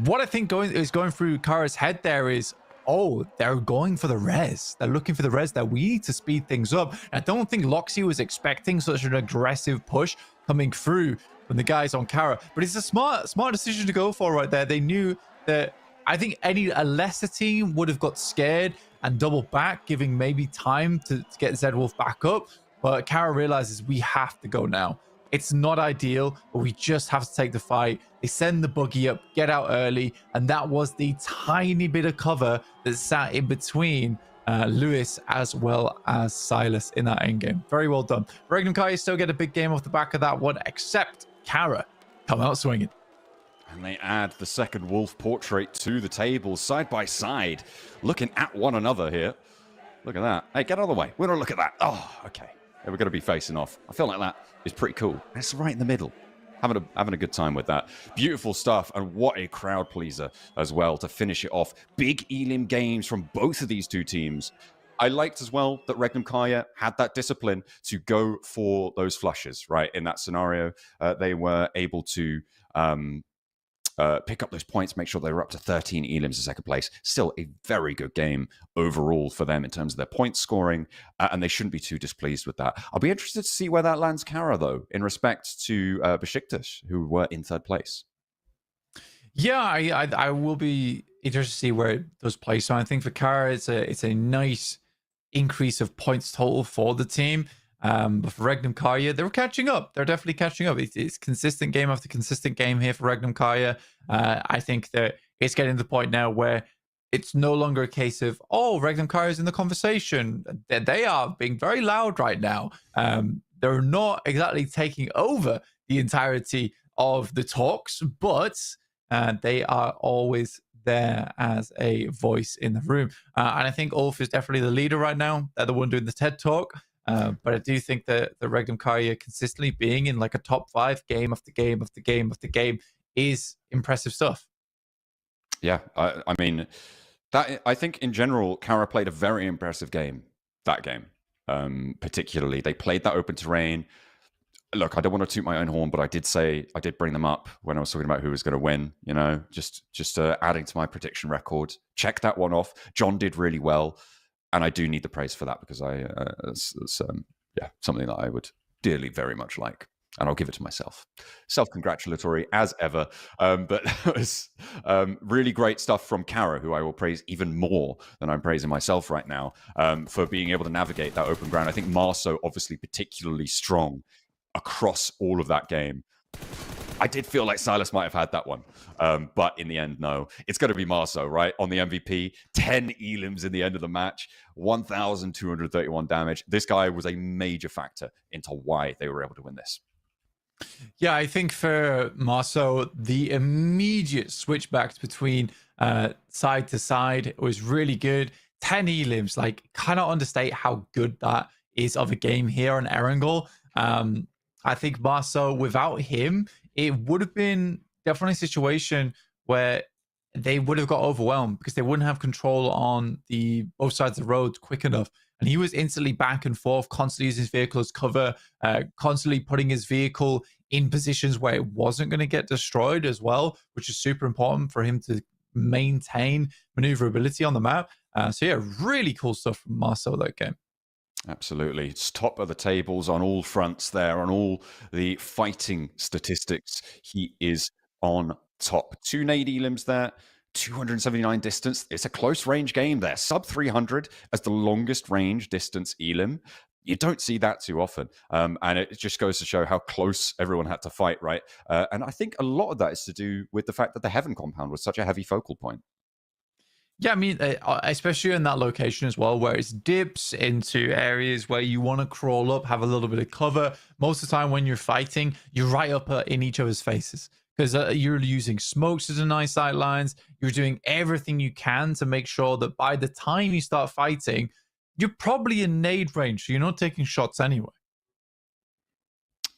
What I think is going through Kara's head there is, oh, they're going for the res. They're looking for the res that we need to speed things up. I don't think Loxy was expecting such an aggressive push coming through from the guys on Kara, but it's a smart decision to go for right there. They knew that. I think a lesser team would have got scared and doubled back, giving maybe time to get Zedwolf back up, but Kara realizes we have to go now. It's not ideal, but we just have to take the fight. They send the buggy up, get out early, and that was the tiny bit of cover that sat in between Lewis as well as Silas in that endgame. Very well done. Regnum Karya still get a big game off the back of that one, except Kara come out swinging. And they add the second wolf portrait to the table, side by side, looking at one another here. Look at that. Hey, get out of the way. We don't look at that. Oh, okay. We're going to be facing off. I feel like that is pretty cool. It's right in the middle. Having a good time with that. Beautiful stuff, and what a crowd pleaser as well to finish it off. Big elim games from both of these 2 teams. I liked as well that Regnum Karya had that discipline to go for those flushes, right? In that scenario, they were able to pick up those points, make sure they were up to 13 elims in second place. Still a very good game overall for them in terms of their point scoring, and they shouldn't be too displeased with that. I'll be interested to see where that lands Kara, though, in respect to Besiktas, who were in third place. Yeah, I will be interested to see where it does play. So I think for Kara, it's a nice increase of points total for the team. But for Regnum Karya, they were catching up. They're definitely catching up. It's consistent game after consistent game here for Regnum Karya. I think that it's getting to the point now where it's no longer a case of, oh, Regnum Karya is in the conversation. They are being very loud right now. They're not exactly taking over the entirety of the talks, but they are always there as a voice in the room. And I think Ulf is definitely the leader right now. They're the one doing the TED Talk. But I do think that the Regnum Karya consistently being in like a top 5 game after game after game after game is impressive stuff. Yeah, I mean, that I think in general, Kara played a very impressive game. That game, particularly, they played that open terrain. Look, I don't want to toot my own horn, but I did bring them up when I was talking about who was going to win. You know, just adding to my prediction record. Check that one off. John did really well. And I do need the praise for that because it's something that I would dearly very much like. and I'll give it to myself. Self-congratulatory as ever, but that was really great stuff from Kara, who I will praise even more than I'm praising myself right now, for being able to navigate that open ground. I think Marceau obviously particularly strong across all of that game. I did feel like Silas might have had that one, but in the end, no. It's going to be Marceau, right? On the MVP, 10 elims in the end of the match, 1,231 damage. This guy was a major factor into why they were able to win this. Yeah, I think for Marceau, the immediate switchbacks between side to side was really good. 10 elims, like, cannot understate how good that is of a game here on Erangel. I think Marceau, without him, it would have been definitely a situation where they would have got overwhelmed because they wouldn't have control on the both sides of the road quick enough. And he was instantly back and forth, constantly using his vehicle as cover, constantly putting his vehicle in positions where it wasn't going to get destroyed as well, which is super important for him to maintain maneuverability on the map. So yeah, really cool stuff from Marceau that game. Absolutely. It's top of the tables on all fronts there, on all the fighting statistics. He is on top. 2 nade elims there, 279 distance. It's a close range game there. Sub 300 as the longest range distance elim. You don't see that too often. And it just goes to show how close everyone had to fight, right? And I think a lot of that is to do with the fact that the Heaven compound was such a heavy focal point. Yeah, I mean, especially in that location as well, where it's dips into areas where you want to crawl up, have a little bit of cover. Most of the time when you're fighting, you're right up in each other's faces because you're using smokes to deny sight lines. You're doing everything you can to make sure that by the time you start fighting, you're probably in nade range, so you're not taking shots anyway.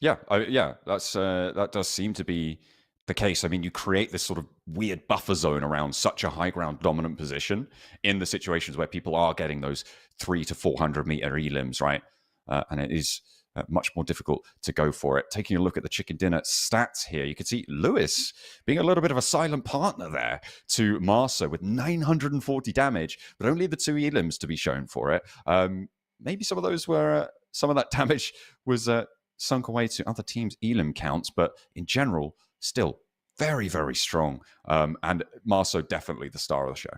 Yeah, that does seem to be the case. I mean, you create this sort of weird buffer zone around such a high ground dominant position in the situations where people are getting those 300 to 400 meter elims, right? And it is much more difficult to go for it. Taking a look at the chicken dinner stats here, you can see Lewis being a little bit of a silent partner there to Marceau with 940 damage, but only the 2 elims to be shown for it. Maybe some of those were, some of that damage was sunk away to other teams' elim counts, but in general, still very, very strong. And Marceau definitely the star of the show.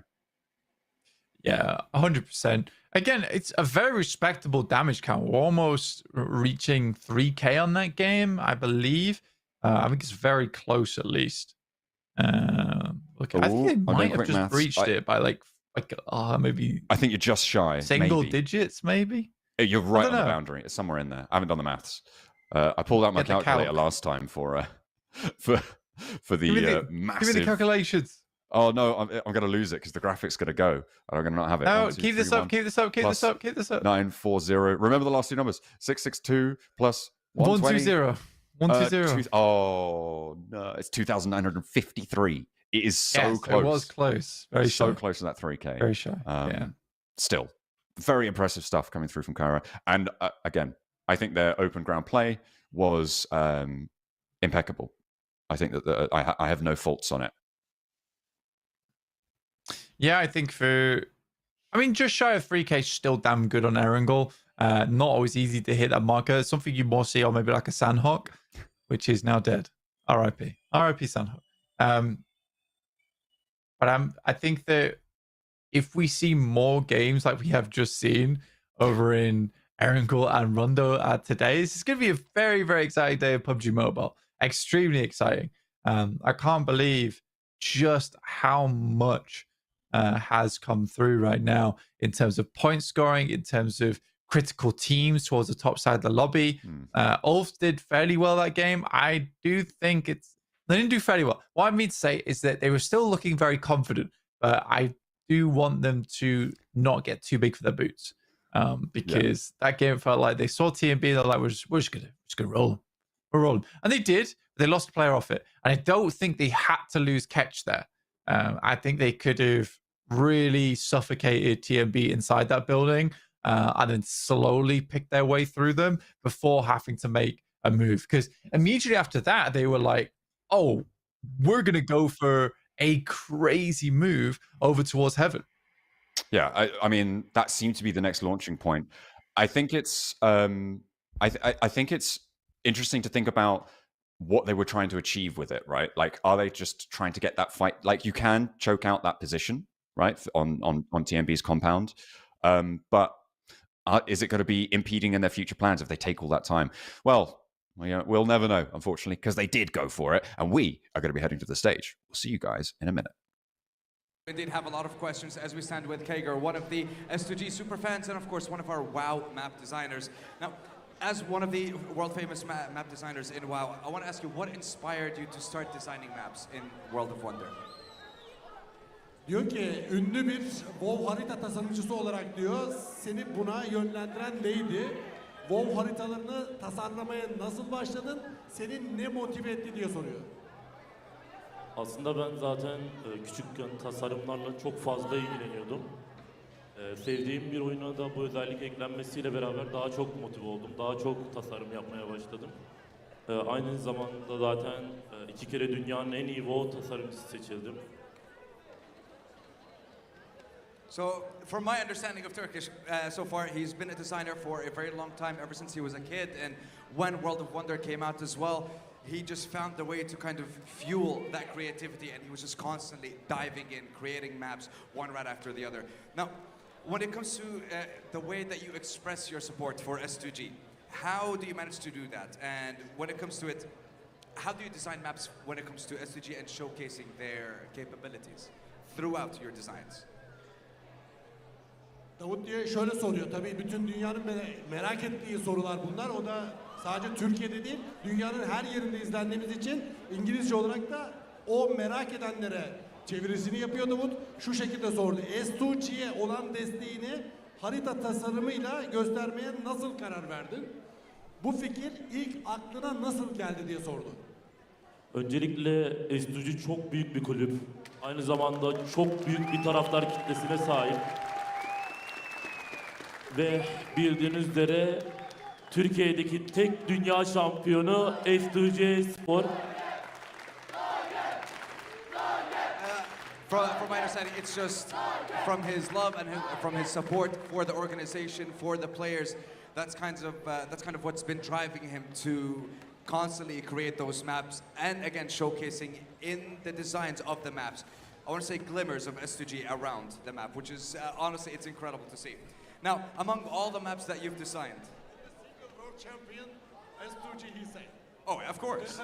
Yeah, 100%. Again, it's a very respectable damage count. We're almost reaching 3K on that game, I believe. I think it's very close, at least. Look, I think they might have just breached it by like maybe. I think you're just shy. Single digits, maybe. You're right on the boundary. It's somewhere in there. I haven't done the maths. I pulled out my calculator last time for the massive. Give me the calculations. Oh no, I'm going to lose it because the graphics going to go. I'm going to not have it. No, keep this up. Keep this up. Keep this up. Keep this up. 940. Remember the last 2 numbers. 662 plus 120. 120. Oh no, it's 2,953. It is so close. It was close. Very so shy. Close to that 3K. Very shy. Yeah. Still, very impressive stuff coming through from Kara. And again, I think their open ground play was impeccable. I think that I have no faults on it. Yeah, I think just shy of 3K is still damn good on Erangel. Not always easy to hit that marker. Something you more see on maybe like a Sandhawk, which is now dead. RIP. RIP Sandhawk. But I think that if we see more games like we have just seen over in Erangel and Rondo today, this is going to be a very, very exciting day of PUBG Mobile. Extremely exciting. I can't believe just how much has come through right now in terms of point scoring, in terms of critical teams towards the top side of the lobby. Ulf did fairly well that game. I do think they didn't do fairly well. What I mean to say is that they were still looking very confident, but I do want them to not get too big for their boots because that game felt like they saw TMB, they're like, we're just gonna roll them. We're rolling. And they did. They lost a player off it. And I don't think they had to lose catch there. I think they could have really suffocated TMB inside that building and then slowly picked their way through them before having to make a move. Because immediately after that, they were like, oh, we're going to go for a crazy move over towards Heaven. Yeah, I mean, that seemed to be the next launching point. I think it's I think it's interesting to think about what they were trying to achieve with it, right? Like, are they just trying to get that fight? Like, you can choke out that position, right, on TMB's compound, but is it going to be impeding in their future plans if they take all that time? Well, we'll never know, unfortunately, because they did go for it, and we are going to be heading to the stage. We'll see you guys in a minute. We did have a lot of questions as we stand with Kager, one of the S2G superfans, and of course one of our WoW map designers. Now, as one of the world-famous map designers in WoW, I want to ask you, what inspired you to start designing maps in World of Wonder? Diyor ki ünlü bir WoW harita tasarımcısı olarak diyor seni buna yönlendiren neydi? WoW haritalarını tasarlamaya nasıl başladın? Seni ne motive etti diye soruyor. Aslında ben zaten küçükken tasarımlarla çok fazla ilgileniyordum. Sevdiğim bir oyuna da bu özellik eklenmesiyle beraber daha çok motive oldum. Daha çok tasarım yapmaya başladım. Aynı zamanda zaten 2 kere dünyanın en iyi WoW tasarımcısı seçildim. So, from my understanding of Turkish so far, he's been a designer for a very long time, ever since he was a kid. And when World of Wonder came out as well, he just found the way to kind of fuel that creativity, and he was just constantly diving in, creating maps, one right after the other. Now, when it comes to the way that you express your support for S2G, how do you manage to do that? And when it comes to it, how do you design maps when it comes to S2G and showcasing their capabilities throughout your designs? Davut diye şöyle soruyor. Tabii bütün dünyanın merak ettiği sorular bunlar. O da sadece Türkiye'de değil, dünyanın her yerinde izlendiğimiz için İngilizce olarak da o merak edenlere çevirisini yapıyor Davut. Şu şekilde sordu. S2G'ye olan desteğini harita tasarımıyla göstermeye nasıl karar verdin? Bu fikir ilk aklına nasıl geldi diye sordu. Öncelikle S2G çok büyük bir kulüp. Aynı zamanda çok büyük bir taraftar kitlesine sahip. Ve bildiğiniz üzere Türkiye'deki tek dünya şampiyonu S2G Spor. From my understanding, it's just from his love and from his support for the organization, for the players. That's kind of what's been driving him to constantly create those maps and again showcasing in the designs of the maps. I want to say glimmers of S2G around the map, which is honestly it's incredible to see. Now, among all the maps that you've designed, World champion S2G he said. Oh, of course.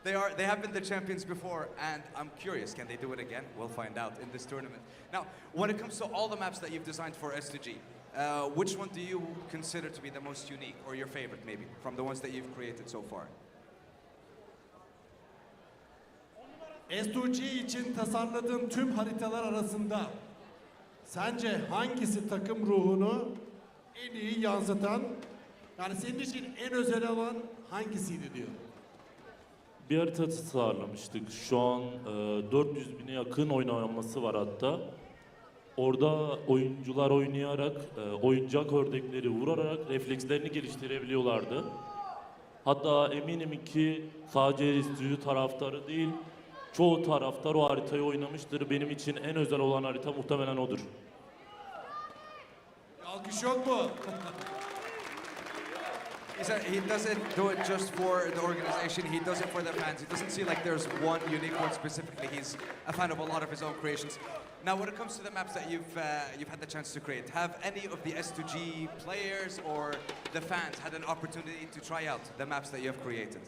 They have been the champions before, and I'm curious, can they do it again? We'll find out in this tournament. Now, when it comes to all the maps that you've designed for S2G, which one do you consider to be the most unique, or your favorite maybe, from the ones that you've created so far? S2G için tasarladığın tüm haritalar arasında sence hangisi takım ruhunu en iyi yansıtan, yani senin için en özel olan hangisiydi diyor. Bir harita tasarlamıştık. Şu an 400 bine yakın oynaması var hatta. Orada oyuncular oynayarak, oyuncak ördekleri vurarak reflekslerini geliştirebiliyorlardı. Hatta eminim ki sadece S2G taraftarı değil, çoğu taraftar o haritayı oynamıştır. Benim için en özel olan harita muhtemelen odur. Alkış yok mu? He said he doesn't do it just for the organization, he does it for the fans. It doesn't seem like there's one unique one specifically. He's a fan of a lot of his own creations. Now, when it comes to the maps that you've had the chance to create, have any of the S2G players or the fans had an opportunity to try out the maps that you have created?